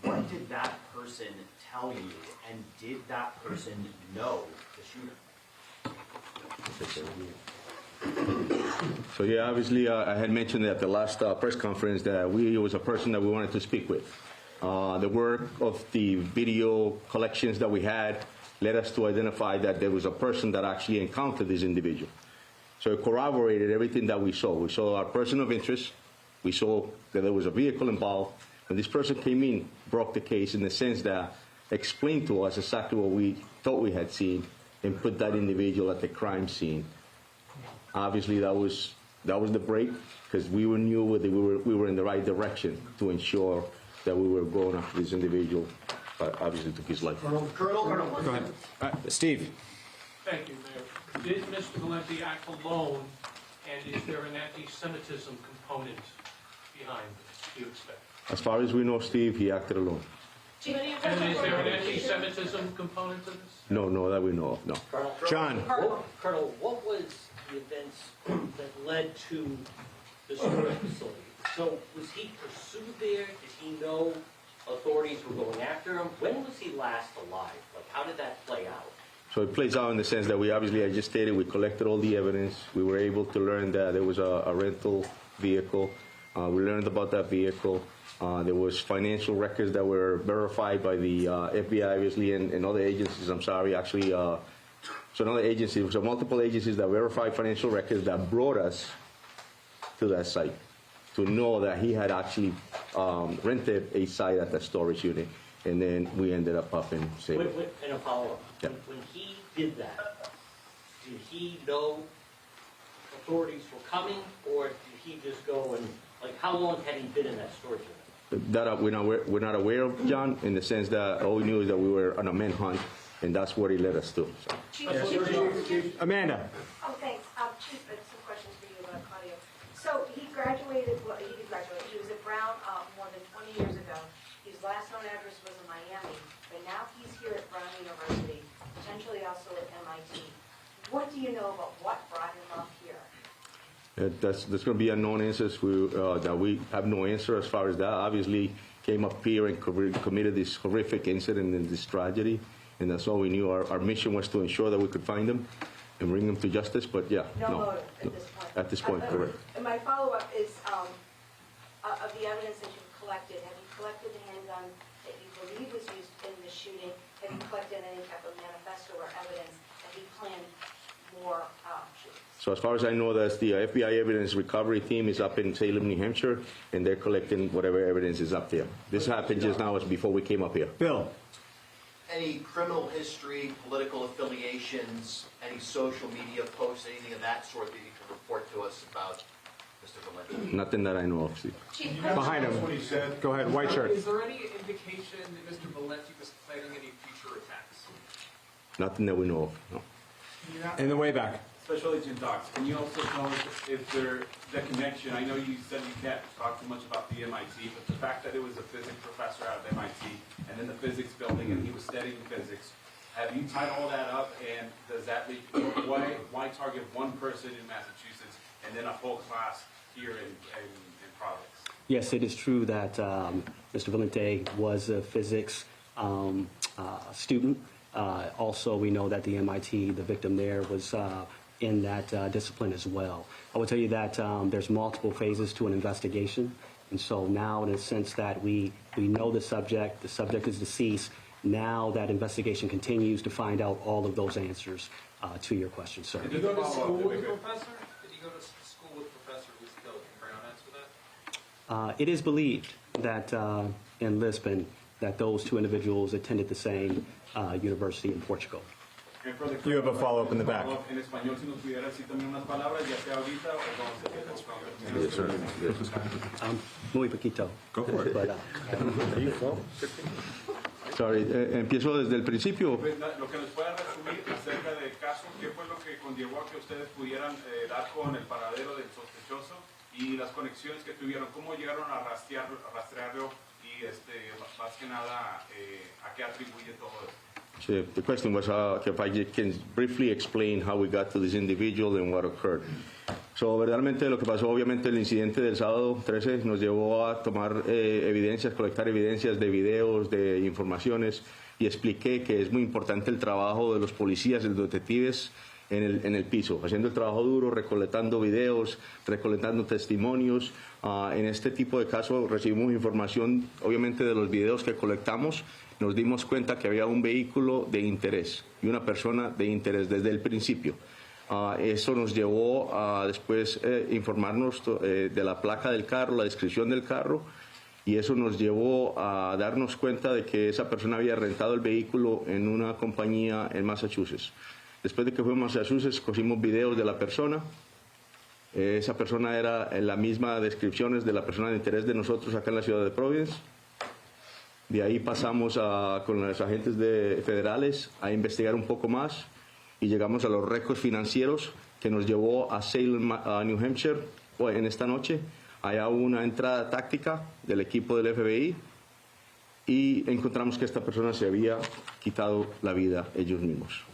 what did that person tell you, and did that person know the shooter? So yeah, obviously I had mentioned at the last press conference that it was a person that we wanted to speak with. The work of the video collections that we had led us to identify that there was a person that actually encountered this individual. So it corroborated everything that we saw. We saw our person of interest. We saw that there was a vehicle involved. When this person came in, broke the case in the sense that explained to us exactly what we thought we had seen and put that individual at the crime scene. Obviously, that was the break, because we knew that we were in the right direction to ensure that we were going after this individual, but obviously took his life. Colonel. Go ahead. Steve. Thank you, Mayor. Did Mr. Valenti act alone, and is there an anti-Semitism component behind this, do you expect? As far as we know, Steve, he acted alone. And is there an anti-Semitism component to this? No, that we know of, no. John. Colonel, what was the events that led to the storage facility? So was he pursued there? Did he know authorities were going after him? When was he last alive? Like, how did that play out? So it plays out in the sense that we obviously, I just stated, we collected all the evidence. We were able to learn that there was a rental vehicle. We learned about that vehicle. There was financial records that were verified by the FBI, obviously, and other agencies. I'm sorry, actually. So another agency, so multiple agencies that verified financial records that brought us to that site to know that he had actually rented a site at the storage unit. And then we ended up in Salem. And a follow-up. Yeah. When he did that, did he know authorities were coming, or did he just go and, like, how long had he been in that storage unit? That we're not aware of, John, in the sense that all we knew is that we were on a manhunt, and that's what he led us to. So. Amanda. Oh, thanks. Chief, some questions for you, Claudia. So he graduated, well, he did graduate. He was at Brown more than 20 years ago. His last known address was in Miami, but now he's here at Brown University, potentially also at MIT. What do you know about what brought him up here? There's going to be unknown answers that we have no answer as far as that. Obviously, came up here and committed this horrific incident and this tragedy, and that's all we knew. Our mission was to ensure that we could find them and bring them to justice. But yeah, no motive at this point. At this point, correct. And my follow-up is of the evidence that you've collected. Have you collected the handgun that you believe was used in the shooting? Have you collected any type of manifesto or evidence that he planned more shootings? So as far as I know, that's the FBI evidence recovery team is up in Salem, New Hampshire, and they're collecting whatever evidence is up there. This happened just now, as before we came up here. Bill. Any criminal history, political affiliations, any social media posts, anything of that sort that you can report to us about Mr. Valenti? Nothing that I know of, Steve. Behind him. What he said. Go ahead, white shirt. Is there any indication that Mr. Valenti was planning any future attacks? Nothing that we know of, no. In the way back. Special Agent Docs, can you also tell us if there the connection? I know you said you can't talk too much about the MIT, but the fact that it was a physics professor out of MIT and in the physics building and he was studying physics, have you tied all that up? And does that lead, why target one person in Massachusetts and then a whole class here in Providence? Yes, it is true that Mr. Valenti was a physics student. Also, we know that the MIT, the victim there, was in that discipline as well. I will tell you that there's multiple phases to an investigation, and so now in a sense that we know the subject is deceased, now that investigation continues to find out all of those answers to your question, sir. Did he go to school with the professor? Did he go to school with the professor who was killed? Can you answer that? It is believed that in Lisbon that those two individuals attended the same university in Portugal. You have a follow-up in the back. En español, si nos pudiera decir también unas palabras, ya sea ahorita o cuando se Yes, sir. Muy poquito. Go for it. But, Sorry, empiezo desde el principio. Lo que nos pueda resumir acerca del caso, ¿qué fue lo que conllevó a que ustedes pudieran dar con el paradero del sospechoso y las conexiones que tuvieron? ¿Cómo llegaron a rastrearlo y más que nada a qué atribuye todo esto? The question was if I can briefly explain how we got to this individual and what occurred. So, verdaderamente lo que pasó, obviamente el incidente del sábado 13 nos llevó a tomar evidencias, colectar evidencias de videos, de informaciones, y expliqué que es muy importante el trabajo de los policías, de los detectives en el piso, haciendo el trabajo duro, recolectando videos, recolectando testimonios. En este tipo de casos recibimos información, obviamente, de los videos que colectamos. Nos dimos cuenta que había un vehículo de interés y una persona de interés desde el principio. Eso nos llevó a después informarnos de la placa del carro, la descripción del carro, y eso nos llevó a darnos cuenta de que esa persona había rentado el vehículo en una compañía en Massachusetts. Después de que fuimos a Massachusetts, cogimos videos de la persona. Esa persona era en la misma descripciones de la persona de interés de nosotros acá en la ciudad de Providence. De ahí pasamos con los agentes federales a investigar un poco más y llegamos a los récords financieros que nos llevó a Salem, New Hampshire, en esta noche. Allá hubo una entrada táctica del equipo del FBI y encontramos que esta persona se había quitado la vida ellos mismos.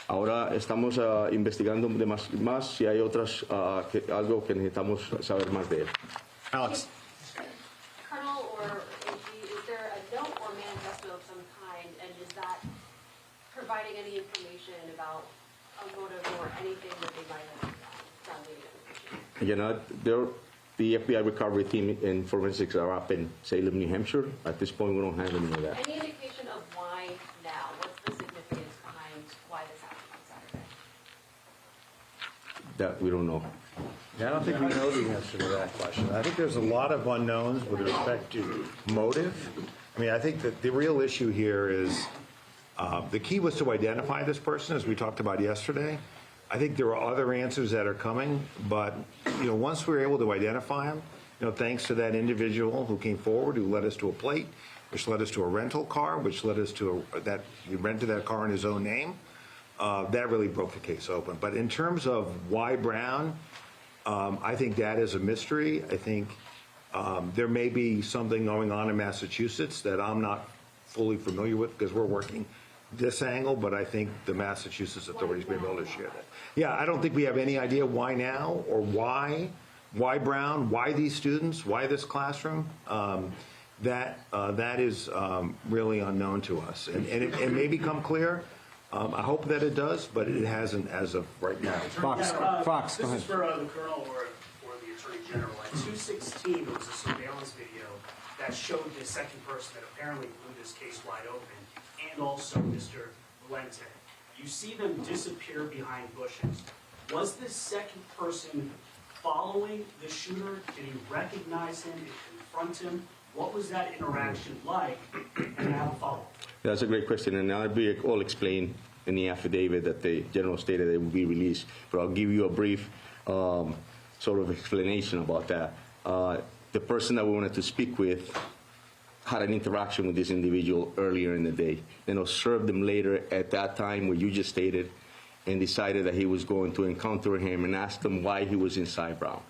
Ahora estamos investigando más si hay algo que necesitamos saber más de él. Alex. Colonel or AG, is there a note or manifesto of some kind, and is that providing any information about a motive or anything that they might have done the information? Again, the FBI recovery team and forensics are up in Salem, New Hampshire. At this point, we don't have any of that. Any indication of why now? What's the significance behind why this happened on Saturday? That we don't know. Yeah, I don't think we know the answer to that question. I think there's a lot of unknowns with respect to motive. I mean, I think that the real issue here is the key was to identify this person, as we talked about yesterday. I think there are other answers that are coming, but once we were able to identify him, thanks to that individual who came forward, who led us to a plate, which led us to a rental car, which led us to that he rented that car in his own name. That really broke the case open. But in terms of why Brown, I think that is a mystery. I think there may be something going on in Massachusetts that I'm not fully familiar with because we're working this angle, but I think the Massachusetts authorities may be able to share that. Yeah, I don't think we have any idea why now or why Brown, why these students, why this classroom. That is really unknown to us, and it may become clear. I hope that it does, but it hasn't as of right now. Fox, go ahead. This is for the Colonel or the Attorney General. At 2:16, there was a surveillance video that showed the second person that apparently blew this case wide open, and also Mr. Valente. You see them disappear behind bushes. Was this second person following the shooter? Did he recognize him and confront him? What was that interaction like? And I have a follow-up. That's a great question, and I'll be all explained in the affidavit that the general stated it will be released. But I'll give you a brief sort of explanation about that. The person that we wanted to speak with had an interaction with this individual earlier in the day, then observed him later at that time where you just stated, and decided that he was going to encounter him and asked him why he was inside Brown.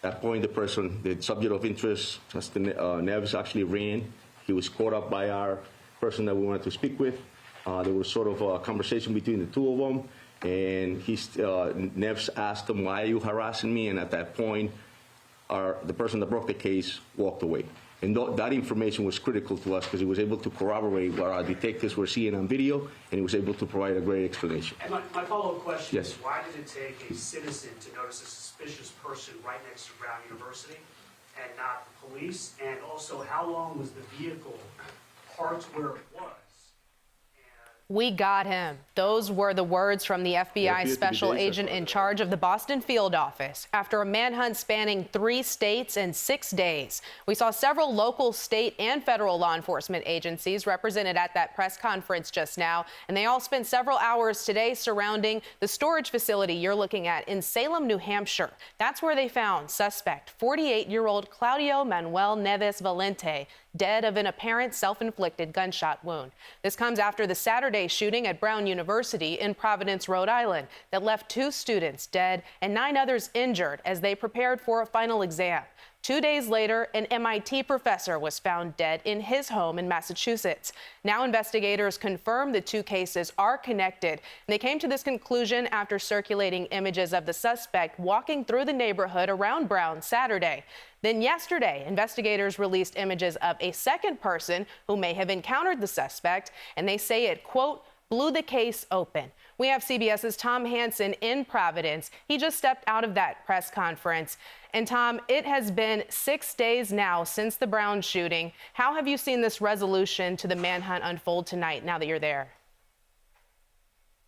At that point, the person, the subject of interest, Mr. Neves, actually ran. He was caught up by our person that we wanted to speak with. There was sort of a conversation between the two of them, and Neves asked him, "Why are you harassing me?" And at that point, the person that broke the case walked away. And that information was critical to us because he was able to corroborate what our detectives were seeing on video, and he was able to provide a great explanation. And my follow-up question Yes. is, why did it take a citizen to notice a suspicious person right next to Brown University and not the police? And also, how long was the vehicle parked where it was? We got him. Those were the words from the FBI special agent in charge of the Boston field office after a manhunt spanning 3 states in 6 days. We saw several local, state, and federal law enforcement agencies represented at that press conference just now, and they all spent several hours today surrounding the storage facility you're looking at in Salem, New Hampshire. That's where they found suspect 48-year-old Claudio Manuel Neves Valente, dead of an apparent self-inflicted gunshot wound. This comes after the Saturday shooting at Brown University in Providence, Rhode Island, that left 2 students dead and 9 others injured as they prepared for a final exam. 2 days later, an MIT professor was found dead in his home in Massachusetts. Now investigators confirm the 2 cases are connected. And they came to this conclusion after circulating images of the suspect walking through the neighborhood around Brown Saturday. Then yesterday, investigators released images of a second person who may have encountered the suspect, and they say it, quote, blew the case open. We have CBS's Tom Hansen in Providence. He just stepped out of that press conference. And Tom, it has been 6 days now since the Brown shooting. How have you seen this resolution to the manhunt unfold tonight now that you're there?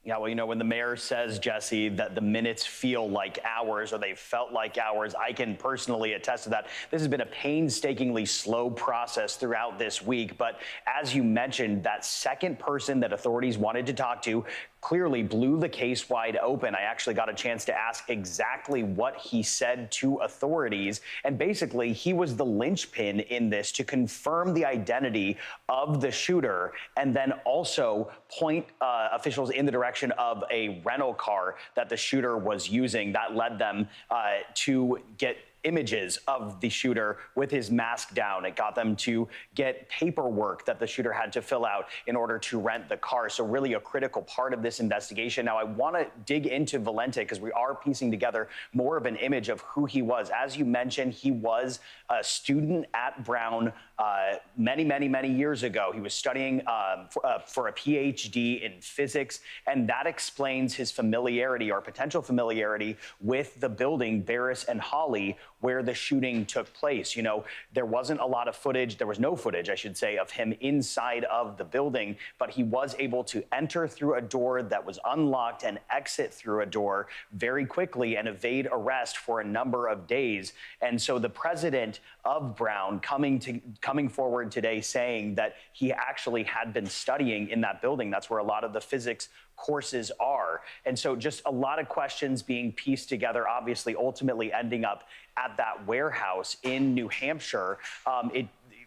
Yeah, well, you know, when the mayor says, Jesse, that the minutes feel like hours or they felt like hours, I can personally attest to that. This has been a painstakingly slow process throughout this week. But as you mentioned, that second person that authorities wanted to talk to clearly blew the case wide open. I actually got a chance to ask exactly what he said to authorities. And basically, he was the linchpin in this to confirm the identity of the shooter and then also point officials in the direction of a rental car that the shooter was using. That led them to get images of the shooter with his mask down. It got them to get paperwork that the shooter had to fill out in order to rent the car. So really a critical part of this investigation. Now, I want to dig into Valente because we are piecing together more of an image of who he was. As you mentioned, he was a student at Brown many years ago. He was studying for a PhD in physics, and that explains his familiarity or potential familiarity with the building, Barris and Hawley, where the shooting took place. You know, there wasn't a lot of footage, there was no footage, I should say, of him inside of the building, but he was able to enter through a door that was unlocked and exit through a door very quickly and evade arrest for a number of days. And so the president of Brown coming forward today saying that he actually had been studying in that building. That's where a lot of the physics courses are. And so just a lot of questions being pieced together, obviously ultimately ending up at that warehouse in New Hampshire.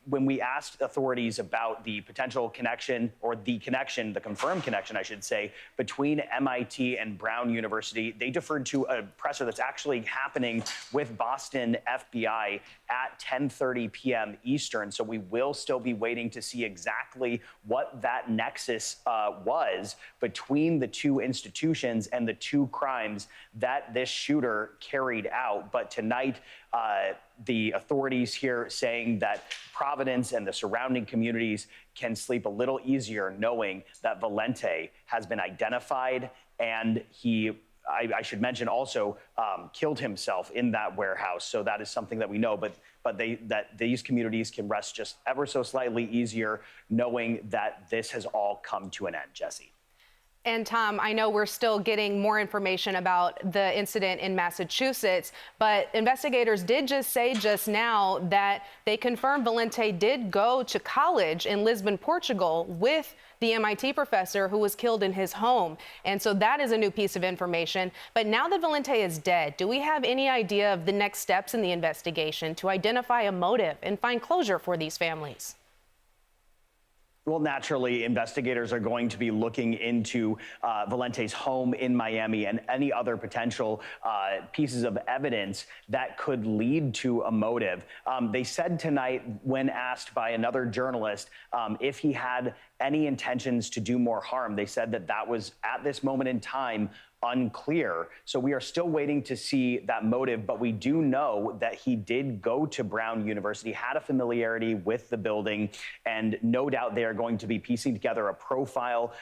when we asked authorities about the potential connection, or the confirmed connection, I should say, between MIT and Brown University, they deferred to a presser that's actually happening with Boston FBI at 10:30 p.m. Eastern. So we will still be waiting to see exactly what that nexus was between the two institutions and the two crimes that this shooter carried out. But tonight, the authorities here saying that Providence and the surrounding communities can sleep a little easier knowing that Valente has been identified, and he, I should mention, also killed himself in that warehouse. So that is something that we know, but that these communities can rest just ever so slightly easier knowing that this has all come to an end. Jesse. And Tom, I know we're still getting more information about the incident in Massachusetts, but investigators did just say just now that they confirmed Valente did go to college in Lisbon, Portugal with the MIT professor who was killed in his home. And so that is a new piece of information. But now that Valente is dead, do we have any idea of the next steps in the investigation to identify a motive and find closure for these families? Well, naturally, investigators are going to be looking into Valente's home in Miami and any other potential pieces of evidence that could lead to a motive. They said tonight, when asked by another journalist if he had any intentions to do more harm, they said that that was, at this moment in time, unclear. So we are still waiting to see that motive, but we do know that he did go to Brown University, had a familiarity with the building, and no doubt they are going to be piecing together a profile,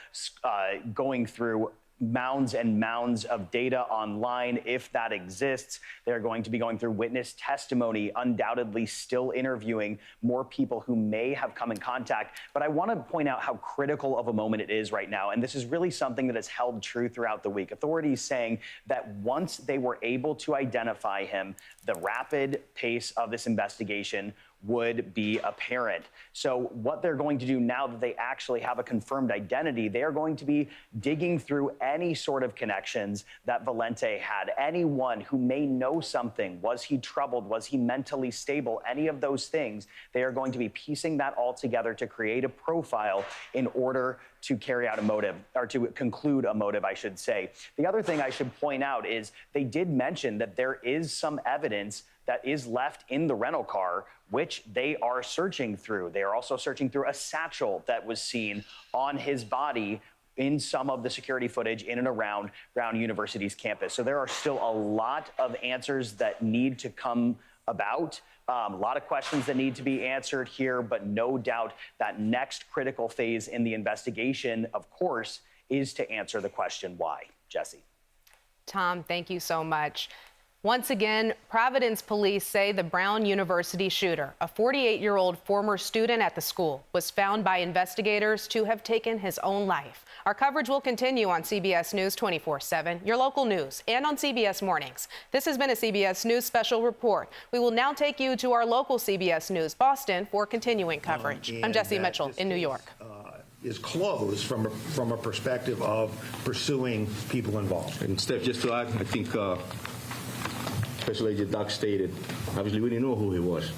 going through mounds and mounds of data online, if that exists. They're going to be going through witness testimony, undoubtedly still interviewing more people who may have come in contact. But I want to point out how critical of a moment it is right now. And this is really something that has held true throughout the week. Authorities saying that once they were able to identify him, the rapid pace of this investigation would be apparent. So what they're going to do now that they actually have a confirmed identity, they are going to be digging through any sort of connections that Valente had, anyone who may know something. Was he troubled? Was he mentally stable? Any of those things, they are going to be piecing that all together to create a profile in order to carry out a motive, or to conclude a motive, I should say. The other thing I should point out is they did mention that there is some evidence that is left in the rental car, which they are searching through. They are also searching through a satchel that was seen on his body in some of the security footage in and around Brown University's campus. So there are still a lot of answers that need to come about. A lot of questions that need to be answered here, but no doubt that next critical phase in the investigation, of course, is to answer the question why. Jesse. Tom, thank you so much. Once again, Providence police say the Brown University shooter, a 48-year-old former student at the school, was found by investigators to have taken his own life. Our coverage will continue on CBS News 24/7, your local news, and on CBS Mornings. This has been a CBS News special report. We will now take you to our local CBS News Boston for continuing coverage. I'm Jesse Mitchell in New York. Is closed from a perspective of pursuing people involved. And Steph, just to add, I think Special Agent Doug stated, obviously we didn't know who he was.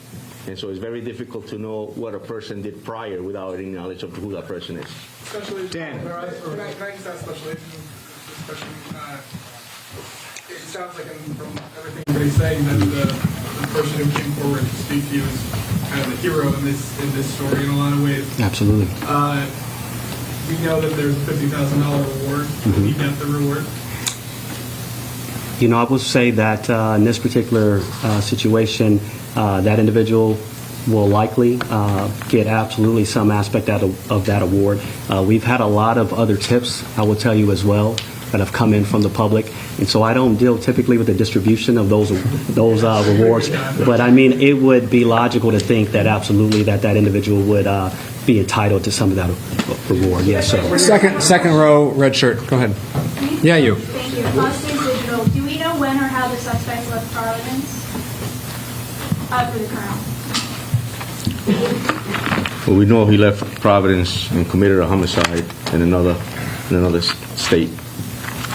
And so it's very difficult to know what a person did prior without any knowledge of who that person is. Especially Dan. Can I just ask Special Agent this question? It sounds like from everything everybody's saying that the person who came forward to speak to you is kind of the hero in this story in a lot of ways. Absolutely. We know that there's a $50,000 reward. Did he get the reward? You know, I will say that in this particular situation, that individual will likely get absolutely some aspect out of that award. We've had a lot of other tips, I will tell you as well, that have come in from the public. And so I don't deal typically with the distribution of those rewards. But I mean, it would be logical to think that absolutely that individual would be entitled to some of that reward. Yes, sir. Second row, red shirt. Go ahead. Yeah, you. Thank you. Digital. Do we know when or how the suspect left Providence? For the Colonel. Well, we know he left Providence and committed a homicide in another state.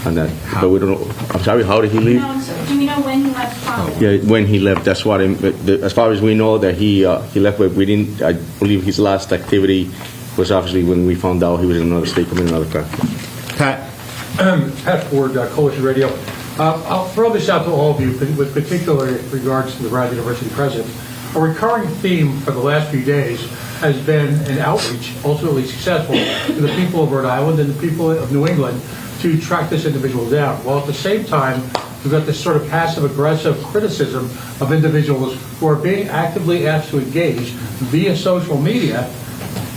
on that. But we don't know. I'm sorry, how did he leave? Do we know when he left college? Yeah, when he left, that's what as far as we know that he left, but we didn't, I believe his last activity was obviously when we found out he was in another state committing another crime. Pat. Pat Ford, Coalition Radio. I'll throw this out to all of you, with particular regards to the Brown University president. A recurring theme for the last few days has been an outreach, ultimately successful, to the people of Rhode Island and the people of New England to track this individual down. While at the same time, we've got this sort of passive-aggressive criticism of individuals who are being actively asked to engage via social media,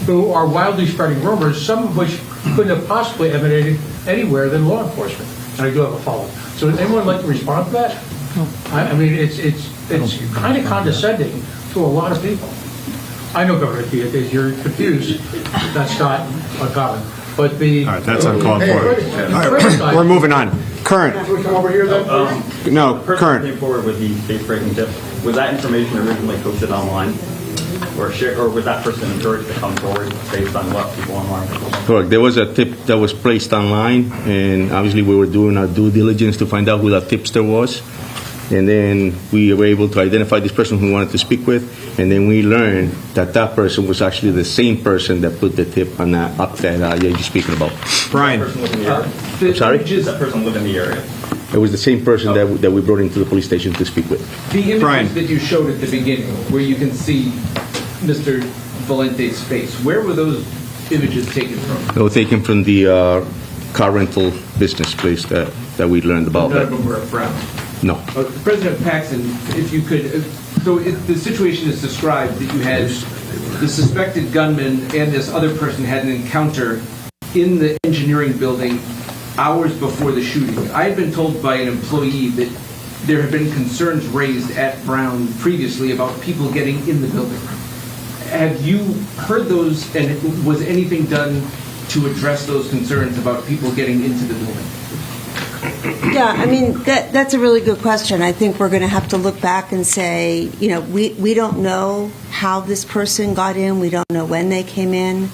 who are wildly spreading rumors, some of which couldn't have possibly emanated anywhere than law enforcement. And I do have a follow-up. So would anyone like to respond to that? I mean, it's kind of condescending to a lot of people. I know, Governor Keith, you're confused. That's not uncommon. But the... All right, that's uncalled for. All right, we're moving on. Current. Can we come over here then? No, the person current. Came forward with the case-breaking tip. Was that information originally posted online? Or was that person encouraged to come forward based on what people online? Correct. There was a tip that was placed online, and obviously we were doing our due diligence to find out who that tipster was. And then we were able to identify this person who we wanted to speak with, and then we learned that that person was actually the same person that put the tip on that up that you're speaking about. Brian. I'm sorry? Does that person live in the area? It was the same person that we brought into the police station to speak with. The images that you showed at the beginning, where you can see Mr. Valente's face, where were those images taken from? They were taken from the car rental business place that we learned about. None of them were at Brown. No. President Paxson, if you could, so the situation is described that you had the suspected gunman and this other person had an encounter in the engineering building hours before the shooting. I had been told by an employee that there had been concerns raised at Brown previously about people getting in the building. Have you heard those, and was anything done to address those concerns about people getting into the building? Yeah, I mean, that's a really good question. I think we're going to have to look back and say, you know, we don't know how this person got in. We don't know when they came in.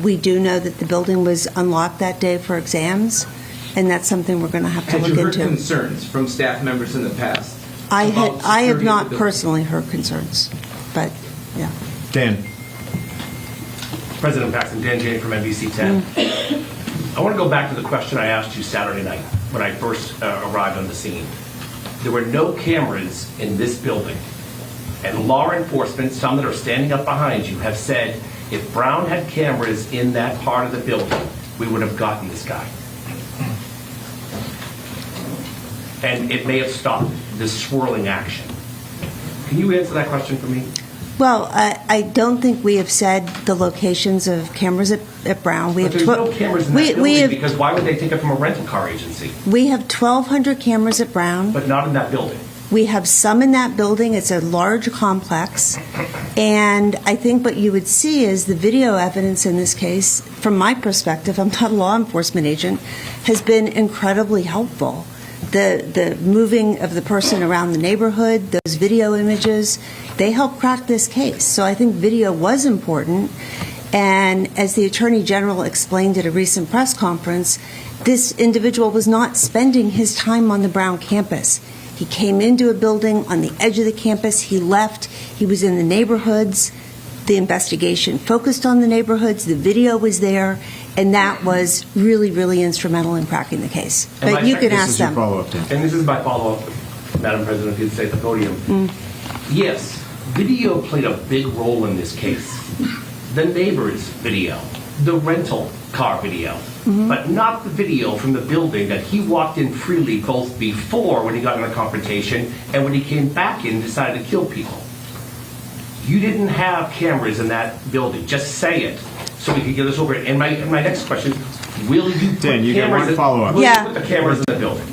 We do know that the building was unlocked that day for exams, and that's something we're going to have to look into. Had you heard concerns from staff members in the past? I have not personally heard concerns, but yeah. Dan. President Paxson, Dan Jane from NBC 10. I want to go back to the question I asked you Saturday night when I first arrived on the scene. There were no cameras in this building. And law enforcement, some that are standing up behind you, have said if Brown had cameras in that part of the building, we would have gotten this guy. And it may have stopped this swirling action. Can you answer that question for me? Well, I don't think we have said the locations of cameras at Brown. We But have there's no cameras in that building because why would they take it from a rental car agency? We have 1,200 cameras at Brown. But not in that building. We have some in that building. It's a large complex. And I think what you would see is the video evidence in this case, from my perspective, I'm not a law enforcement agent, has been incredibly helpful. The moving of the person around the neighborhood, those video images, they help crack this case. So I think video was important. And as the Attorney General explained at a recent press conference, this individual was not spending his time on the Brown campus. He came into a building on the edge of the campus. He left. He was in the neighborhoods. The investigation focused on the neighborhoods. The video was there. And that was really, really instrumental in cracking the case. But you can ask them. And this is my follow-up, Madam President, if you'd say at the podium. Yes, video played a big role in this case. The neighbor's video, the rental car video, but not the video from the building that he walked in freely both before when he got in a confrontation and when he came back in and decided to kill people. You didn't have cameras in that building. Just say it so we can get this over. And my next question, will you put Dan, you get cameras one follow-up. Will Yeah. you put the cameras in the building?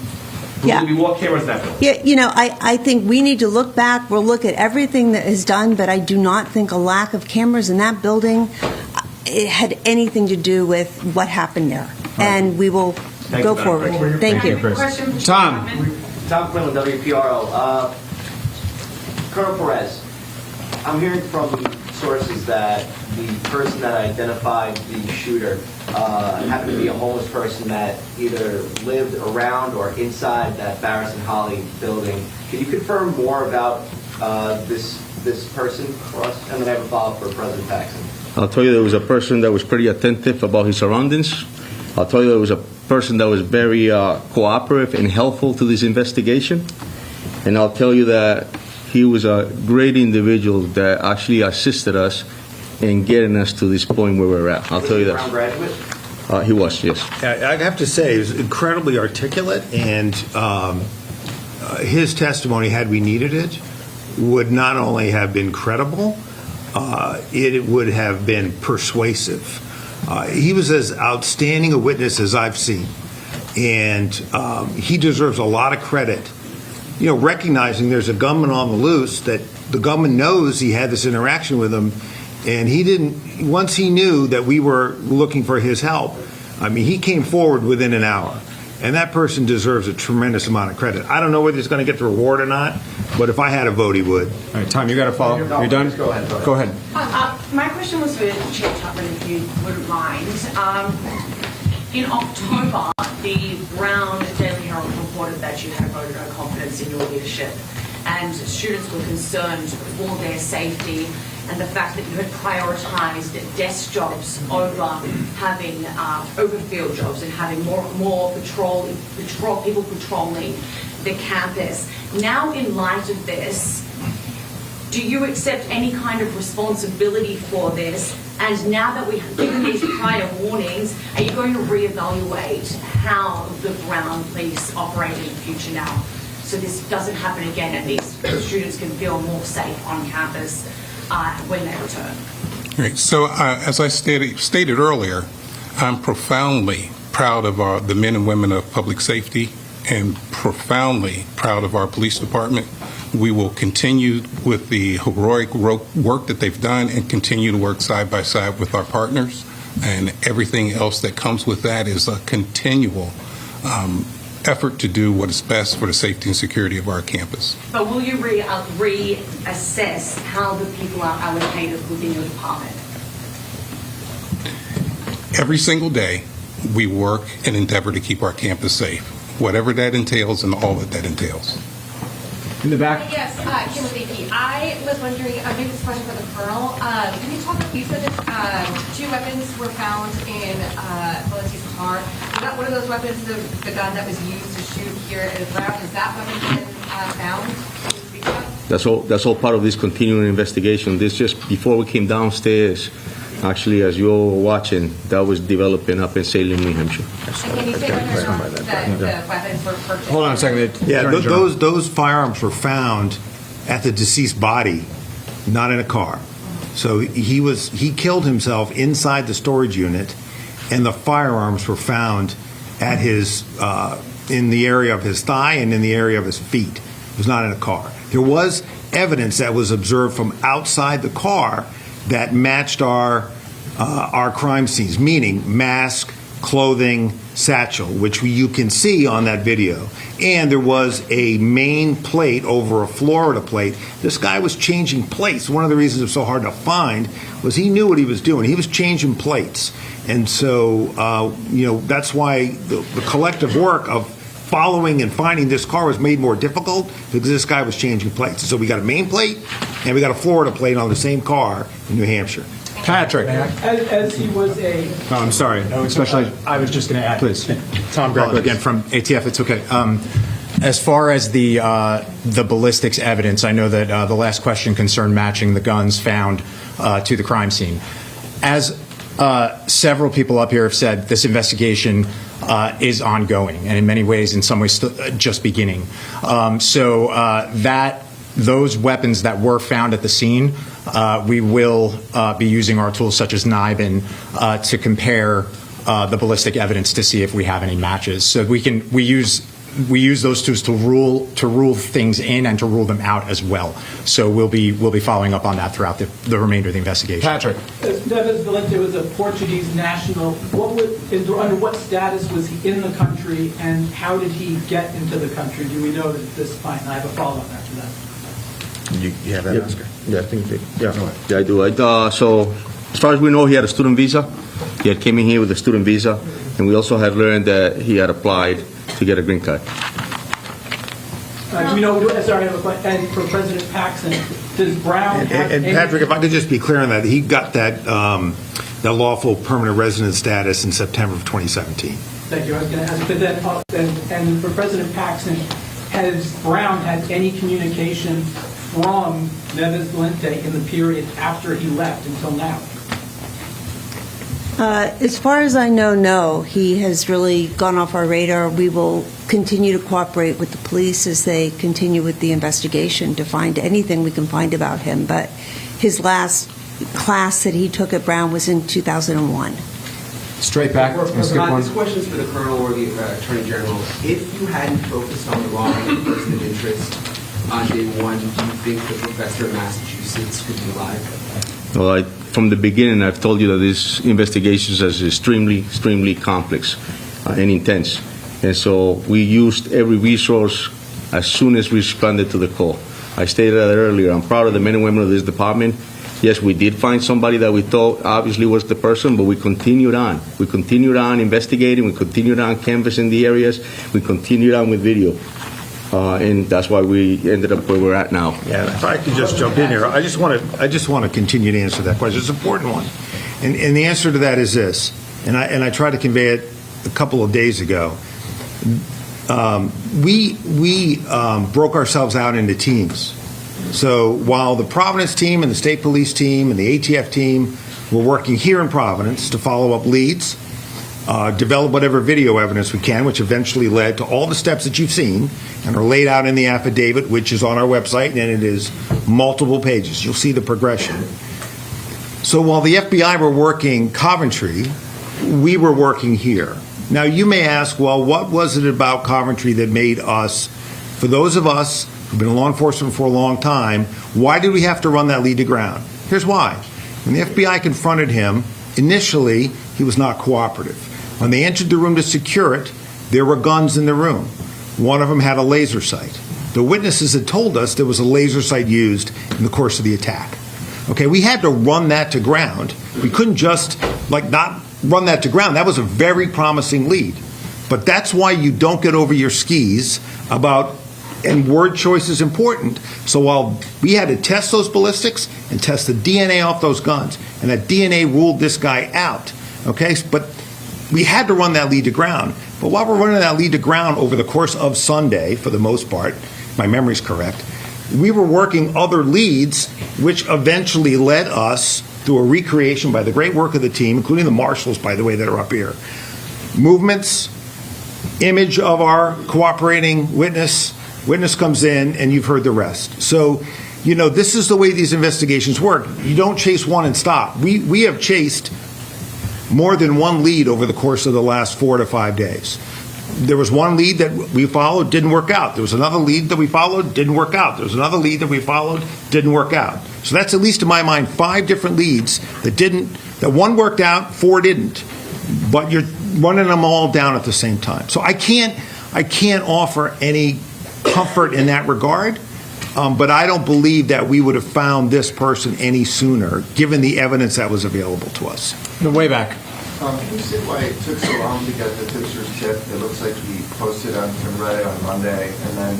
Will there be more cameras in that building? Yeah, you know, I think we need to look back. We'll look at everything that is done, but I do not think a lack of cameras in that building it had anything to do with what happened there. And we will go forward. Thank you. Tom. Tom Quinlan, WPRO. Colonel Perez, I'm hearing from sources that the person that identified the shooter happened to be a homeless person that either lived around or inside that Barris and Holly building. Can you confirm more about this person for us? And then I have a follow-up for President Paxton. I'll tell you there was a person that was pretty attentive about his surroundings. I'll tell you there was a person that was very cooperative and helpful to this investigation. And I'll tell you that he was a great individual that actually assisted us in getting us to this point where we're at. I'll tell you that. Brown graduate? He was, yes. I have to say, he was incredibly articulate, and his testimony, had we needed it, would not only have been credible, it would have been persuasive. He was as outstanding a witness as I've seen, and he deserves a lot of credit. You know, recognizing there's a gunman on the loose, that the gunman knows he had this interaction with him, and he didn't, once he knew that we were looking for his help, I mean, he came forward within an hour. And that person deserves a tremendous amount of credit. I don't know whether he's going to get the reward or not, but if I had a vote, he would. All right, Tom, you got to follow. Are you done? Go ahead. Go ahead. My question was for Chief Tupman, if you wouldn't mind. In October, the Brown Daily Herald reported that you had voted no confidence in your leadership, and students were concerned for their safety and the fact that you had prioritized desk jobs over having over field jobs and having more people patrolling the campus. Now, in light of this, do you accept any kind of responsibility for this? And now that we have given these prior warnings, are you going to reevaluate how the Brown police operate in the future now, so this doesn't happen again and these students can feel more safe on campus when they return? Right. So as I stated earlier, I'm profoundly proud of the men and women of public safety and profoundly proud of our police department. We will continue with the heroic work that they've done and continue to work side by side with our partners, and everything else that comes with that is a continual effort to do what is best for the safety and security of our campus. But will you reassess how the people are allocated within your department? Every single day, we work and endeavor to keep our campus safe, whatever that entails and all that entails. In the back. Yes, Kim with AP. I was wondering, maybe this question for the Colonel. Can you talk, you said that 2 weapons were found in Felicity's car. Was that one of those weapons, the gun that was used to shoot here at Brown? Has that weapon been found? That's all part of this continuing investigation. This just before we came downstairs, actually, as you all were watching, that was developing up in Salem, New Hampshire. Can you say whether or not the weapons were purchased? Hold on a second. Yeah, those firearms were found at the deceased body, not in a car. So he killed himself inside the storage unit, and the firearms were found at his in the area of his thigh and in the area of his feet. It was not in a car. There was evidence that was observed from outside the car that matched our crime scenes, meaning mask, clothing, satchel, which you can see on that video. And there was a main plate over a Florida plate. This guy was changing plates. One of the reasons it was so hard to find was he knew what he was doing. He was changing plates. And so, that's why the collective work of following and finding this car was made more difficult, because this guy was changing plates. So we got a main plate and we got a Florida plate on the same car in New Hampshire. Patrick. As he was a... No, I'm sorry. Especially, I was just going to add. please. Tom Greco again from ATF. It's okay. As far as the ballistics evidence, I know that the last question concerned matching the guns found to the crime scene. As several people up here have said, this investigation is ongoing, and in many ways, in some ways, just beginning. Those weapons that were found at the scene, we will be using our tools such as NIBIN to compare the ballistic evidence to see if we have any matches. So we use those tools to rule things in and to rule them out as well. So we'll be following up on that throughout the remainder of the investigation. Patrick. Neves Valente was a Portuguese national. Under what status was he in the country, and how did he get into the country? Do we know at this point? I have a follow-up after that. You have that, Oscar? Yeah, I think I do. So as far as we know, he had a student visa. He had came in here with a student visa, and we also had learned that he had applied to get a green card. Do you know, sorry, I have a question. And for President Paxson, does Brown have And any- Patrick, if I could just be clear on that, he got that lawful permanent resident status in September of 2017. Thank you. I was going to ask, but then, and for President Paxson, has Brown had any communication from Neves Valente in the period after he left until now? As far as I know, no. He has really gone off our radar. We will continue to cooperate with the police as they continue with the investigation to find anything we can find about him. But his last class that he took at Brown was in 2001. Straight back. This question is for the Colonel or the Attorney General. If you hadn't focused on the wrong person of interest on day one, do you think the professor of Massachusetts could be alive? Well, from the beginning, I've told you that this investigation is extremely complex and intense. And so we used every resource as soon as we responded to the call. I stated that earlier. I'm proud of the men and women of this department. Yes, we did find somebody that we thought obviously was the person, but we continued on. We continued on investigating. We continued on canvassing the areas. We continued on with video. And that's why we ended up where we're at now. Yeah, if I could just jump in here, I just want to continue to answer that question. It's an important one, and the answer to that is this. And I tried to convey it a couple of days ago. We broke ourselves out into teams. So while the Providence team and the state police team and the ATF team were working here in Providence to follow up leads, develop whatever video evidence we can, which eventually led to all the steps that you've seen and are laid out in the affidavit, which is on our website, and it is multiple pages. You'll see the progression. So while the FBI were working Coventry, we were working here. Now, you may ask, well, what was it about Coventry that made us, for those of us who've been in law enforcement for a long time, why did we have to run that lead to ground? Here's why. When the FBI confronted him, initially, he was not cooperative. When they entered the room to secure it, there were guns in the room. One of them had a laser sight. The witnesses had told us there was a laser sight used in the course of the attack. Okay, we had to run that to ground. We couldn't just, not run that to ground. That was a very promising lead. But that's why you don't get over your skis about, and word choice is important. So while we had to test those ballistics and test the DNA off those guns, and that DNA ruled this guy out, okay? But we had to run that lead to ground. But while we're running that lead to ground over the course of Sunday, for the most part, if my memory's correct, we were working other leads, which eventually led us through a recreation by the great work of the team, including the marshals, by the way, that are up here. Movements, image of our cooperating witness comes in, and you've heard the rest. So, this is the way these investigations work. You don't chase one and stop. We have chased more than one lead over the course of the last 4 to 5 days. There was one lead that we followed, didn't work out. There was another lead that we followed, didn't work out. There was another lead that we followed, didn't work out. So that's, at least in my mind, 5 different leads that one worked out, 4 didn't. But you're running them all down at the same time. So I can't offer any comfort in that regard, but I don't believe that we would have found this person any sooner, given the evidence that was available to us. No, way back. Can you say why it took so long to get the tipster's tip? It looks like he posted on Reddit on Monday and then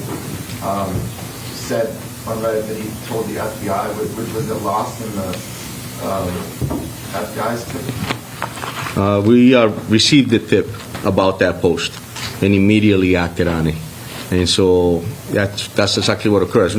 said on Reddit that he told the FBI. Was it lost in the FBI's tip? We received the tip about that post and immediately acted on it. And so that's exactly what occurred. As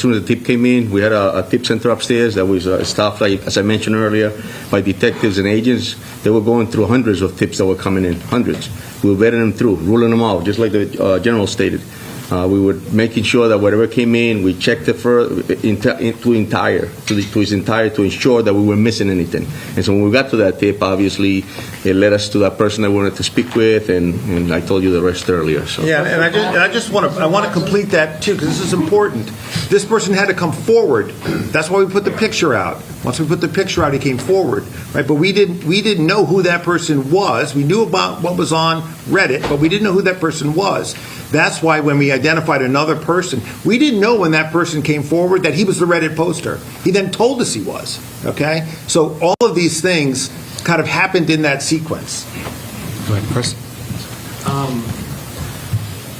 soon as the tip came in, we had a tip center upstairs that was staffed, as I mentioned earlier, by detectives and agents. They were going through hundreds of tips that were coming in, hundreds. We were vetting them through, ruling them out, just like the general stated. We were making sure that whatever came in, we checked it to its entire to ensure that we weren't missing anything. And so when we got to that tip, obviously, it led us to that person I wanted to speak with, and I told you the rest earlier. So. Yeah, and I want to complete that too, because this is important. This person had to come forward. That's why we put the picture out. Once we put the picture out, he came forward, right? But we didn't know who that person was. We knew about what was on Reddit, but we didn't know who that person was. That's why when we identified another person, we didn't know when that person came forward that he was the Reddit poster. He then told us he was, okay? So all of these things kind of happened in that sequence. Go ahead, Chris.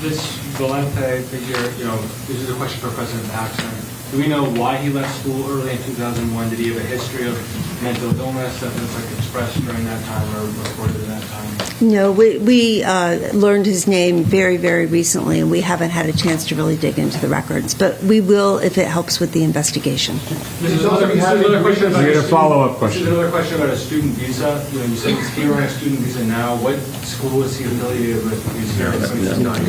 This Valente figure, this is a question for President Paxson. Do we know why he left school early in 2001? Did he have a history of mental illness that was expressed during that time or reported in that time? No, we learned his name very, very recently, and we haven't had a chance to really dig into the records. But we will if it helps with the investigation. This is another question about a follow-up question. This is another question about a student visa. You said he's here on a student visa now. What school is he affiliated with? He's here.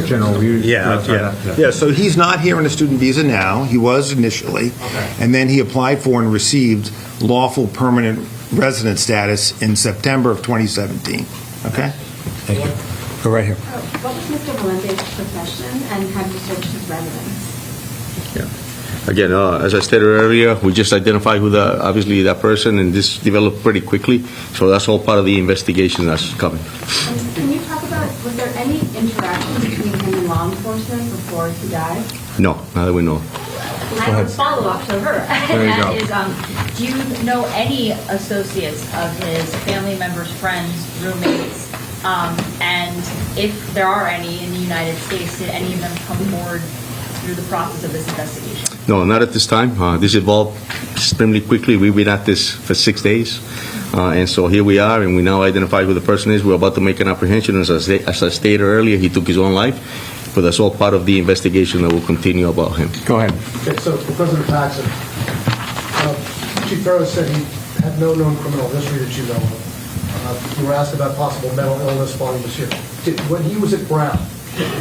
General view. Yeah, so he's not here on a student visa now. He was initially. Okay. And then he applied for and received lawful permanent resident status in September of 2017. Okay? Thank you. Go right here. What was Mr. Valente's profession, and have you searched his residence? Again, as I stated earlier, we just identified who obviously that person, and this developed pretty quickly. So that's all part of the investigation that's coming. Can you talk about, was there any interaction between him and law enforcement before he died? No, not that we know. I have a follow-up to her. There you And go. that is, Do you know any associates of his family members, friends, roommates, and if there are any in the United States, did any of them come forward through the process of this investigation? No, not at this time. This evolved extremely quickly. We've been at this for 6 days. And so here we are, and we now identify who the person is. We're about to make an apprehension. As I stated earlier, he took his own life. But that's all part of the investigation that will continue about him. Go ahead. Okay, so for President Paxson, Chief Farrow said he had no known criminal history that you know of. You were asked about possible mental illness while he was here. When he was at Brown,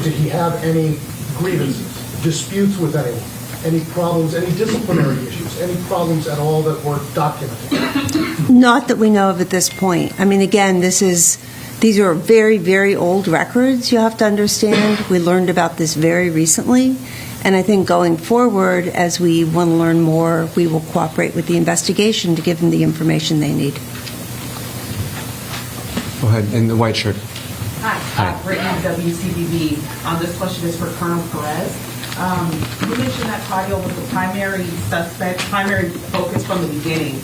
did he have any grievances, disputes with anyone, any problems, any disciplinary issues, any problems at all that were documented? Not that we know of at this point. I mean, again, these are very, very old records, you have to understand. We learned about this very recently. And I think going forward, as we want to learn more, we will cooperate with the investigation to give them the information they need. Go ahead, in the white shirt. Hi, Brittany, WCBB. This question is for Colonel Perez. You mentioned that Claudio was the primary suspect, primary focus from the beginning.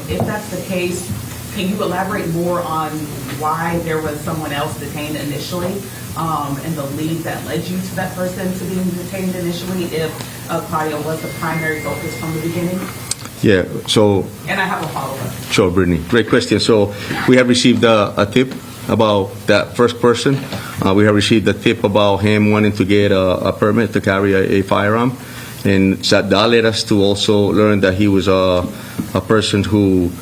If that's the case, can you elaborate more on why there was someone else detained initially and the lead that led you to that person to being detained initially if Claudio was the primary focus from the beginning? Yeah, so... And I have a follow-up. Sure, Brittany. Great question. So we have received a tip about that first person. We have received a tip about him wanting to get a permit to carry a firearm. And so that led us to also learn that he was a person who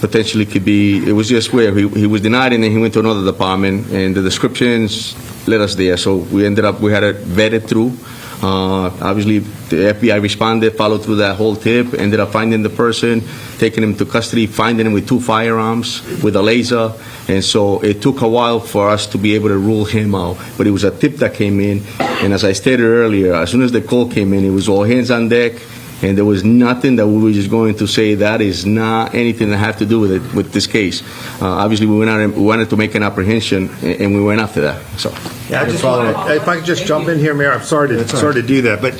potentially could be, it was just where he was denied and then he went to another department and the descriptions led us there. So we had it vetted through. Obviously, the FBI responded, followed through that whole tip, ended up finding the person, taking him to custody, finding him with 2 firearms, with a laser. And so it took a while for us to be able to rule him out. But it was a tip that came in. And as I stated earlier, as soon as the call came in, it was all hands on deck. And there was nothing that we were just going to say that is not anything that had to do with it, with this case. Obviously, we wanted to make an apprehension, and we went after that. So, Yeah, if I could just jump in here, Mayor, I'm sorry to do that, but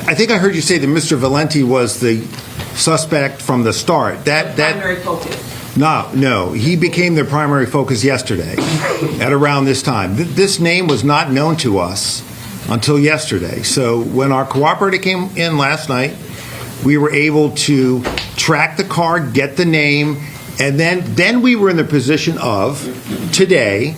I think I heard you say that Mr. Valenti was the suspect from the start. Primary focus. No, he became their primary focus yesterday at around this time. This name was not known to us until yesterday. So when our cooperator came in last night, we were able to track the car, get the name, and then we were in the position of, today,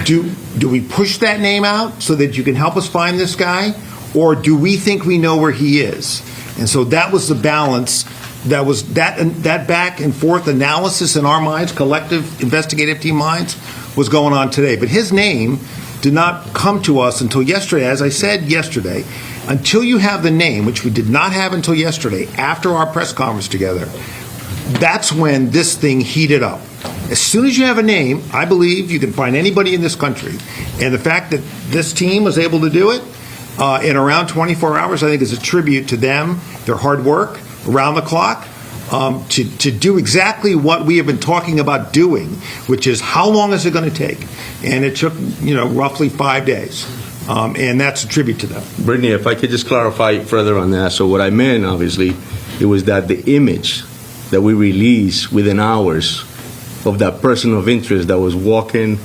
do we push that name out so that you can help us find this guy, or do we think we know where he is? And so that was the balance. That was that back and forth analysis in our minds, collective investigative team minds, was going on today. But his name did not come to us until yesterday. As I said yesterday, until you have the name, which we did not have until yesterday, after our press conference together, that's when this thing heated up. As soon as you have a name, I believe you can find anybody in this country. And the fact that this team was able to do it in around 24 hours, I think is a tribute to them, their hard work around the clock, to do exactly what we have been talking about doing, which is how long is it going to take? And it took, roughly 5 days. And that's a tribute to them. Brittany, if I could just clarify further on that. So what I meant, obviously, it was that the image that we released within hours of that person of interest that was walking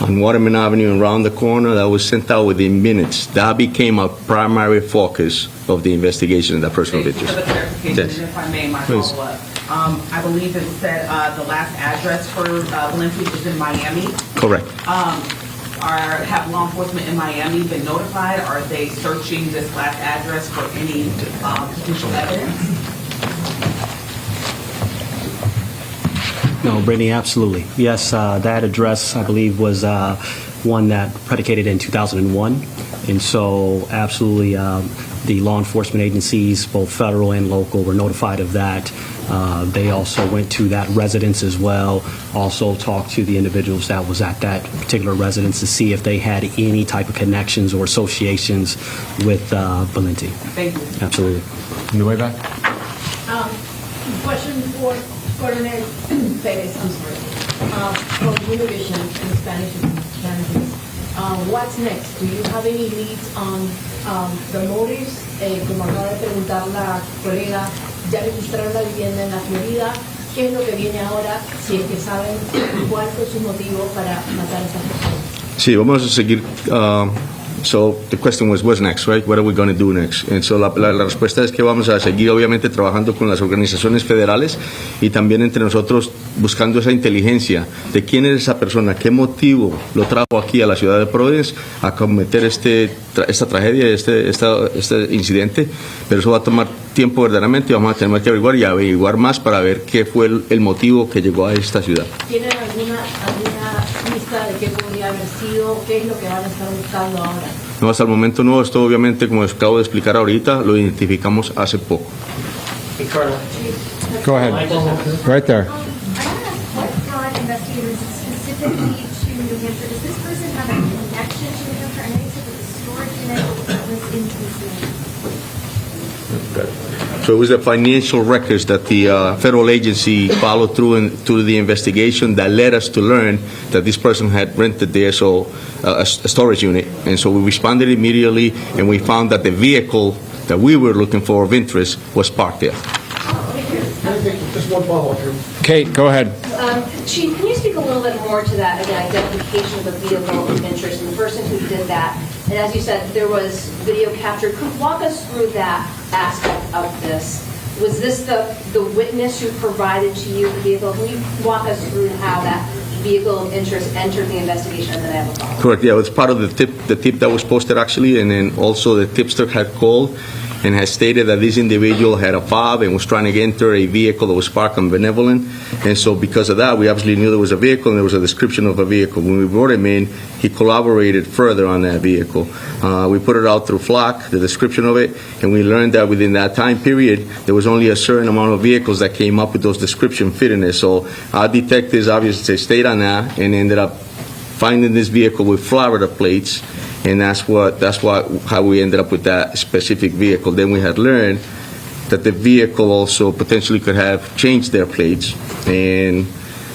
on Waterman Avenue and around the corner, that was sent out within minutes. That became a primary focus of the investigation of that person of interest. For the clarification, Yes. and if I may, my Please. follow-up. I believe it said the last address for Valenti is in Miami. Correct. Have law enforcement in Miami been notified? Are they searching this last address for any potential evidence? No, Brittany, absolutely. Yes, that address, I believe, was one that predicated in 2001. And so absolutely the law enforcement agencies, both federal and local, were notified of that. They also went to that residence as well, also talked to the individuals that was at that particular residence to see if they had any type of connections or associations with Valenti. Thank you. Absolutely. In the way back. Question for Coronel Perez, I'm sorry. From Univision in Spanish and Cantonese. What's next? Do you have any leads on the motives? Como acaba de preguntar la colega, ya registraron la vivienda en la Florida. ¿Qué es lo que viene ahora? Si es que saben cuál fue su motivo para matar a esa persona. Sí, vamos a seguir. So the question was, what's next, right? What are we going to do next? And so la respuesta es que vamos a seguir, obviamente, trabajando con las organizaciones federales y también entre nosotros buscando esa inteligencia de quién es esa persona, qué motivo lo trajo aquí a la ciudad de Providence a cometer esta tragedia, este incidente. Pero eso va a tomar tiempo verdaderamente y vamos a tener que averiguar y averiguar más para ver qué fue el motivo que llegó a esta ciudad. ¿Tienen alguna lista de qué podría haber sido? ¿Qué es lo que van a estar buscando ahora? No, hasta el momento no, esto obviamente, como acabo de explicar ahorita, lo identificamos hace poco. Hey, Colonel. Go ahead. Right there. What brought investigators specifically to New Hampshire? Does this person have a connection to New Hampshire? I know you said that the storage unit was in Pennsylvania. So it was the financial records that the federal agency followed through the investigation that led us to learn that this person had rented there, so a storage unit. And so we responded immediately, and we found that the vehicle that we were looking for of interest was parked there. Just one follow-up here. Kate, go ahead. Chief, can you speak a little bit more to that, again, identification of the vehicle of interest and the person who did that? And as you said, there was video captured. Could you walk us through that aspect of this? Was this the witness who provided to you the vehicle? Can you walk us through how that vehicle of interest entered the investigation? And then I have a follow-up. Correct, yeah, it was part of the tip that was posted actually, and then also the tipster had called and had stated that this individual had a fob and was trying to enter a vehicle that was parked on Benevolent. And so because of that, we obviously knew there was a vehicle and there was a description of a vehicle. When we brought him in, he collaborated further on that vehicle. We put it out through Flock, the description of it, and we learned that within that time period, there was only a certain amount of vehicles that came up with those description fitness. So our detectives obviously stayed on that and ended up finding this vehicle with Florida plates. And that's how we ended up with that specific vehicle. Then we had learned that the vehicle also potentially could have changed their plates. And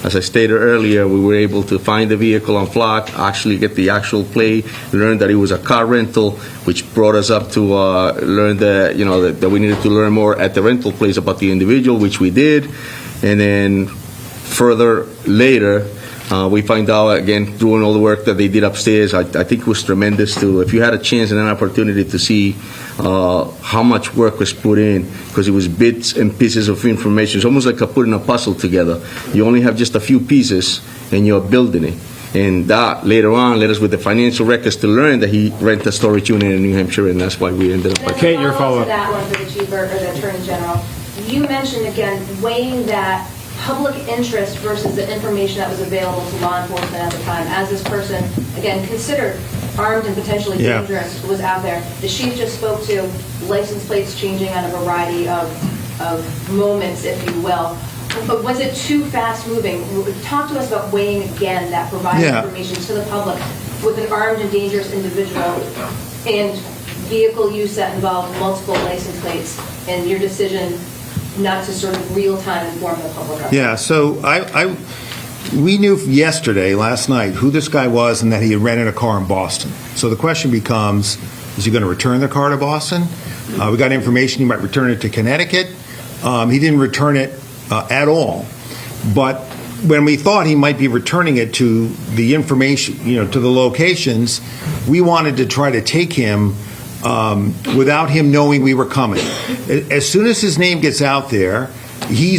as I stated earlier, we were able to find the vehicle on Flock, actually get the actual plate, learn that it was a car rental, which brought us up to learn that we needed to learn more at the rental place about the individual, which we did. And then further later, we find out, again, doing all the work that they did upstairs, I think it was tremendous too. If you had a chance and an opportunity to see how much work was put in, because it was bits and pieces of information. It's almost like putting a puzzle together. You only have just a few pieces, and you're building it. And that, later on, led us with the financial records to learn that he rented a storage unit in New Hampshire, and that's why we ended up. Kate, your follow-up. That one for the Chief or the Attorney General. You mentioned, again, weighing that public interest versus the information that was available to law enforcement at the time, as this person, again, considered armed and potentially dangerous, was out there. The chief just spoke to license plates changing on a variety of moments, if you will. But was it too fast-moving? Talk to us about weighing again that providing information to the public with an armed and dangerous individual and vehicle use that involved multiple license plates and your decision not to sort of real-time inform the public. Yeah, so we knew last night, who this guy was and that he had rented a car in Boston. So the question becomes, is he going to return the car to Boston? We got information he might return it to Connecticut. He didn't return it at all. But when we thought he might be returning it to the information, to the locations, we wanted to try to take him without him knowing we were coming. As soon as his name gets out there, he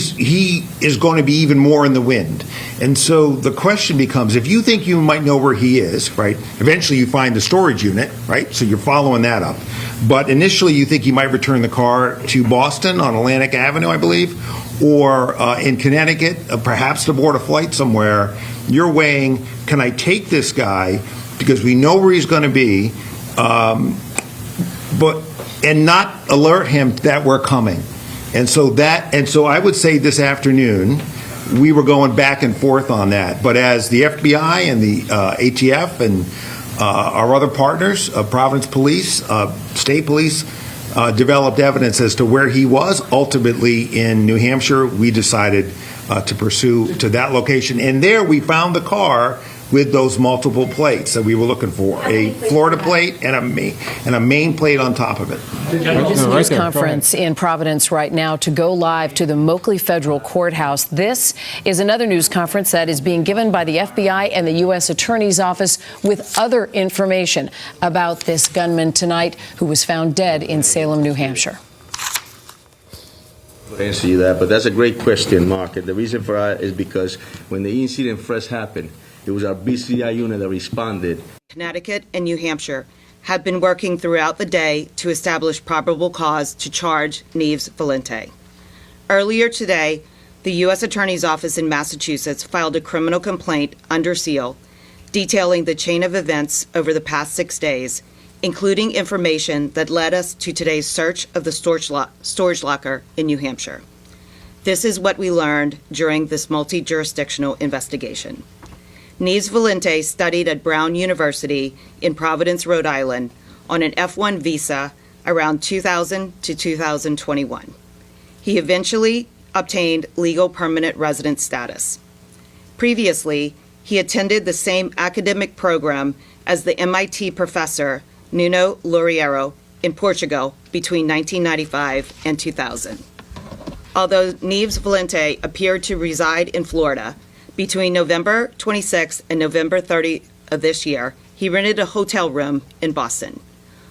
is going to be even more in the wind. And so the question becomes, if you think you might know where he is, right, eventually you find the storage unit, right, so you're following that up. But initially you think he might return the car to Boston on Atlantic Avenue, I believe, or in Connecticut, perhaps to board a flight somewhere. You're weighing, can I take this guy because we know where he's going to be, and not alert him that we're coming. And so I would say this afternoon, we were going back and forth on that. But as the FBI and the ATF and our other partners, Providence Police, State Police, developed evidence as to where he was, ultimately in New Hampshire, we decided to pursue to that location. And there we found the car with those multiple plates that we were looking for, a Florida plate and a Maine plate on top of it. This news conference in Providence right now to go live to the Moakley Federal Courthouse. This is another news conference that is being given by the FBI and the U.S. Attorney's Office with other information about this gunman tonight who was found dead in Salem, New Hampshire. I'll answer you that, but that's a great question, Mark. And the reason for that is because when the incident first happened, it was our BCI unit that responded. Connecticut and New Hampshire have been working throughout the day to establish probable cause to charge Neves Valente. Earlier today, the U.S. Attorney's Office in Massachusetts filed a criminal complaint under seal detailing the chain of events over the past 6 days, including information that led us to today's search of the storage locker in New Hampshire. This is what we learned during this multi-jurisdictional investigation. Neves Valente studied at Brown University in Providence, Rhode Island on an F-1 visa around 2000 to 2021. He eventually obtained legal permanent resident status. Previously, he attended the same academic program as the MIT professor Nuno Loureiro in Portugal between 1995 and 2000. Although Neves Valente appeared to reside in Florida, between November 26 and November 30 of this year, he rented a hotel room in Boston.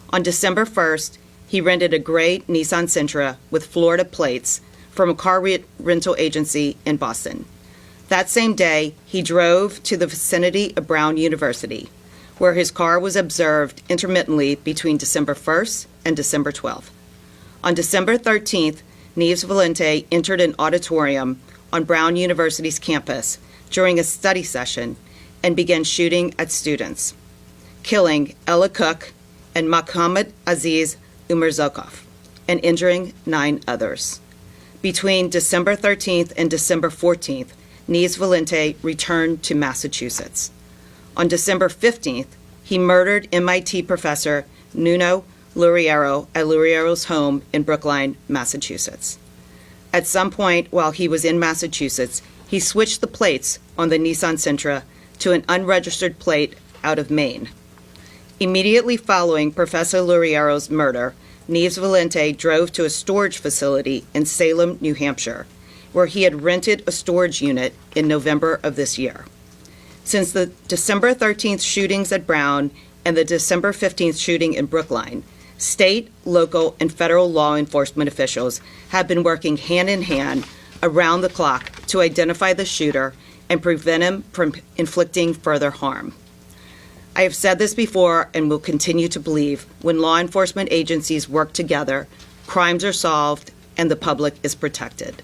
On December 1st, he rented a gray Nissan Sentra with Florida plates from a car rental agency in Boston. That same day, he drove to the vicinity of Brown University, where his car was observed intermittently between December 1st and December 12th. On December 13th, Neves Valente entered an auditorium on Brown University's campus during a study session and began shooting at students, killing Ella Cook and Mohammed Aziz Umarzokov and injuring 9 others. Between December 13th and December 14th, Neves Valente returned to Massachusetts. On December 15th, he murdered MIT professor Nuno Loureiro at Loureiro's home in Brookline, Massachusetts. At some point while he was in Massachusetts, he switched the plates on the Nissan Sentra to an unregistered plate out of Maine. Immediately following Professor Loureiro's murder, Neves Valente drove to a storage facility in Salem, New Hampshire, where he had rented a storage unit in November of this year. Since the December 13th shootings at Brown and the December 15th shooting in Brookline, state, local, and federal law enforcement officials have been working hand in hand around the clock to identify the shooter and prevent him from inflicting further harm. I have said this before and will continue to believe when law enforcement agencies work together, crimes are solved and the public is protected.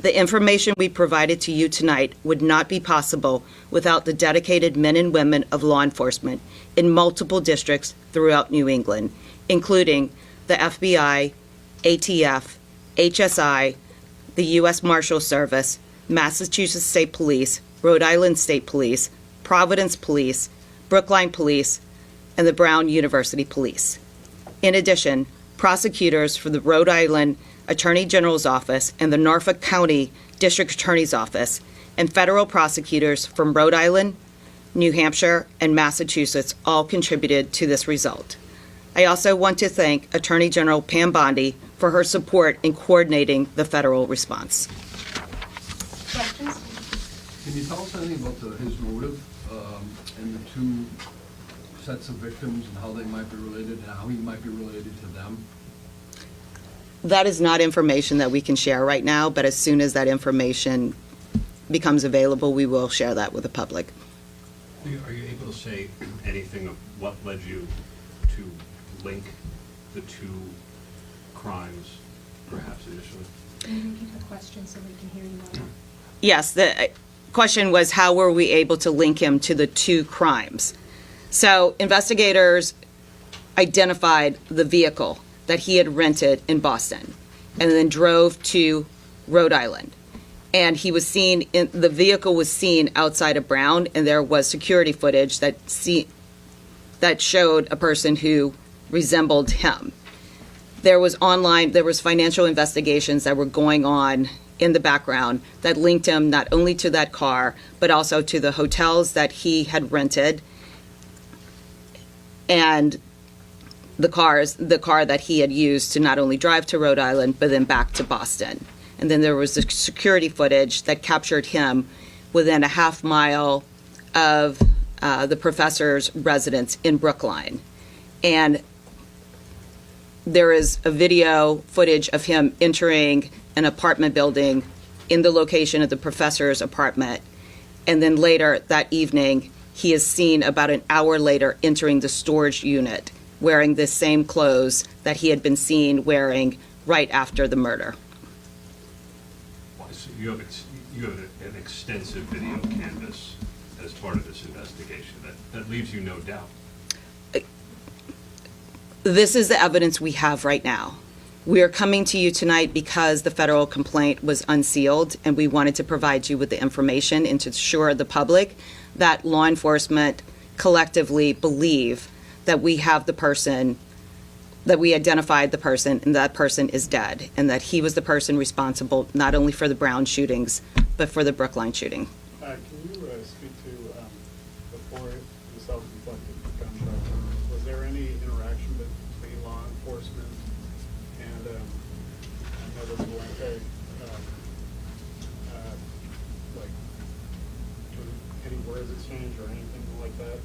The information we provided to you tonight would not be possible without the dedicated men and women of law enforcement in multiple districts throughout New England, including the FBI, ATF, HSI, the U.S. Marshal Service, Massachusetts State Police, Rhode Island State Police, Providence Police, Brookline Police, and the Brown University Police. In addition, prosecutors from the Rhode Island Attorney General's Office and the Norfolk County District Attorney's Office, and federal prosecutors from Rhode Island, New Hampshire, and Massachusetts all contributed to this result. I also want to thank Attorney General Pam Bondi for her support in coordinating the federal response. Questions? Can you tell us anything about his motive and the two sets of victims and how they might be related and how he might be related to them? That is not information that we can share right now, but as soon as that information becomes available, we will share that with the public. Are you able to say anything of what led you to link the two crimes, perhaps initially? Can you repeat the question so we can hear you more? Yes, the question was how were we able to link him to the two crimes? So investigators identified the vehicle that he had rented in Boston and then drove to Rhode Island. And he was seen, the vehicle was seen outside of Brown, and there was security footage that showed a person who resembled him. There was financial investigations that were going on in the background that linked him not only to that car, but also to the hotels that he had rented and the car that he had used to not only drive to Rhode Island, but then back to Boston. And then there was the security footage that captured him within a half mile of the professor's residence in Brookline. And there is a video footage of him entering an apartment building in the location of the professor's apartment. And then later that evening, he is seen about an hour later entering the storage unit wearing the same clothes that he had been seen wearing right after the murder. So you have an extensive video canvas as part of this investigation. That leaves you no doubt. This is the evidence we have right now. We are coming to you tonight because the federal complaint was unsealed, and we wanted to provide you with the information and to assure the public that law enforcement collectively believe that we have the person, that we identified the person, and that person is dead, and that he was the person responsible not only for the Brown shootings, but for the Brookline shooting. Can you speak to, before the self-inflicted gunshot, was there any interaction between law enforcement and Nevis Valente, like any words exchanged or anything like that?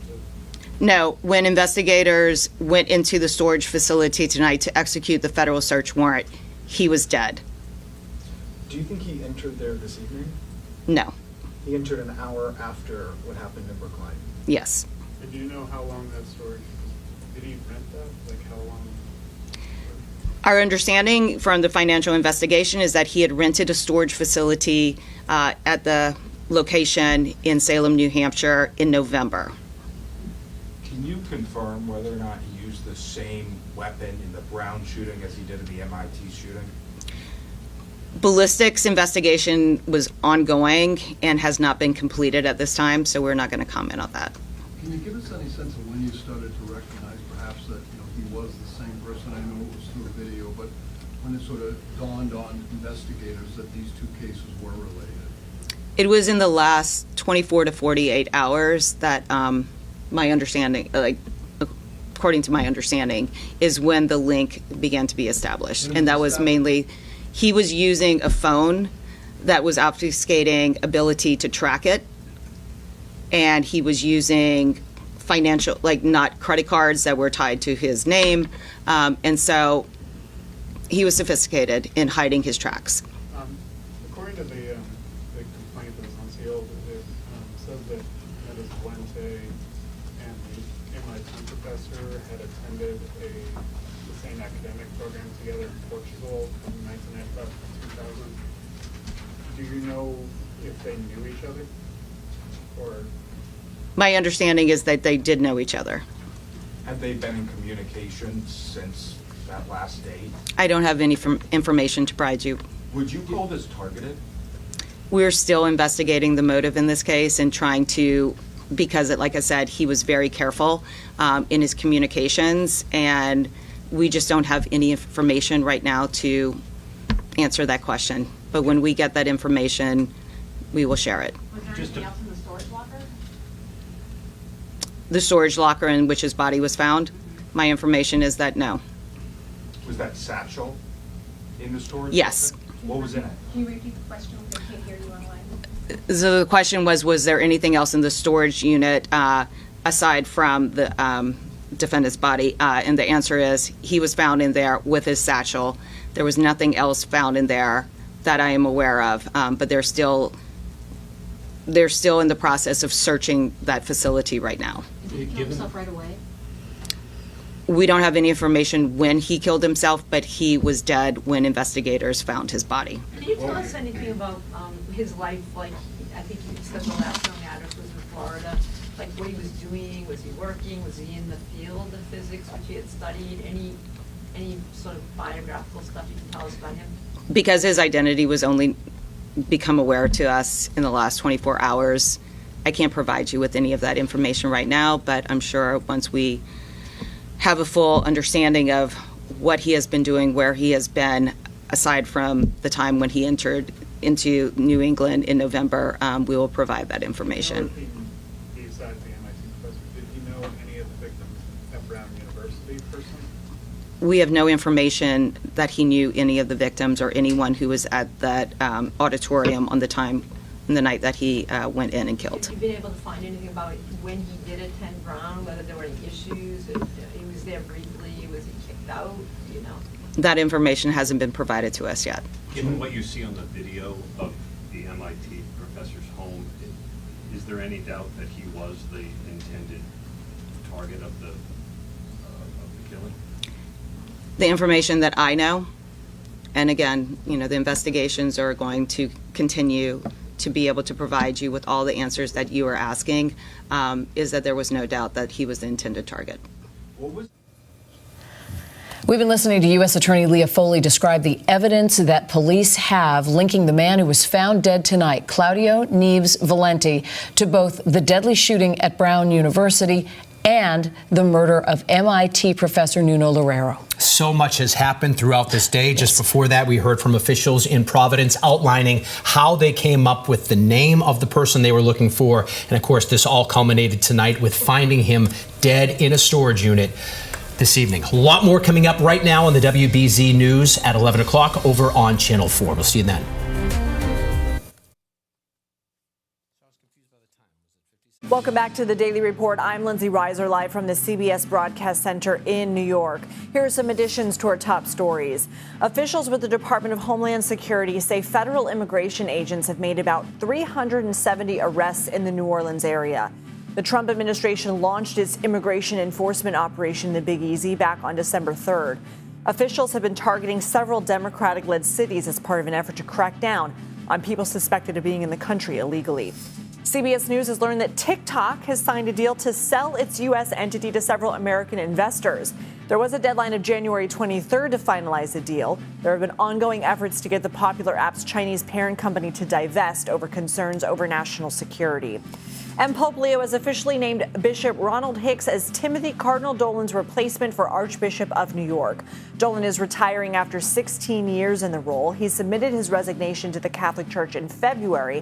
No, when investigators went into the storage facility tonight to execute the federal search warrant, he was dead. Do you think he entered there this evening? No. He entered an hour after what happened in Brookline? Yes. And do you know how long that storage, did he rent that? Like how long? Our understanding from the financial investigation is that he had rented a storage facility at the location in Salem, New Hampshire in November. Can you confirm whether or not he used the same weapon in the Brown shooting as he did in the MIT shooting? Ballistics investigation was ongoing and has not been completed at this time, so we're not going to comment on that. Can you give us any sense of when you started to recognize perhaps that he was the same person? I know it was through a video, but when it sort of dawned on investigators that these two cases were related? It was in the last 24 to 48 hours that my understanding, according to my understanding, is when the link began to be established. And that was mainly, he was using a phone that was obfuscating ability to track it. And he was using financial, not credit cards that were tied to his name. And so he was sophisticated in hiding his tracks. According to the complaint that was unsealed, it says that Nevis Valente and the MIT professor had attended the same academic program together in Portugal from 1995 to 2000. Do you know if they knew each other? Or My understanding is that they did know each other. Have they been in communication since that last date? I don't have any information to provide you. Would you call this targeted? We're still investigating the motive in this case and trying to, because like I said, he was very careful in his communications, and we just don't have any information right now to answer that question. But when we get that information, we will share it. Was there anything else in the storage locker? The storage locker in which his body was found, my information is that no. Was that satchel in the storage? Yes. unit? What was in it? Can you repeat the question? I can't hear you online. So the question was there anything else in the storage unit aside from the defendant's body? And the answer is he was found in there with his satchel. There was nothing else found in there that I am aware of, but they're still in the process of searching that facility right now. Did he kill himself right away? We don't have any information when he killed himself, but he was dead when investigators found his body. Can you tell us anything about his life? Like, I think you said the last known address was in Florida. Like, what he was doing? Was he working? Was he in the field of physics, which he had studied? Any sort of biographical stuff you can tell us about him? Because his identity was only become aware to us in the last 24 hours, I can't provide you with any of that information right now, but I'm sure once we have a full understanding of what he has been doing, where he has been, aside from the time when he entered into New England in November, we will provide that information. Besides the MIT professor, did he know any of the victims at Brown University personally? We have no information that he knew any of the victims or anyone who was at that auditorium on the night that he went in and killed. Have you been able to find anything about when he did attend Brown, whether there were any issues? If he was there briefly, was he kicked out? You know. That information hasn't been provided to us yet. Given what you see on the video of the MIT professor's home, is there any doubt that he was the intended target of the killing? The information that I know, and again, the investigations are going to continue to be able to provide you with all the answers that you are asking, is that there was no doubt that he was the intended target. We've been listening to U.S. Attorney Leah Foley describe the evidence that police have linking the man who was found dead tonight, Claudio Neves Valenti, to both the deadly shooting at Brown University and the murder of MIT professor Nuno Loureiro. So much has happened throughout this day. Just before that, we heard from officials in Providence outlining how they came up with the name of the person they were looking for. And of course, this all culminated tonight with finding him dead in a storage unit this evening. A lot more coming up right now on the WBZ News at 11 o'clock over on Channel 4. We'll see you then. Welcome back to the Daily Report. I'm Lindsay Reiser, live from the CBS Broadcast Center in New York. Here are some additions to our top stories. Officials with the Department of Homeland Security say federal immigration agents have made about 370 arrests in the New Orleans area. The Trump administration launched its immigration enforcement operation, the Big Easy, back on December 3rd. Officials have been targeting several Democratic-led cities as part of an effort to crack down on people suspected of being in the country illegally. CBS News has learned that TikTok has signed a deal to sell its U.S. entity to several American investors. There was a deadline of January 23rd to finalize the deal. There have been ongoing efforts to get the popular app's Chinese parent company to divest over concerns over national security. And Pope Leo has officially named Bishop Ronald Hicks as Timothy Cardinal Dolan's replacement for Archbishop of New York. Dolan is retiring after 16 years in the role. He submitted his resignation to the Catholic Church in February